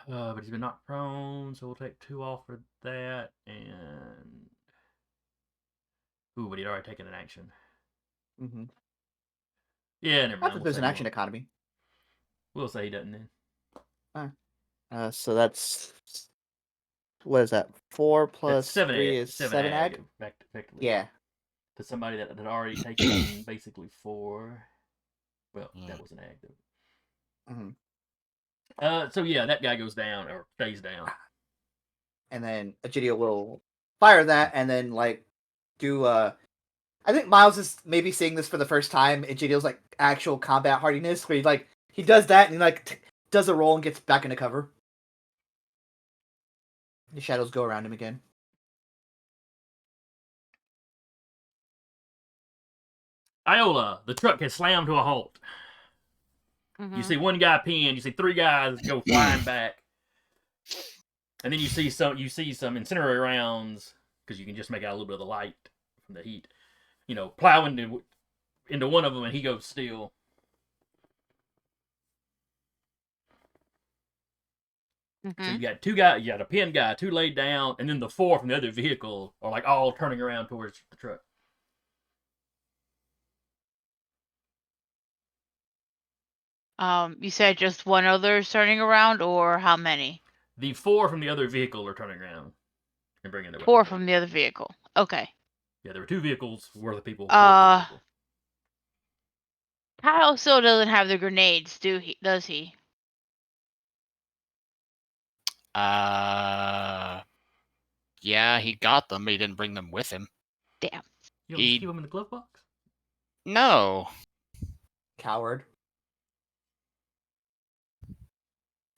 But he's been knocked prone, so we'll take 2 off for that. And but he'd already taken an action. Mm-hmm. Yeah, never mind. There's an action economy. We'll say he doesn't then. So that's what is that? 4 plus 3 is 7 ag. Effectively. Yeah. To somebody that had already taken basically 4. Well, that was an ag though. Mm-hmm. So yeah, that guy goes down or stays down. And then Egidio will fire that and then do I think Miles is maybe seeing this for the first time. Egidio's actual combat hardiness, where he does that and he does a roll and gets back into cover. The shadows go around him again. Iola, the truck has slammed to a halt. You see one guy pinned. You see 3 guys go flying back, and then you see some incendiary rounds because you can just make out a little bit of the light from the heat. Plow into one of them, and he goes still. So you got 2 guys. You got a pinned guy, 2 laid down, and then the 4 from the other vehicle are all turning around towards the truck. You said just one other is turning around, or how many? The 4 from the other vehicle are turning around and bringing their 4 weapons from the other vehicle. Okay. Yeah, there were 2 vehicles worth of people. Kyle still doesn't have the grenades, does he? Yeah, he got them, but he didn't bring them with him. Damn. You don't just keep them in the glove box? No. Coward.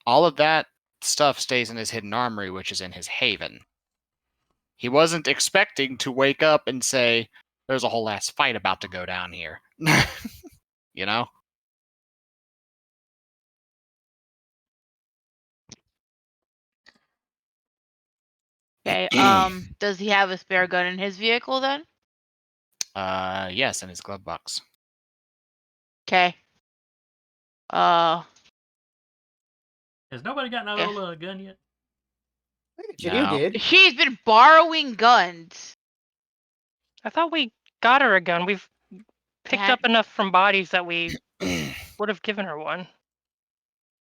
All of that stuff stays in his hidden armory, which is in his haven. He wasn't expecting to wake up and say, there's a whole ass fight about to go down here. You know? Okay. Does he have a spare gun in his vehicle then? Yes, in his glove box. Okay. Has nobody gotten Iola a gun yet? Gidio did. She's been borrowing guns. I thought we got her a gun. We've picked up enough from bodies that we would have given her one.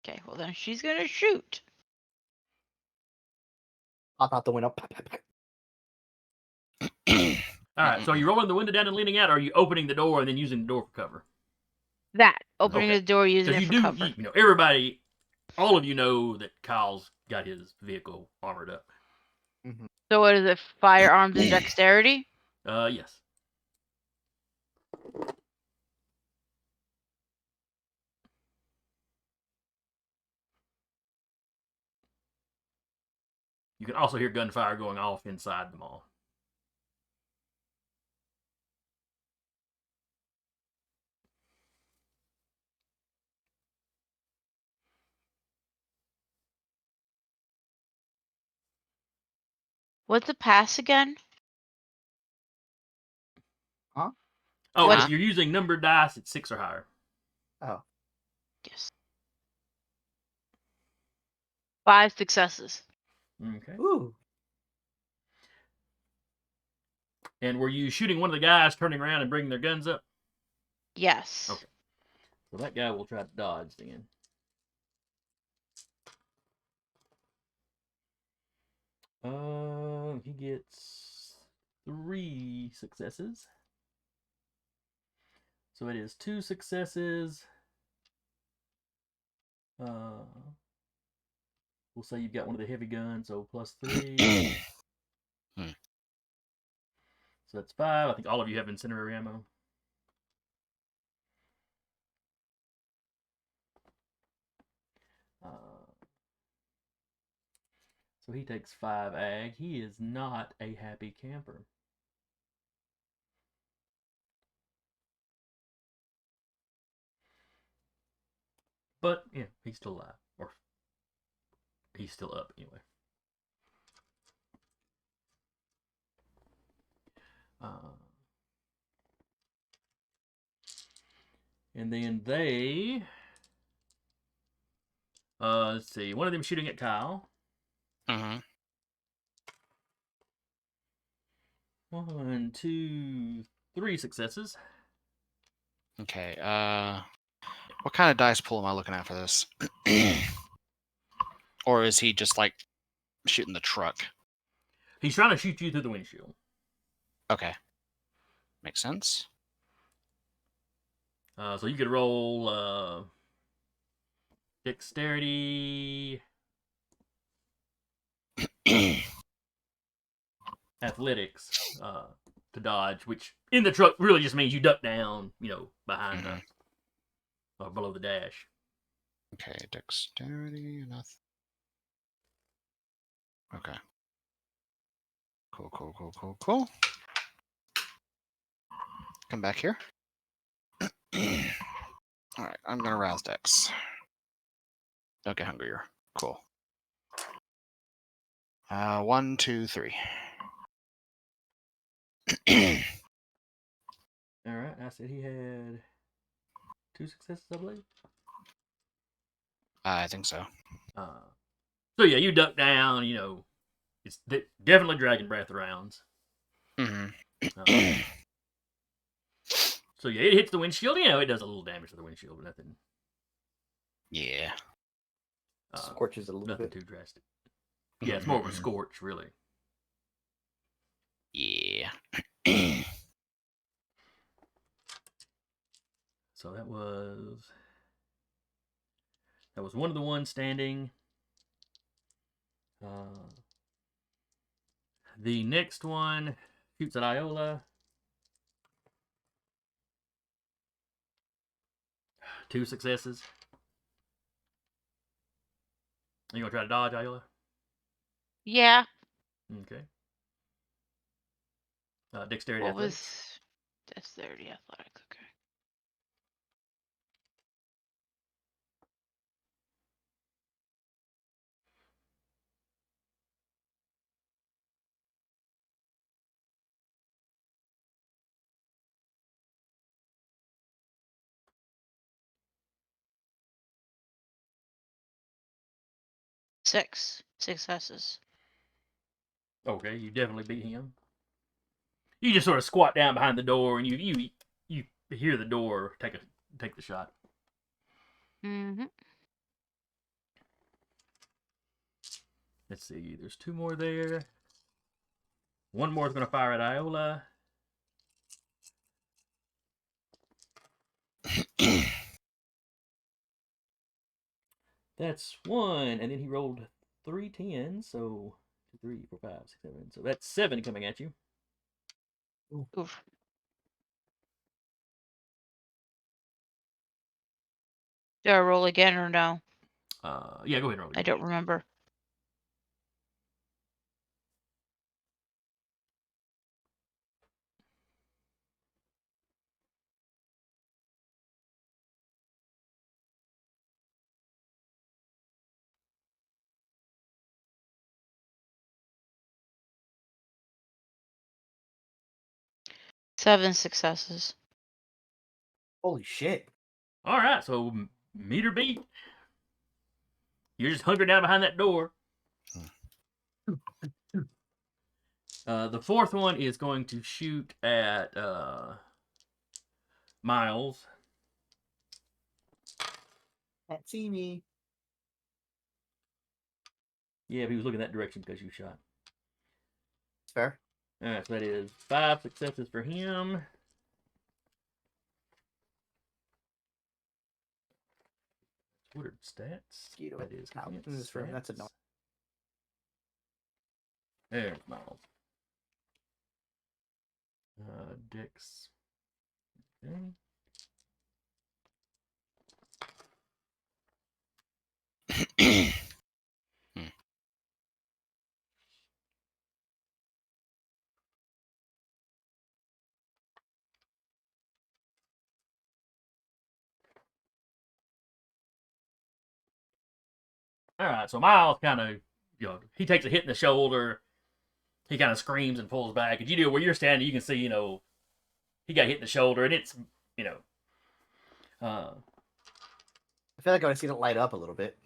Okay, well then she's gonna shoot. Pop out the window. Alright, so are you rolling the window down and leaning out, or are you opening the door and then using the door for cover? That. Opening the door using it for cover. Everybody, all of you know that Kyle's got his vehicle armored up. So what is it? Firearms and dexterity? Yes. You can also hear gunfire going off inside the mall. What's the pass again? Oh, What's- if you're using numbered dice, it's 6 or higher. Oh. Yes. 5 successes. Okay. Ooh. And were you shooting one of the guys turning around and bringing their guns up? Yes. Okay. So that guy will try to dodge then. He gets 3 successes. So it is 2 successes. We'll say you've got one of the heavy guns, so plus 3. So that's 5. I think all of you have incendiary ammo. So he takes 5 ag. He is not a happy camper. But, yeah, he's still alive. Or he's still up, anyway. And then they... let's see. One of them shooting at Kyle. Mm-hmm. 1, 2, 3 successes. Okay. What kind of dice pool am I looking at for this? Or is he just like shooting the truck? He's trying to shoot you through the windshield. Okay. Makes sense. So you could roll dexterity, athletics to dodge, which in the truck really just means you duck down, behind or below the dash. Okay, dexterity, nothing. Okay. Cool. Come back here. Alright, I'm gonna rouse Dex. Don't get hungrier. Cool. 1, 2, 3. Alright, I said he had 2 successes, I believe. I think so. So yeah, you duck down, it's definitely dragon breath rounds. Mm-hmm. So yeah, it hits the windshield. It does a little damage to the windshield, but nothing. Yeah. Scorches a little Nothing bit. too drastic. Yeah, it's more of a scorch, really. Yeah. So that was one of the ones standing. The next one shoots at Iola. 2 successes. You gonna try to dodge, Iola? Yeah. Okay. Dexterity What athletics. was dexterity athletics? Okay. Six successes. Okay, you definitely beat him. You just sort of squat down behind the door, and you hear the door take the shot. Mm-hmm. Let's see. There's 2 more there. One more is going to fire at Iola. That's 1, and then he rolled 3 10s, so 2, 3, 4, 5, 6, 7. So that's 7 coming at you. Oof. Do I roll again or no? Yeah, go ahead and roll. I don't remember. Seven successes. Holy shit. All right, so meter beat. You're just hunkered down behind that door. The fourth one is going to shoot at Miles. Can't see me. Yeah, but he was looking that direction because you shot. It's fair. All right, so that is 5 successes for him. What are stats? Mosquito That is out in this room. That's annoying. There's Miles. Dex. Okay. All right, so Miles kind of, he takes a hit in the shoulder. He kind of screams and pulls back. And you do where you're standing, you can see, he got hit in the shoulder, and it's, I feel like I would have seen it light up a little bit.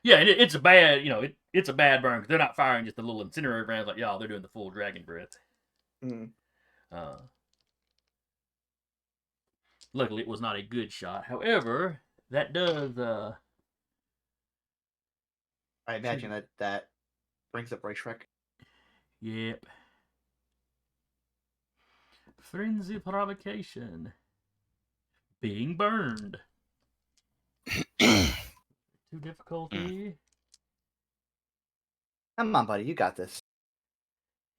yeah, it's a bad, it's a bad burn because they're not firing just a little incinerator rounds like y'all. They're doing the full dragon breath. Mm. Luckily, it was not a good shot. However, that does. I imagine that brings up Reichreck. Yep. Frenzy provocation. Being burned. Too difficulty. Come on, buddy. You got this.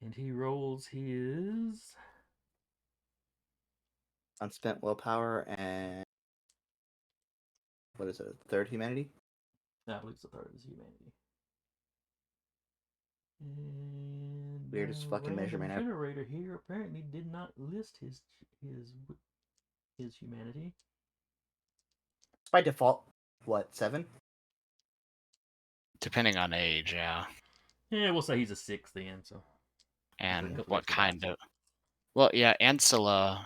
And he rolls his Unspent willpower and what is it? Third humanity? I believe it's the third is humanity. And Weirdest fucking measurement ever. generator here apparently did not list his humanity. It's by default, what, 7? Depending on age, yeah. Yeah, we'll say he's a 6 then. So. And Couple what extra kind dots. of... Well, yeah, Ancilla,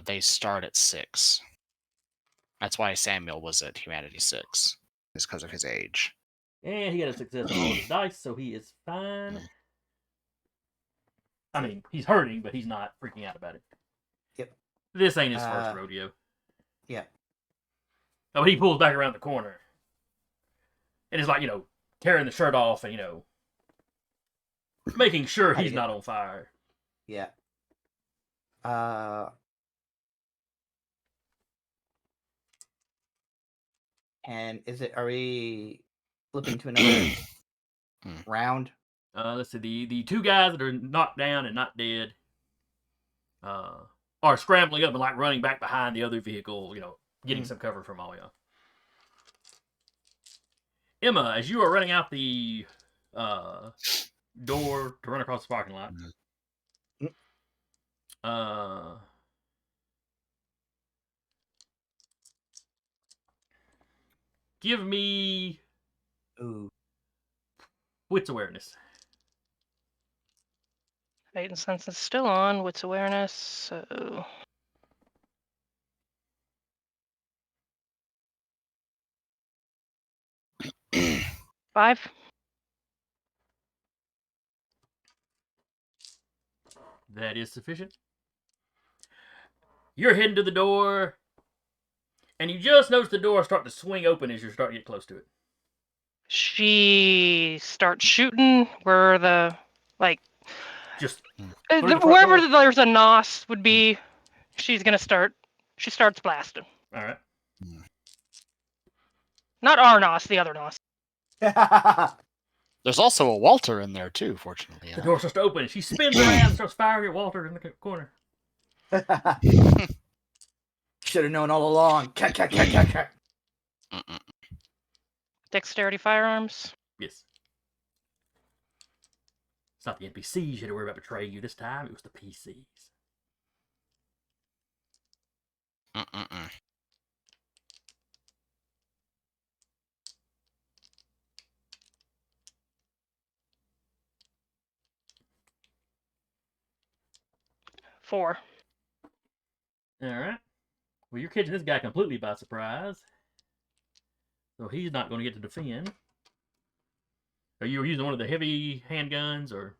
they start at 6. That's why Samuel was at Humanity 6. Is because of his age. And he got a success on all of his dice, so he is fine. I mean, he's hurting, but he's not freaking out about it. Yep. This ain't his first rodeo. Yeah. Oh, but he pulls back around the corner. And it's like, tearing the shirt off and, making sure he's not on fire. Yeah. And are we flipping to another round? Let's see, the two guys that are knocked down and not dead are scrambling up and like running back behind the other vehicle, getting some cover from all y'all. Emma, as you are running out the door to run across the parking lot, give me wits awareness. Heightened sense is still on. Wits awareness. So 5. That is sufficient. You're heading to the door, and you just notice the door start to swing open as you start to get close to it. She starts shooting where the Just wherever there's a NOS would be. She's gonna start. She starts blasting. All right. Not our NOS, the other NOS. There's also a Walter in there too, fortunately. The door starts to open. She spins around and starts firing at Walter in the corner. Should have known all along. Mm-mm. Dexterity firearms. Yes. It's not the NPCs you had to worry about betraying you this time. It was the PCs. Mm-mm. 4. All right. Well, you're catching this guy completely by surprise. So he's not going to get to defend. Are you using one of the heavy handguns or?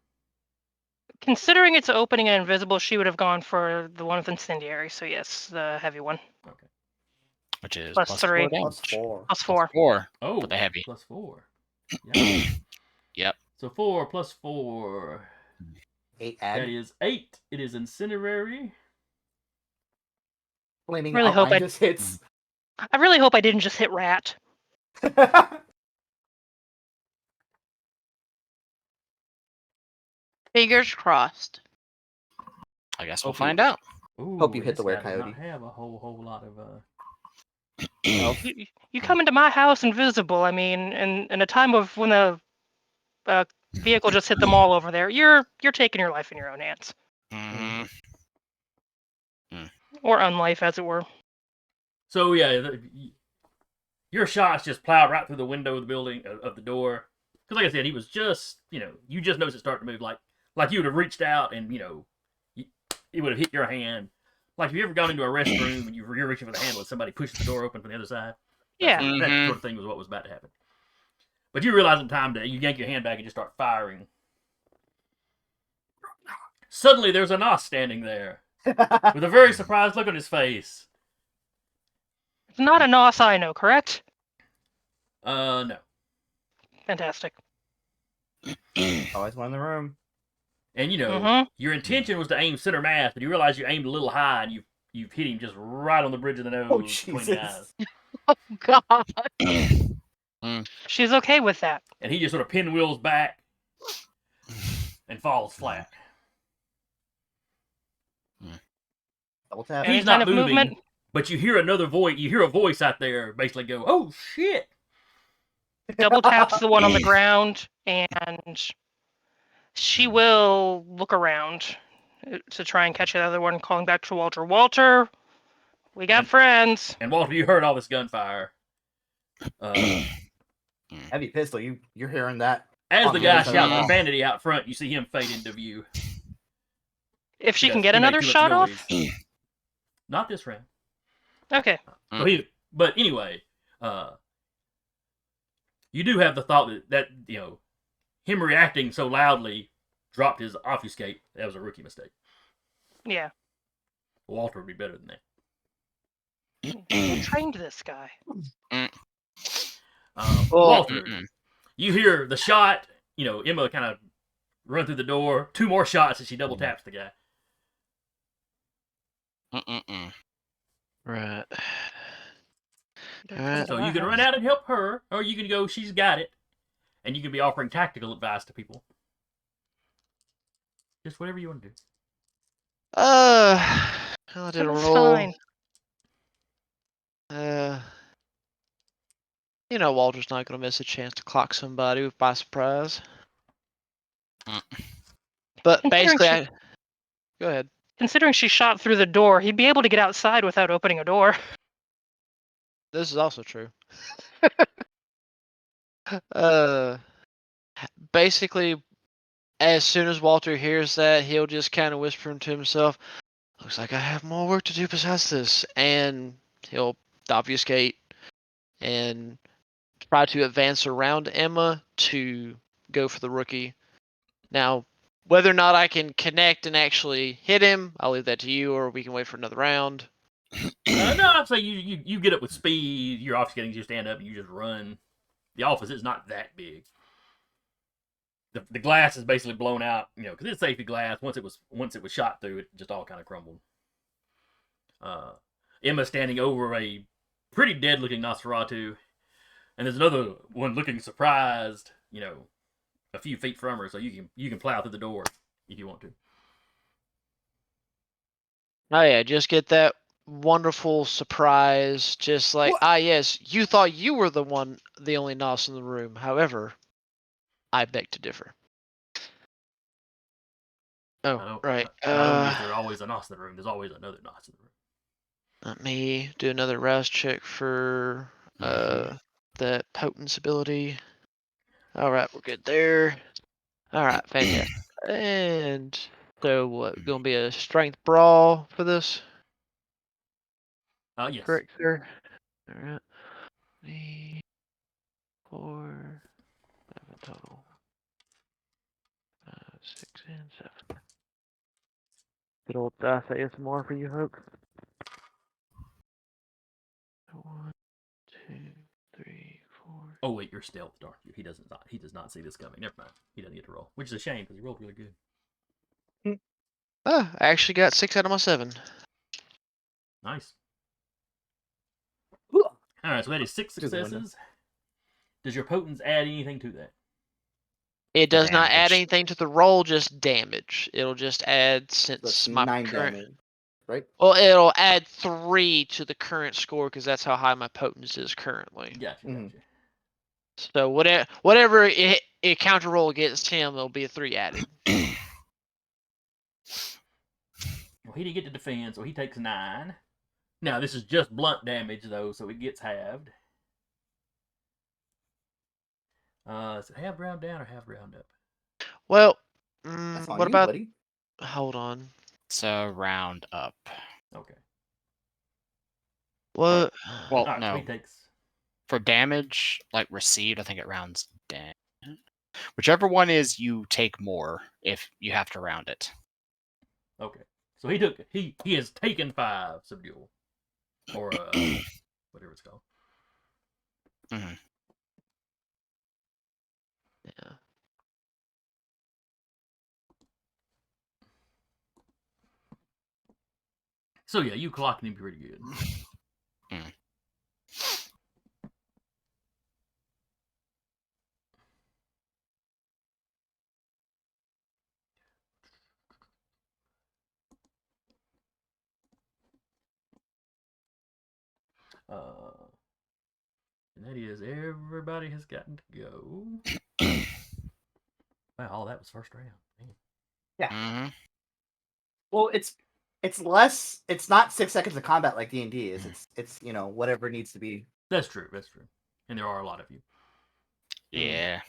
Considering it's opening and invisible, she would have gone for the one with incendiary. So yes, the heavy one. Okay. Which is Plus plus 3. 4 damage. Plus 4. Plus 4. 4 Oh, for the heavy. plus 4. Yeah. Yep. So 4 plus 4. 8 That ag. is 8. It is incendiary. Flaming Really hope outline I- just hits. I really hope I didn't just hit rat. Fingers crossed. I guess we'll Hope you- find out. Ooh, Hope you hit this the were guy does coyote. not have a whole lot of Elf. You come into my house invisible. I mean, in a time of when a vehicle just hit them all over there, you're taking your life in your own hands, Mhm. or unlife, as it were. So yeah, your shots just plowed right through the window of the building of the door. Because like I said, he was just you just noticed it start to move like you would have reached out and it would have hit your hand. Like have you ever gone into a restroom and you're reaching for the handle and somebody pushes the door open from the other side? Yeah. That Mhm. sort of thing was what was about to happen. But you realize in time that you yank your hand back and just start firing. Suddenly there's a Nos standing there with a very surprised look on his face. It's not a Nos I know, correct? No. Fantastic. Always one in the room. And Mhm. your intention was to aim center mass, but you realize you aimed a little high and you've hit him just right on the bridge of the nose Oh, between the Jesus. eyes. Oh God. She's okay with that. And he just sort of pinwheels back and falls flat. Double tap. Any He's kind not of moving, movement? but you hear another voice. You hear a voice out there basically go, "Oh shit!" Double taps the one on the ground, and she will look around to try and catch the other one, calling back to Walter. Walter, we got And- friends. And Walter, you heard all this gunfire. Heavy pistol. You're hearing that. As On the the guy other side of the shouting wall. profanity out front, you see him fade into view. If she He can does- get he made another too much shot noise. off. Not this round. Okay. But anyway, you do have the thought that him reacting so loudly dropped his obfuscate. That was a rookie mistake. Yeah. Walter would be better than that. Who trained this guy? Walter, Mm-mm. you hear the shot. Emma kind of run through the door. 2 more shots as she double taps the guy. Mm-mm. Right. They're Alright. coming to So my you can house. run out and help her, or you can go, she's got it. And you can be offering tactical advice to people. Just whatever you want to do. I did a That's roll. fine. Walter's not gonna miss a chance to clock somebody by surprise. Mm. But Considering basically, go ahead. Considering she shot through the door, he'd be able to get outside without opening a door. This is also true. Basically, as soon as Walter hears that, he'll just kind of whisper to himself, "Looks like I have more work to do besides this," and he'll obfuscate and try to advance around Emma to go for the rookie. Now, whether or not I can connect and actually hit him, I'll leave that to you, or we can wait for another round. No, I'd say you get up with speed. You're obfuscating, you stand up and you just run. The office is not that big. The glass is basically blown out, because it's safety glass. Once it was shot through, it just all kind of crumbled. Emma's standing over a pretty dead-looking Nosferatu, and there's another one looking surprised, a few feet from her. So you can plow through the door if you want to. Oh yeah, just get that wonderful surprise, just like, What? yes, you thought you were the only Nos in the room. However, I beg to differ. Oh, right. Not only is there always a Nos in the room, there's always another Nos in the room. Let me do another rouse check for that potence ability. All right, we're good there. All right, fantastic. And so what? Gonna be a strength brawl for this? Yes. Correct, sir. All right. 3, 4, 7 total. 5, 6, and 7. Good old dice ASMR for you folks. 1, 2, 3, 4. Oh wait, you're stealth, aren't you? He does not see this coming. Never mind. He doesn't get to roll, which is a shame because he rolled really good. I actually got 6 out of my 7. Nice. Ooh. All right, so that is 6 To the window. successes. Does your potence add anything to that? It does not add Damage. anything to the roll, just damage. It'll just add That's since my 9 current. damage, right? Well, it'll add 3 to the current score because that's how high my potence is currently. Gotcha. Mhm. So whatever it counter roll against him, there'll be a 3 added. Well, he didn't get to defend, so he takes 9. Now this is just blunt damage though, so it gets halved. Is it half round down or half round up? Well, That's on what you, about? buddy. Hold on. So round up. Okay. What? Well, All right, no. so he takes. For damage, like received, I think it rounds down. Whichever one is, you take more if you have to round it. Okay. So he has taken 5 subdual, or whatever it's called. Mm-hmm. Yeah. So yeah, you clocking him pretty good. Mm. And that is everybody has gotten to go. Wow, all that was first round. Man. Yeah. Mm-hmm. Well, it's less. It's not 6 seconds of combat like D&D is. It's whatever needs to be. That's true. That's true. And there are a lot of you. Yeah.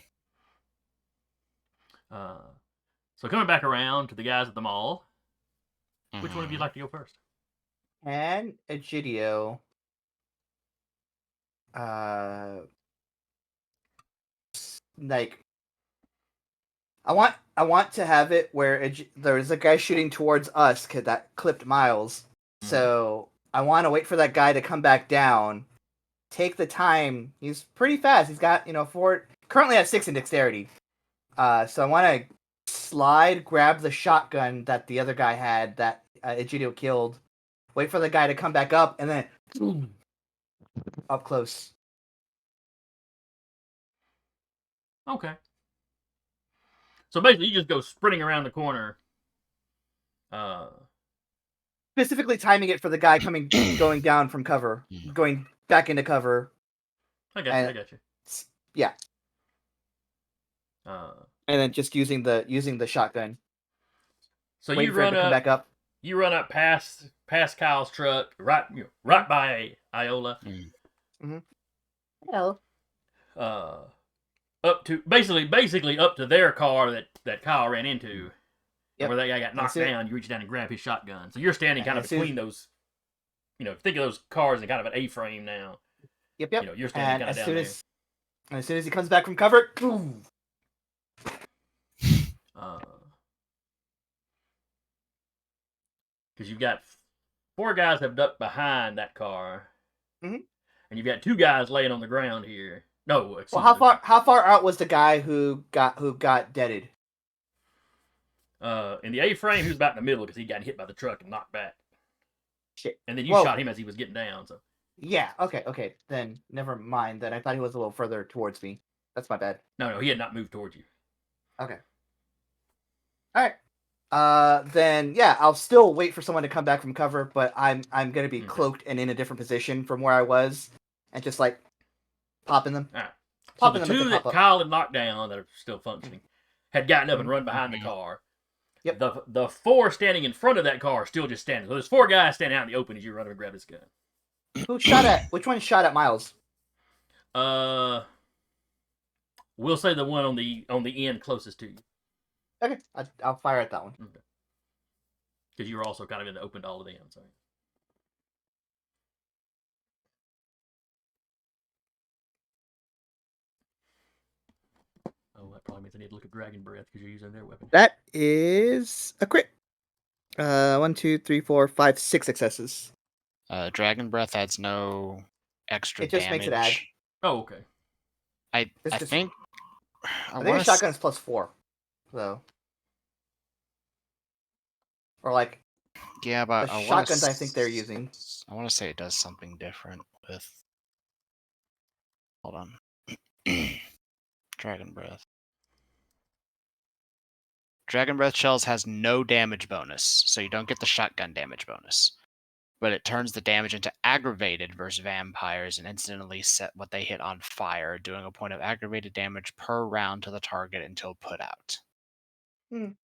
So coming back around to the guys at the mall, which one of you Mhm. like to go first? And Egidio, like I want to have it where there is a guy shooting towards us that clipped Miles. So I want to wait for that guy to come back down. Take the time. He's pretty fast. He's got currently at 6 in dexterity. So I want to slide, grab the shotgun that the other guy had that Egidio killed. Wait for the guy to come back up, and then boom, up close. Okay. So basically, you just go sprinting around the corner. Specifically timing it for the guy going down from cover, going back into cover. I got you. Yeah. And then just using the shotgun. So waiting for him to come back up. You run up past Kyle's truck, right by Iola. Mm-hmm. Hello. Up to basically up to their car that Kyle ran into. Yep. Where that guy got knocked down, you reach down and grab his shotgun. So you're standing kind of between those. Think of those cars in kind of an A-frame now. Yep. You're standing kind of down there. And as soon as he comes back from cover, boom. Because you've got 4 guys have ducked behind that car, and you've got 2 guys laying on the ground here. No, well, how far out was the guy who got deaded? In the A-frame, he was about in the middle because he got hit by the truck and knocked back. Shit. And then you shot him as he was getting down. So. Yeah. Okay. Then never mind. Then I thought he was a little further towards me. That's my bad. No, he had not moved towards you. Okay. All right. Then yeah, I'll still wait for someone to come back from cover, but I'm gonna be Okay. cloaked and in a different position from where I was, and just like popping them. All right. So Popping the them as they two that pop up. Kyle had knocked down that are still functioning had gotten up and Mhm. run behind the car. Yep. The four standing in front of that car are still just standing. So there's four guys standing out in the open as you run up and grab this gun. Who shot at? Which one shot at Miles? We'll say the one on the end closest to you. Okay, I'll fire at that one. Okay. Because you were also kind of in the open to all of them. So. Oh, that probably means I need to look at Dragon Breath because you're using their weapon. That is a crit. 1, 2, 3, 4, 5, 6 successes. Dragon Breath adds no extra It just damage. makes it add. Oh, okay. I It's just- think. I think a shotgun is +4, though. Or like Yeah, but the shotguns I think they're using. I want to say it does something different with. Hold on. Dragon Breath. Dragon Breath shells has no damage bonus, so you don't get the shotgun damage bonus. But it turns the damage into aggravated versus vampires and instantly set what they hit on fire, doing a point of aggravated damage per round to the target until put out. I'd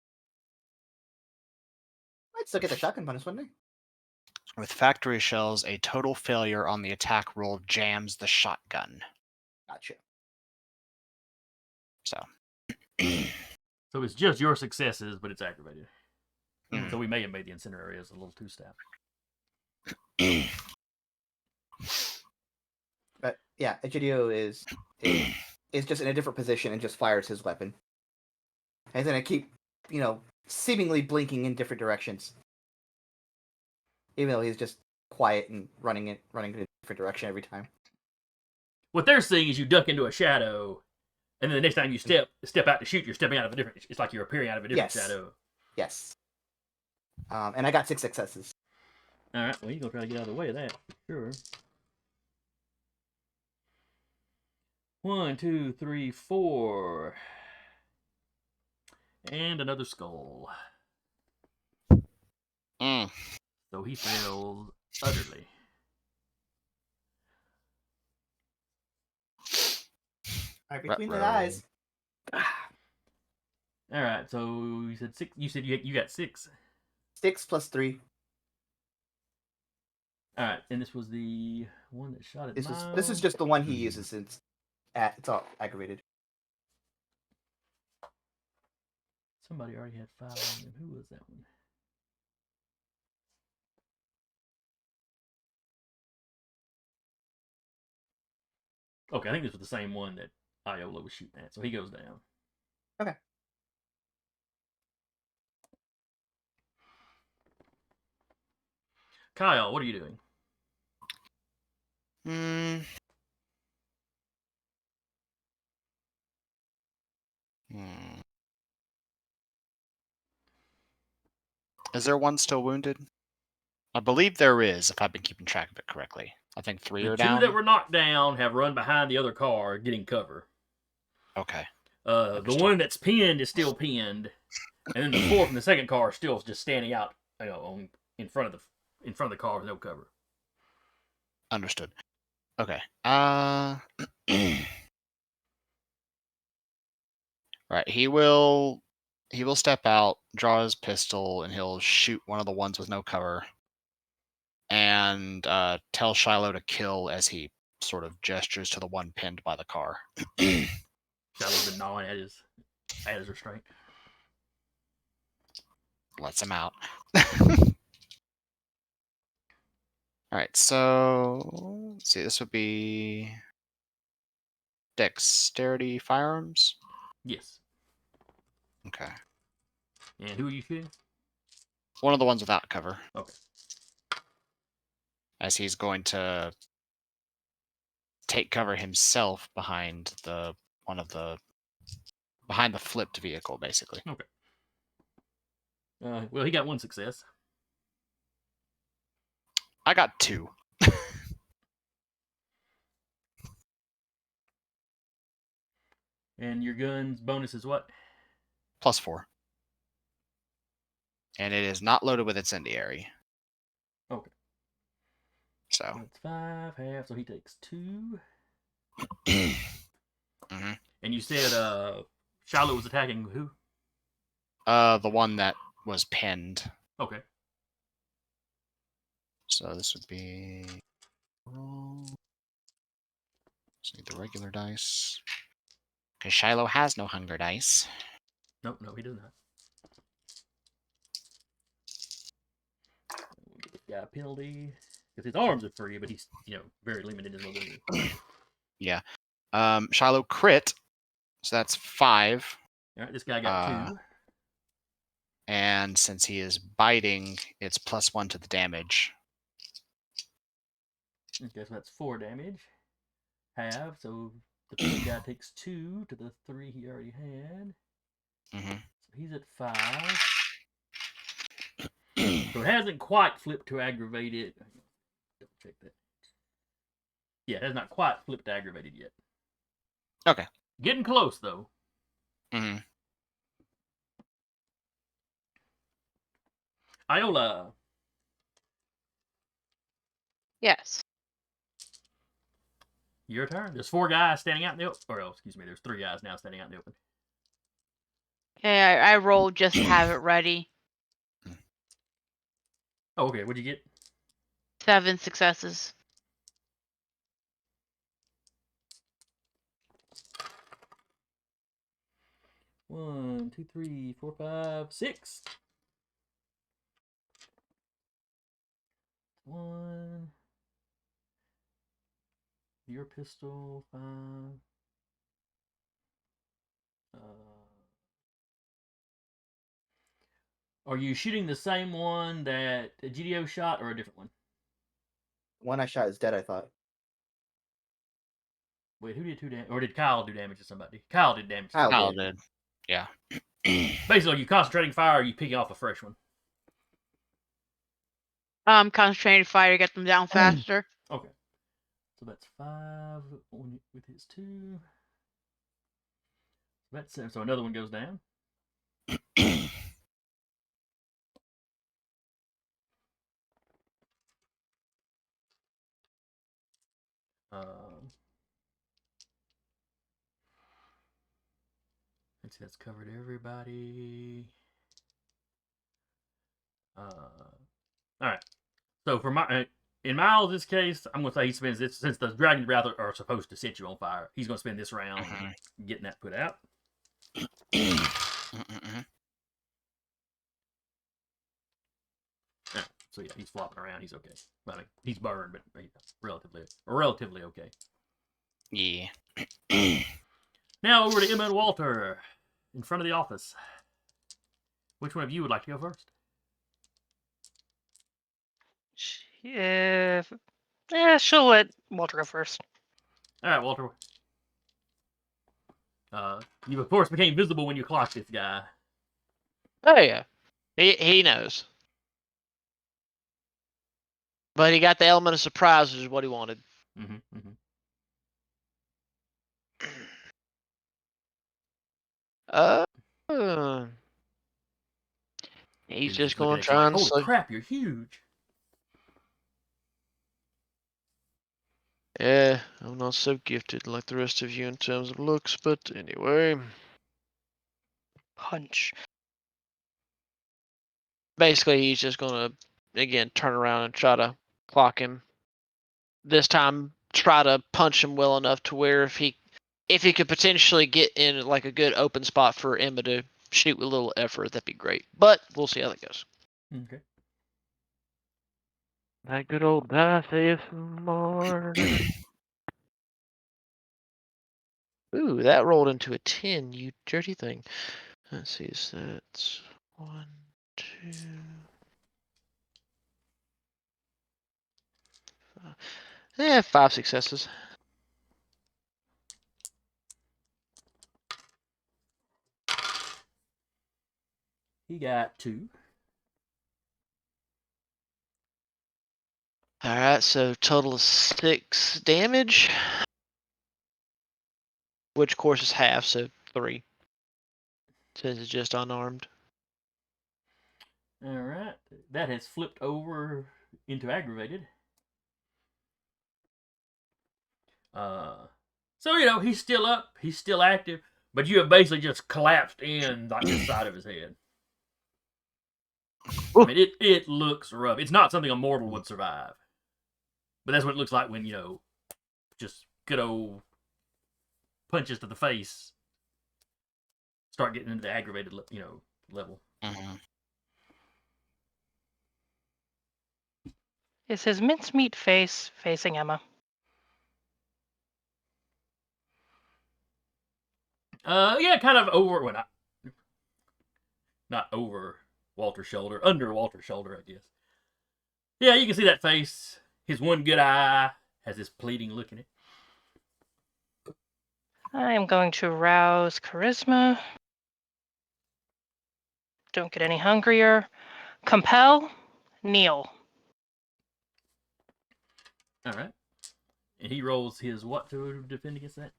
still get the shotgun bonus, wouldn't I? With factory shells, a total failure on the attack roll jams the shotgun. Gotcha. So. So it's just your successes, but it's aggravated. Mhm. So we may have made the incinerator areas a little two-step. But yeah, Egidio is just in a different position and just fires his weapon. And then I keep, seemingly blinking in different directions. Even though he's just quiet and running in a different direction every time. What they're seeing is you duck into a shadow, and then the next time you step out to shoot, you're stepping out of a different. It's like you're appearing out of a different Yes. shadow. Yes. And I got 6 successes. All right. Well, you're gonna try to get out of the way of that. Sure. 1, 2, 3, 4, and another skull. So he fails utterly. Right between the Ruh-roh. eyes. All right. So you said 6. You said you got 6. 6 plus 3. All right, and this was the one that shot at Miles. This is just the one he uses since it's all aggravated. Somebody already had 5 on them. Who was that one? Okay, I think this was the same one that Iola was shooting at, so he goes down. Okay. Kyle, what are you doing? Is there one still wounded? I believe there is, if I've been keeping track of it correctly. I think 3 The are 2 down. that were knocked down have run behind the other car, getting cover. Okay. The Understood. one that's pinned is still pinned, and then the 4 from the second car is still just standing out, in front of the car with no cover. Understood. Okay. Right. He will step out, draw his pistol, and he'll shoot one of the ones with no cover. And tell Shiloh to kill as he sort of gestures to the one pinned by the car. Shiloh's been gnawing at his restraint. Lets him out. Alright, so let's see, this would be dexterity firearms? Yes. Okay. And who are you shooting? One of the ones without cover. Okay. As he's going to take cover himself behind the flipped vehicle, basically. Okay. Well, he got 1 success. I got 2. And your gun's bonus is what? +4. And it is not loaded with incendiary. Okay. So. That's 5, half, so he takes 2. Mm-hmm. And you said Shiloh was attacking who? The one that was pinned. Okay. So this would be roll. Just need the regular dice. Because Shiloh has no hunger dice. Nope, no, he does not. We'll give this guy a penalty. Because his arms are free, but he's, very limited in his mobility. Yeah. Shiloh crit. So that's 5. Alright, this guy got 2. And since he is biting, it's +1 to the damage. Okay, so that's 4 damage. Half, so the first guy takes 2 to the 3 he already had. Mm-hmm. So he's at 5. So it hasn't quite flipped to aggravated. Double check that. Yeah, it has not quite flipped to aggravated yet. Okay. Getting close, though. Mm-hmm. Iola. Yes. Your turn. There's 4 guys standing out in the open. Or, excuse me, there's 3 guys now standing out in the open. Okay, I rolled just to have it ready. Oh, okay. What'd you get? 7 successes. One, two, three, 4, 5, 6. 1. Your pistol, 5. Are you shooting the same one that GDO shot or a different one? One I shot is dead, I thought. Wait, who did 2 damage? Or did Kyle do damage to somebody? Kyle did damage to Kyle somebody. Kyle did. Yeah. Basically, are you concentrating fire or are you picking off a fresh one? Concentrated fire to get them down faster. Okay. So that's 5 with his 2. That's so another one goes down. Let's see, that's covered everybody. All right. So for in Miles' case, I'm gonna say he spends this since the Dragon's Wrath are supposed to set you on fire. He's gonna spend this round getting that put out. Right, so yeah, he's flopping around. He's okay. I mean, he's burned, but relatively okay. Yeah. Now over to Emma and Walter in front of the office. Which one of you would like to go first? Yeah, she'll let Walter go first. All right, Walter. You of course became visible when you clocked this guy. Oh yeah, he knows. But he got the element of surprise, which is what he wanted. He's just going to try and holy crap, you're huge. Yeah, I'm not so gifted like the rest of you in terms of looks, but anyway. Punch. Basically, he's just going to, again, turn around and try to clock him. This time, try to punch him well enough to where if he could potentially get in like a good open spot for Emma to shoot with a little effort, that'd be great. But we'll see how that goes. Okay. That good old dice ASMR. Ooh, that rolled into a 10, you dirty thing. Let's see, so that's 1, 2, 5. 5 successes. He got 2. Alright, so total of 6 damage. Which, of course, is half, so 3. Since it's just unarmed. All right, that has flipped over into aggravated. So he's still up, he's still active, but you have basically just collapsed in like the side of his head. I mean, it looks rough. It's not something a mortal would survive, but that's what it looks like when just good old punches to the face start getting into the aggravated, level. Mm-hmm. Is his mincemeat face facing Emma? Yeah, kind of over. Well, not over Walter's shoulder, under Walter's shoulder, I guess. Yeah, you can see that face. His one good eye has this pleading look in it. I am going to rouse charisma. Don't get any hungrier. Compel, kneel. All right. And he rolls his what to defend against that?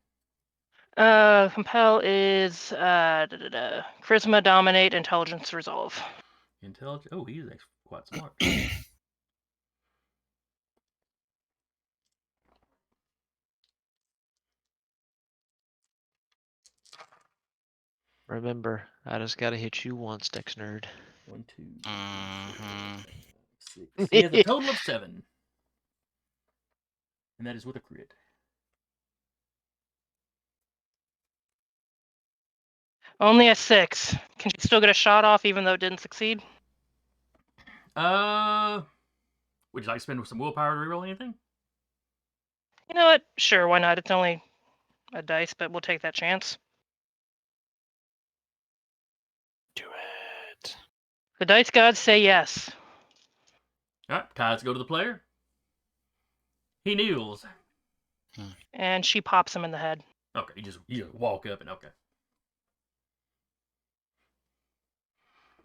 Compel is charisma, dominate, intelligence, resolve. Intelligence. Oh, he is actually quite smart. Remember, I just gotta hit you once, Dex Nerd. 1, 2, 3, 4, Mm-hmm. 5, 6. He has a total of 7. And that is with a crit. Only a 6. Can she still get a shot off even though it didn't succeed? Would you like to spend some willpower to reroll anything? You know what? Sure, why not? It's only a dice, but we'll take that chance. Do it. The dice gods say yes. All right, tides go to the player. He kneels. And she pops him in the head. Okay, you just walk up and okay.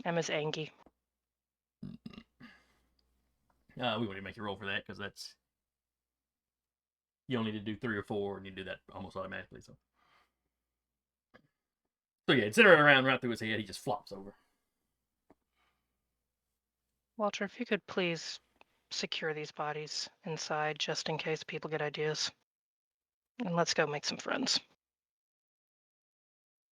Emma's angry. We won't even make you roll for that because that's you only need to do 3 or 4, and you do that almost automatically. So yeah, incinerator around right through his head. He just flops over. Walter, if you could please secure these bodies inside just in case people get ideas. And let's go make some friends.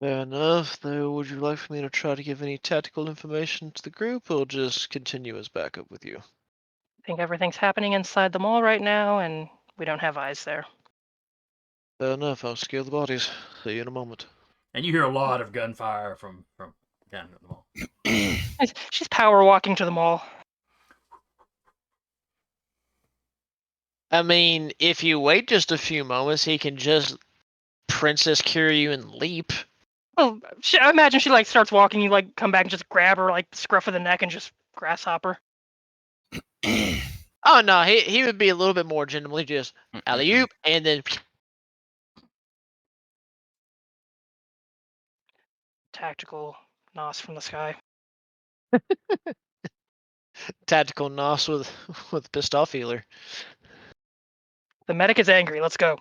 Fair enough. Though, would you like for me to try to give any tactical information to the group, or just continue as backup with you? I think everything's happening inside the mall right now, and we don't have eyes there. Fair enough. I'll scale the bodies. See you in a moment. And you hear a lot of gunfire from down at the mall. She's power walking to the mall. I mean, if you wait just a few moments, he can just princess cure you and leap. Well, I imagine she starts walking. You come back and just grab her scruff of the neck and just grasshopper. Oh no, he would be a little bit more gently, just alley-oop, and then Tactical nos from the sky. tactical nos with pissed off healer. The medic is angry. Let's go.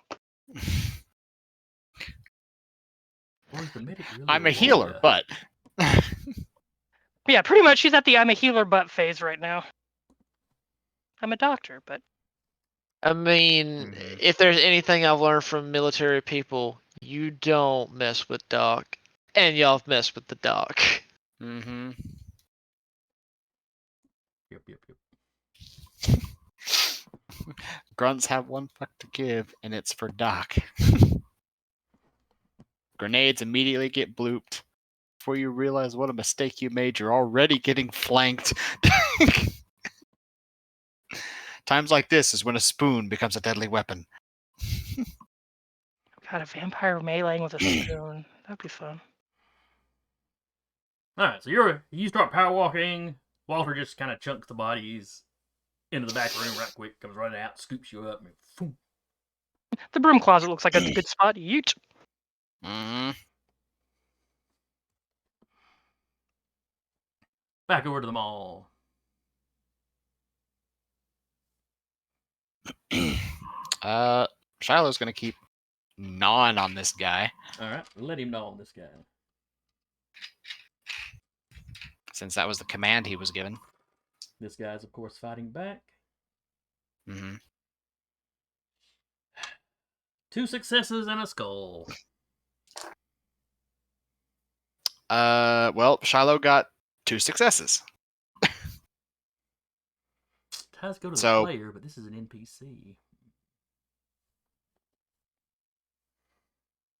The medic really I'm a healer, but Yeah, pretty much. She's at the I'm a healer but phase right now. I'm a doctor, but I mean, if there's anything I've learned from military people, you don't mess with Doc, and y'all have messed with the Doc. Mm-hmm. Yep. Grunts have one fuck to give, and it's for Doc. Grenades immediately get blooped. Before you realize what a mistake you made, you're already getting flanked. Times like this is when a spoon becomes a deadly weapon. got a vampire meleeing with a spoon. That'd be fun. All right, so you start power walking. Walter just kind of chunks the bodies into the back room right quick. Comes right out, scoops you up, and boom. The broom closet looks like a good spot. Yeet. Mm-hmm. Back over to the mall. Shiloh's gonna keep gnawing on this guy. All right, let him know on this guy. since that was the command he was given. This guy's, of course, fighting back. Mm-hmm. 2 successes and a skull. Well, Shiloh got 2 successes. Ties go to the So- player, but this is an NPC.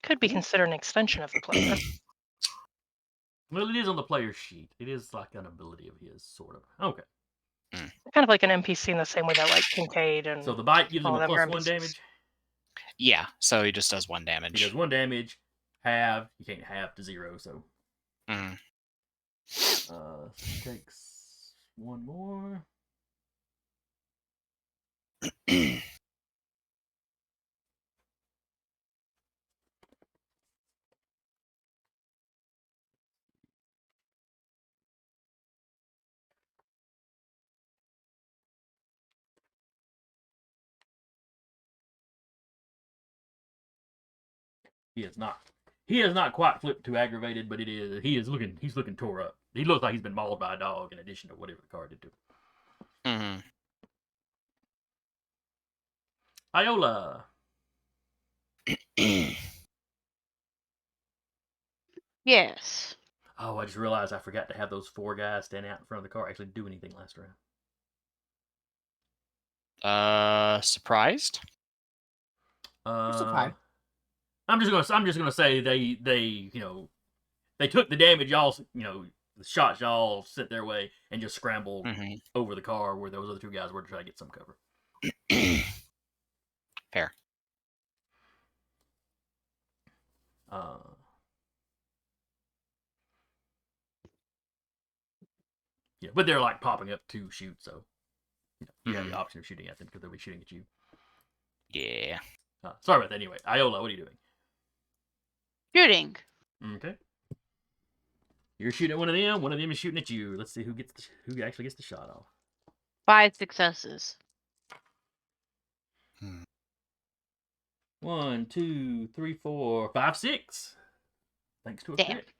Could be considered an extension of the player. Well, it is on the player sheet. It is like an ability of his, sort of. Okay. Kind of like an NPC in the same way that like Kincaid and So the bite gives him all a them are +1 NPCs. damage. Yeah, so he just does 1 He damage. does 1 damage. Halve. You can't halve to 0, so. Mhm. So he takes 1 more. He is not. He is not quite flipped to aggravated, but it is. He's looking tore up. He looks like he's been mauled by a dog. In addition to whatever the card did to him. Mhm. Iola. Yes. Oh, I just realized I forgot to have those 4 guys stand out in front of the car actually do anything last round. Surprised? still fine. I'm just gonna say they they took the damage y'all the shots y'all sent their way and just scrambled Mhm. over the car where those other 2 guys were to try to get some cover. Fair. Yeah, but they're like popping up to shoot, so you have Mhm. the option of shooting at them because they'll be shooting at you. Yeah. Sorry about that. Anyway, Iola, what are you doing? Shooting. Okay. You're shooting at one of them. One of them is shooting at you. Let's see who actually gets the shot off. 5 successes. 1, 2, 3, 4, 5, 6. Thanks to a Damn. crit.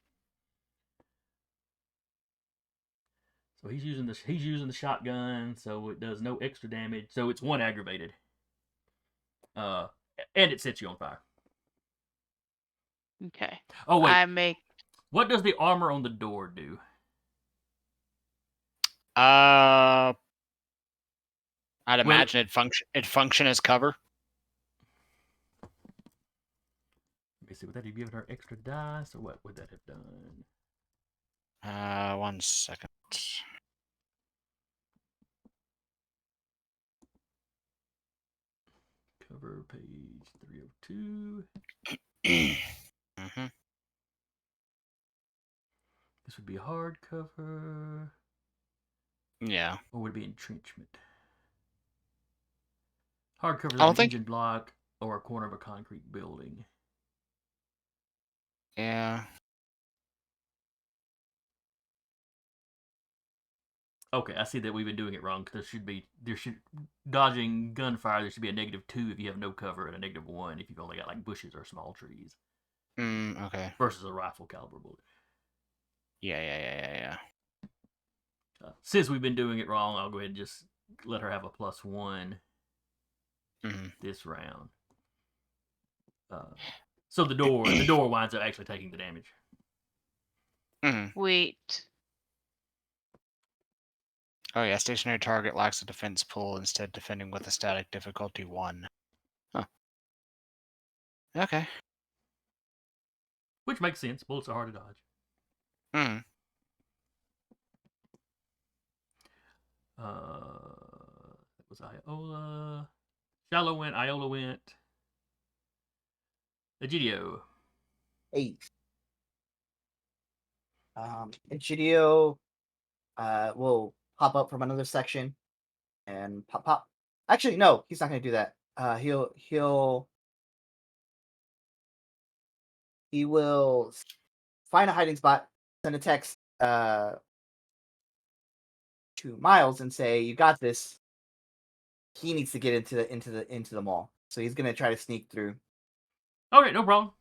So he's using the shotgun, so it does no extra damage. So it's 1 aggravated. And it sets you on fire. Okay. Oh wait, I make what does the armor on the door do? I'd Well- imagine it'd function as cover. Let me see. Would that have given her extra dice, or what would that have done? 1 second. Cover page 302. Mhm. This would be hardcover, Yeah. or would it be entrenchment? Hardcover is I don't an think- engine block or a corner of a concrete building. Yeah. Okay, I see that we've been doing it wrong. Dodging gunfire. There should be a -2 if you have no cover, and a -1 if you've only got like bushes or small trees, Okay. versus a rifle caliber bullet. Yeah. Since we've been doing it wrong, I'll go ahead and just let her have a +1 Mhm. this round. So the door winds up actually taking the damage. Mhm. wait. Oh yeah, stationary target lacks a defense pool, instead defending with a static difficulty 1. Huh. Okay. Which makes sense. Bullets are hard to dodge. Mhm. That was Iola. Shallow went. Iola went. Egidio. 8. Egidio will pop up from another section and pop. Actually, no, he's not going to do that. He will find a hiding spot, send a text to Miles and say, "You got this." He needs to get into the mall, so he's going to try to sneak through. Okay, no problem.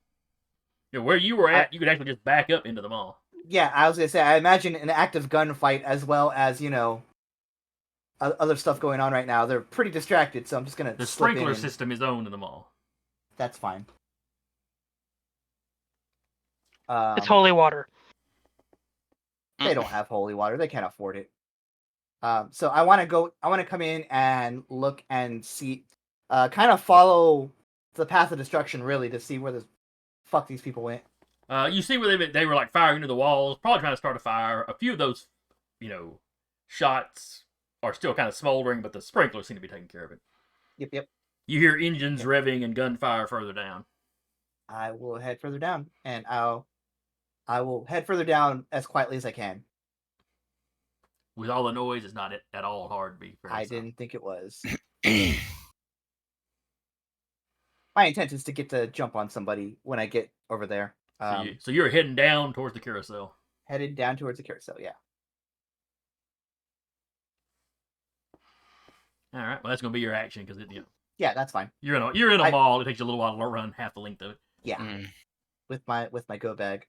Where you were at, you could actually just back up into the mall. Yeah, I was gonna say, I imagine an active gunfight as well as, other stuff going on right now. They're pretty distracted, so I'm just gonna The slip in sprinkler and system is owned in the mall. that's fine. It's holy water. They don't have holy water. They can't afford it. So I want to come in and look and see, kind of follow the path of destruction, really, to see where the fuck these people went. You see where they were like firing into the walls, probably trying to start a fire. A few of those, shots are still kind of smoldering, but the sprinklers seem to be taking care of it. Yep. You hear engines revving and gunfire further down. I will head further down, and I will head further down as quietly as I can. With all the noise, it's not at all hard to be fairly I silent. didn't think it was. My intent is to get to jump on somebody when I get over there. So you're heading down towards the carousel. Headed down towards the carousel, yeah. All right. Well, that's going to be your action because Yeah, that's fine. you're in a mall. It takes you a little while to run half the length of it. Yeah, with my go bag.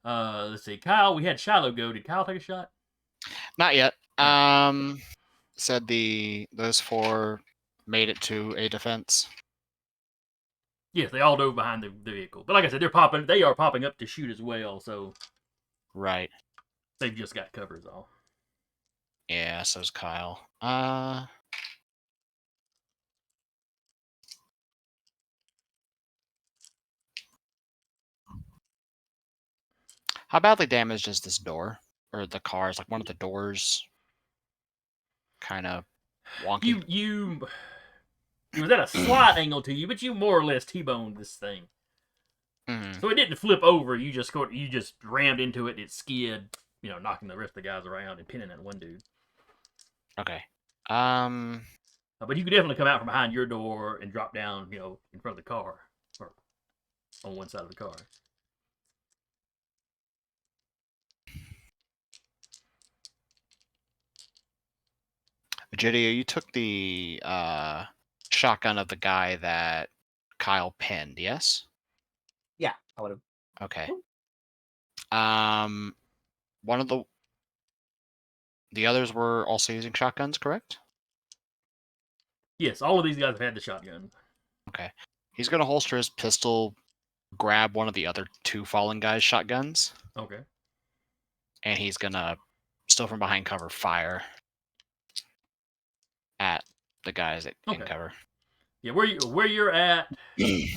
Let's see. Kyle, we had Shiloh go. Did Kyle take a shot? Not yet. Said those 4 made it to a defense. Yes, they all dove behind the vehicle. But like I said, they are popping up to shoot as well. So Right. they've just got covers all. Yeah, so's Kyle. How badly damaged is this door? Or the cars? Like one of the doors kind of wonky. It was at a slight angle to you, but you more or less T-boned this thing. So it didn't flip over. You just rammed into it. It skid, knocking the rest of the guys around and pinning that one dude. Okay. But you could definitely come out from behind your door and drop down, in front of the car, or on one side of the car. Vegeta, you took the shotgun of the guy that Kyle pinned, yes? Yeah, I would have. Okay. One of the others were also using shotguns, correct? Yes, all of these guys have had the shotgun. Okay. He's gonna holster his pistol, grab one of the other 2 fallen guys' shotguns. Okay. And he's gonna, still from behind cover, fire at the guys that can cover. Yeah, where you're at, you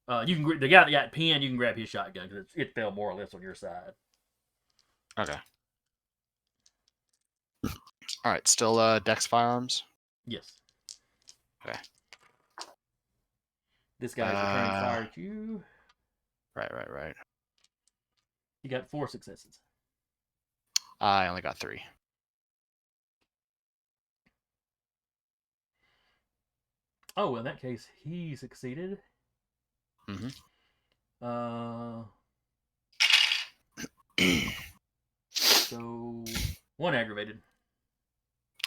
can the guy that got pinned. You can grab his shotgun because it fell more or less on your side. Okay. All right. Still, Dex firearms. Yes. Okay. This guy's returning fire at you. Right. You got 4 successes. I only got 3. Oh, in that case, he succeeded. Mm-hmm. So 1 aggravated,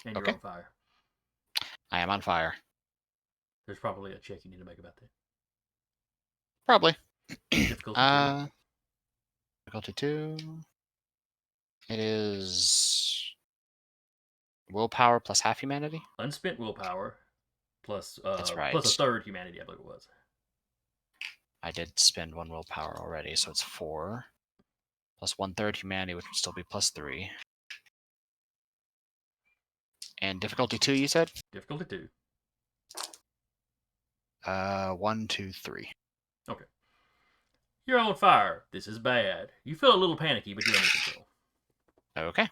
and you're on fire. I am on fire. There's probably a check you need to make about that. Probably. Difficulty 2. Difficulty 2. It is willpower plus half humanity. Unspent willpower plus That's right. plus a third humanity, I believe it was. I did spend 1 willpower already, so it's 4 plus 1/3 humanity, which would still be plus 3. And difficulty 2, you said? Difficulty 2. 1, 2, 3. Okay. You're on fire. This is bad. You feel a little panicky, but you're under control. Okay.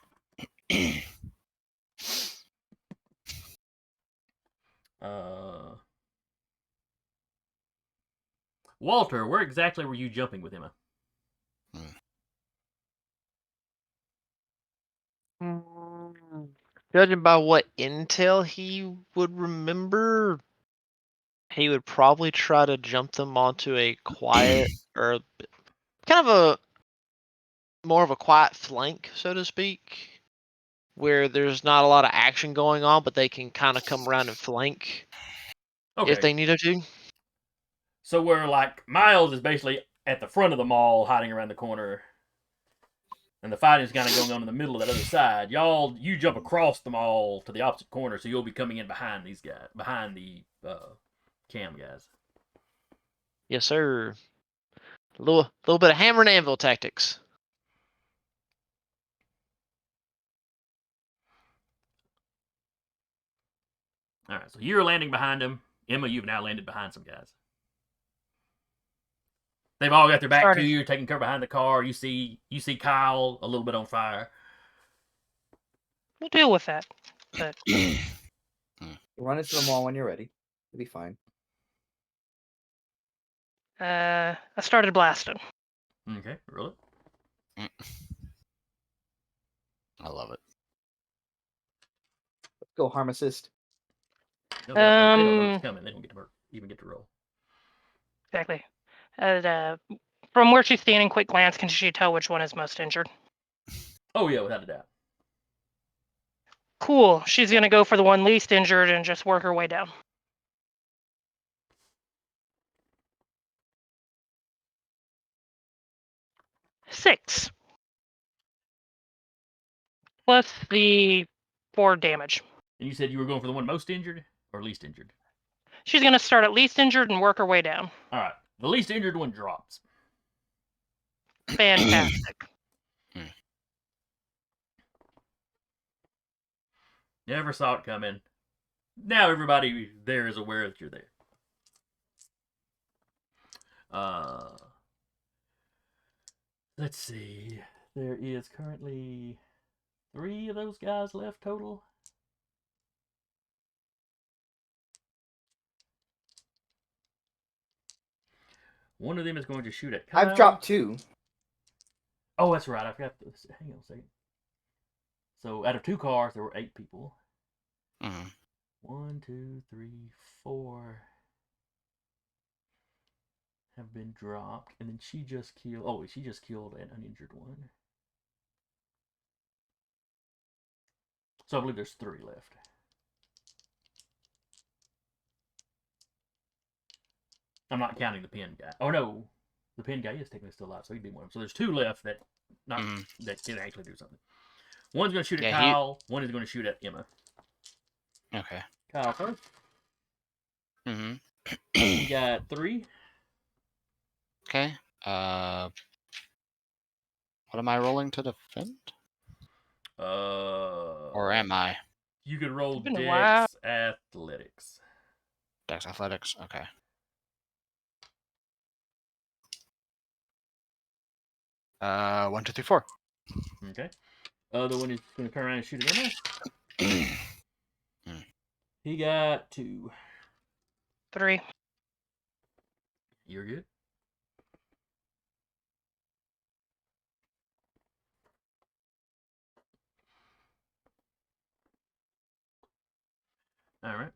Walter, where exactly were you jumping with Emma? Judging by what intel he would remember, he would probably try to jump them onto a quiet or kind of more of a quiet flank, so to speak, where there's not a lot of action going on, but they can kind of come around and flank if they needed to. So where like Miles is basically at the front of the mall, hiding around the corner, And the fighting is kind of going on in the middle of that other side. You jump across them all to the opposite corner, so you'll be coming in behind these guys, behind the cam guys. Yes, sir. A little bit of hammer and anvil tactics. All right, so you're landing behind them. Emma, you've now landed behind some guys. They've all got their back to you, taking cover behind the car. You see Kyle a little bit on fire. We'll deal with that. But Run into them all when you're ready. It'll be fine. I started blasting. Okay, roll it. I love it. Let's go harm assist. No, they don't know it's coming. They don't even get to roll. Exactly. From where she's standing, quick glance, can she tell which one is most injured? Oh yeah, without a doubt. Cool. She's gonna go for the one least injured and just work her way down. Six. Plus the 4 damage. And you said you were going for the one most injured or least injured? She's gonna start at least injured and work her way down. All right, the least injured one drops. Fantastic. Never saw it coming. Now everybody there is aware that you're there. Let's see. There is currently 3 of those guys left total. One of them is going to shoot at Kyle. I've dropped 2. Oh, that's right. I forgot. Hang on a second. So out of 2 cars, there were 8 people. 1, 2, 3, 4 have been dropped, and then she just killed. Oh, she just killed an uninjured one. So I believe there's 3 left. I'm not counting the pin guy. Oh no, the pin guy is technically still alive, so he'd be one of them. So there's 2 left that that can actually do something. One's going to shoot at Kyle. One is going to shoot at Emma. Okay. Kyle first. You got 3. Okay. What am I rolling to defend? Or am I? You could roll It's been a while. Dex Athletics. Dex Athletics. Okay. One, two, three, 4. Okay. Other one is going to turn around and shoot at Emma. He got 2. 3. You're good. All right.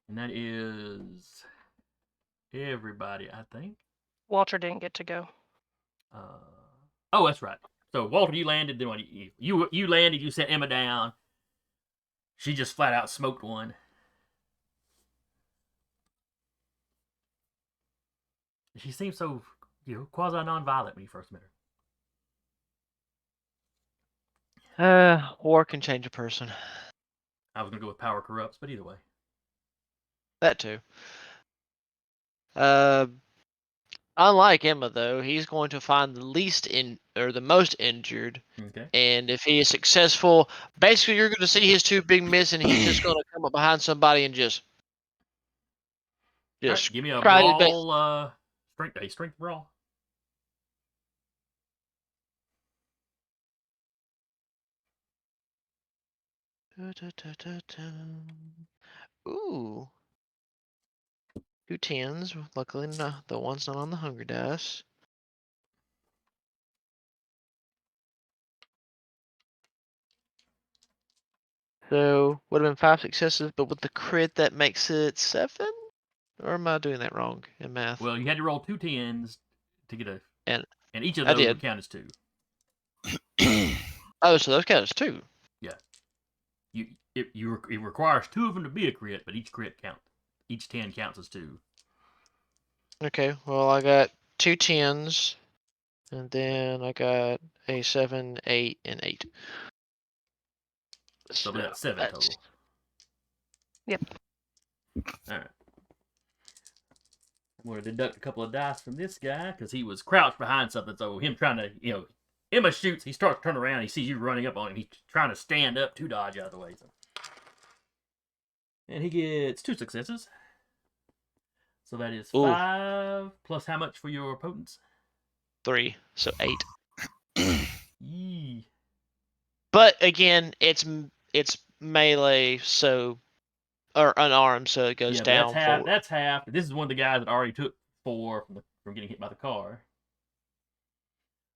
And that is everybody, I think. Walter didn't get to go. Oh, that's right. So Walter, you landed. Then what? You landed. You set Emma down. She just flat out smoked one. She seemed so, quasi non-violent when you first met her. War can change a person. I was gonna go with power corrupts, but either way. That too. Unlike Emma, though, he's going to find the most injured. Okay. And if he is successful, basically you're going to see his 2 big miss, and he's just going to come up behind somebody and just Right, give me a try his best. brawl. Strength brawl. Ooh. 2 10s. Luckily, the one's not on the hunger dice. So, would have been 5 successes, but with the crit, that makes it 7? Or am I doing that wrong in math? Well, you had to roll 2 10s to get a, and each of I those did. would count as 2. Oh, so those count as 2. Yeah. It requires 2 of them to be a crit, but each crit counts. Each 10 counts as 2. Okay, well, I got 2 10s. And then I got a 7, 8, and 8. So we got 7 that's- total. Yep. All right. I'm going to deduct a couple of dice from this guy because he was crouched behind something. So him trying to, Emma shoots. He starts to turn around. He sees you running up on him. He's trying to stand up to dodge out of the way. So. And he gets 2 successes. So that is 5 plus how much for your potence? 3, so 8. Yee. But again, it's melee, so or unarmed, so it goes down. That's half. That's half. This is one of the guys that already took 4 from getting hit by the car.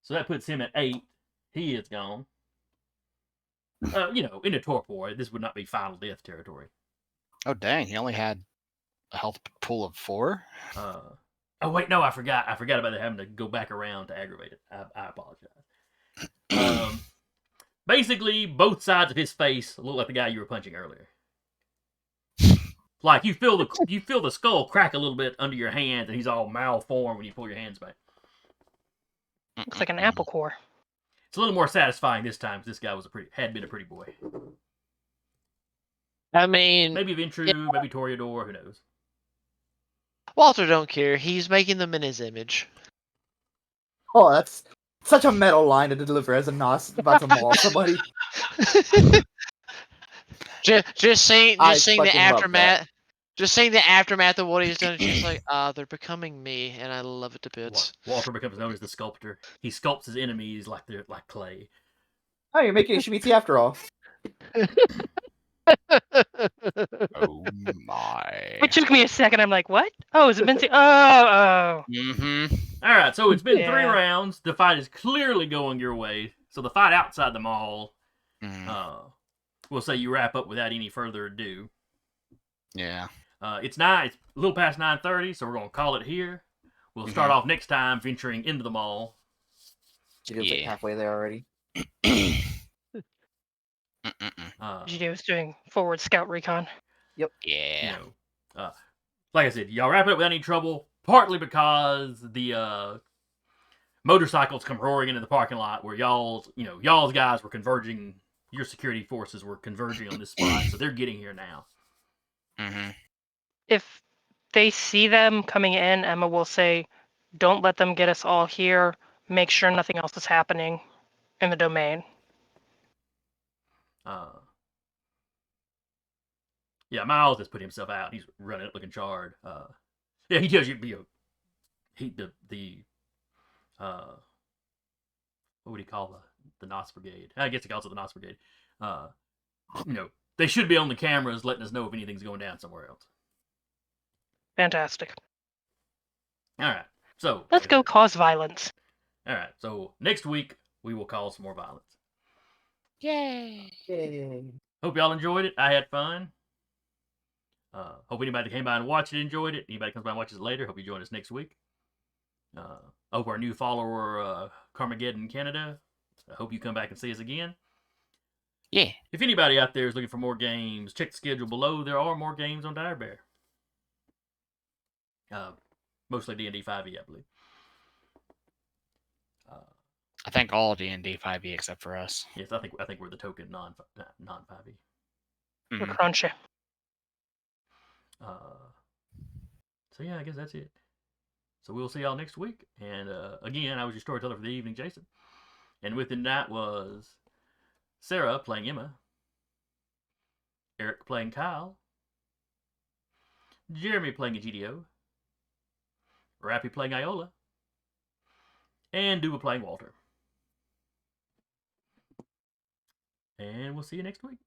So that puts him at 8. He is gone. In the torpor, this would not be final death territory. Oh dang, he only had a health pool of 4. Oh wait, no, I forgot. I forgot about having to go back around to aggravate it. I apologize. Basically, both sides of his face look like the guy you were punching earlier. Like you feel the skull crack a little bit under your hand, and he's all malformed when you pull your hands back. Looks like an apple core. It's a little more satisfying this time because this guy had been a pretty boy. I mean, Maybe Ventru, maybe Toreador, who knows? Walter don't care. He's making them in his image. Oh, that's such a metal line to deliver as a Nos about to maul somebody. just seeing I the fucking love aftermath. Just seeing the aftermath of what he's done. It's just like, they're becoming me, and I love it to bits. Walter becomes known as the sculptor. He sculpts his enemies like they're like clay. Oh, you're making HBT after all. Oh my. It took me a second. I'm like, what? Oh, is it meant to? Oh. Mm-hmm. All right, so it's been 3 Yeah. rounds. The fight is clearly going your way. So the fight outside the mall, we'll say you wrap up without any further ado. Yeah. It's a little past 9:30, so we're gonna call it here. We'll start off next time venturing into the mall. Judio's like halfway there already. Gideo's doing forward scout recon. Yeah. Like I said, y'all wrap it up without any trouble. Partly because the motorcycles come roaring into the parking lot where y'all's guys were converging. Your security forces were converging on this spot, so they're getting here now. Mm-hmm. If they see them coming in, Emma will say, don't let them get us all here. Make sure nothing else is happening in the domain. Yeah, Miles has put himself out. He's running it looking charred. Yeah, he tells you what would he call the Knots Brigade? I guess he calls it the Knots Brigade. They should be on the cameras letting us know if anything's going down somewhere else. Fantastic. All right, so Let's go cause violence. All right, so next week we will cause some more violence. Yay. Yay. Hope y'all enjoyed it. I had fun. Hope anybody that came by and watched it enjoyed it. Anybody that comes by and watches it later, hope you join us next week. Hope our new follower, Carmageddon Canada, I hope you come back and see us again. Yeah. If anybody out there is looking for more games, check the schedule below. There are more games on Dire Bear. Mostly D&D 5e, I believe. I think all D&D 5e except for us. Yes, I think we're the token non 5e. We're crunchy. So yeah, I guess that's it. So we'll see y'all next week. And again, I was your storyteller for the evening, Jason. And within that was Sarah playing Emma, Eric playing Kyle, Jeremy playing Egidio, Rappy playing Iola, and Duba playing Walter. And we'll see you next week.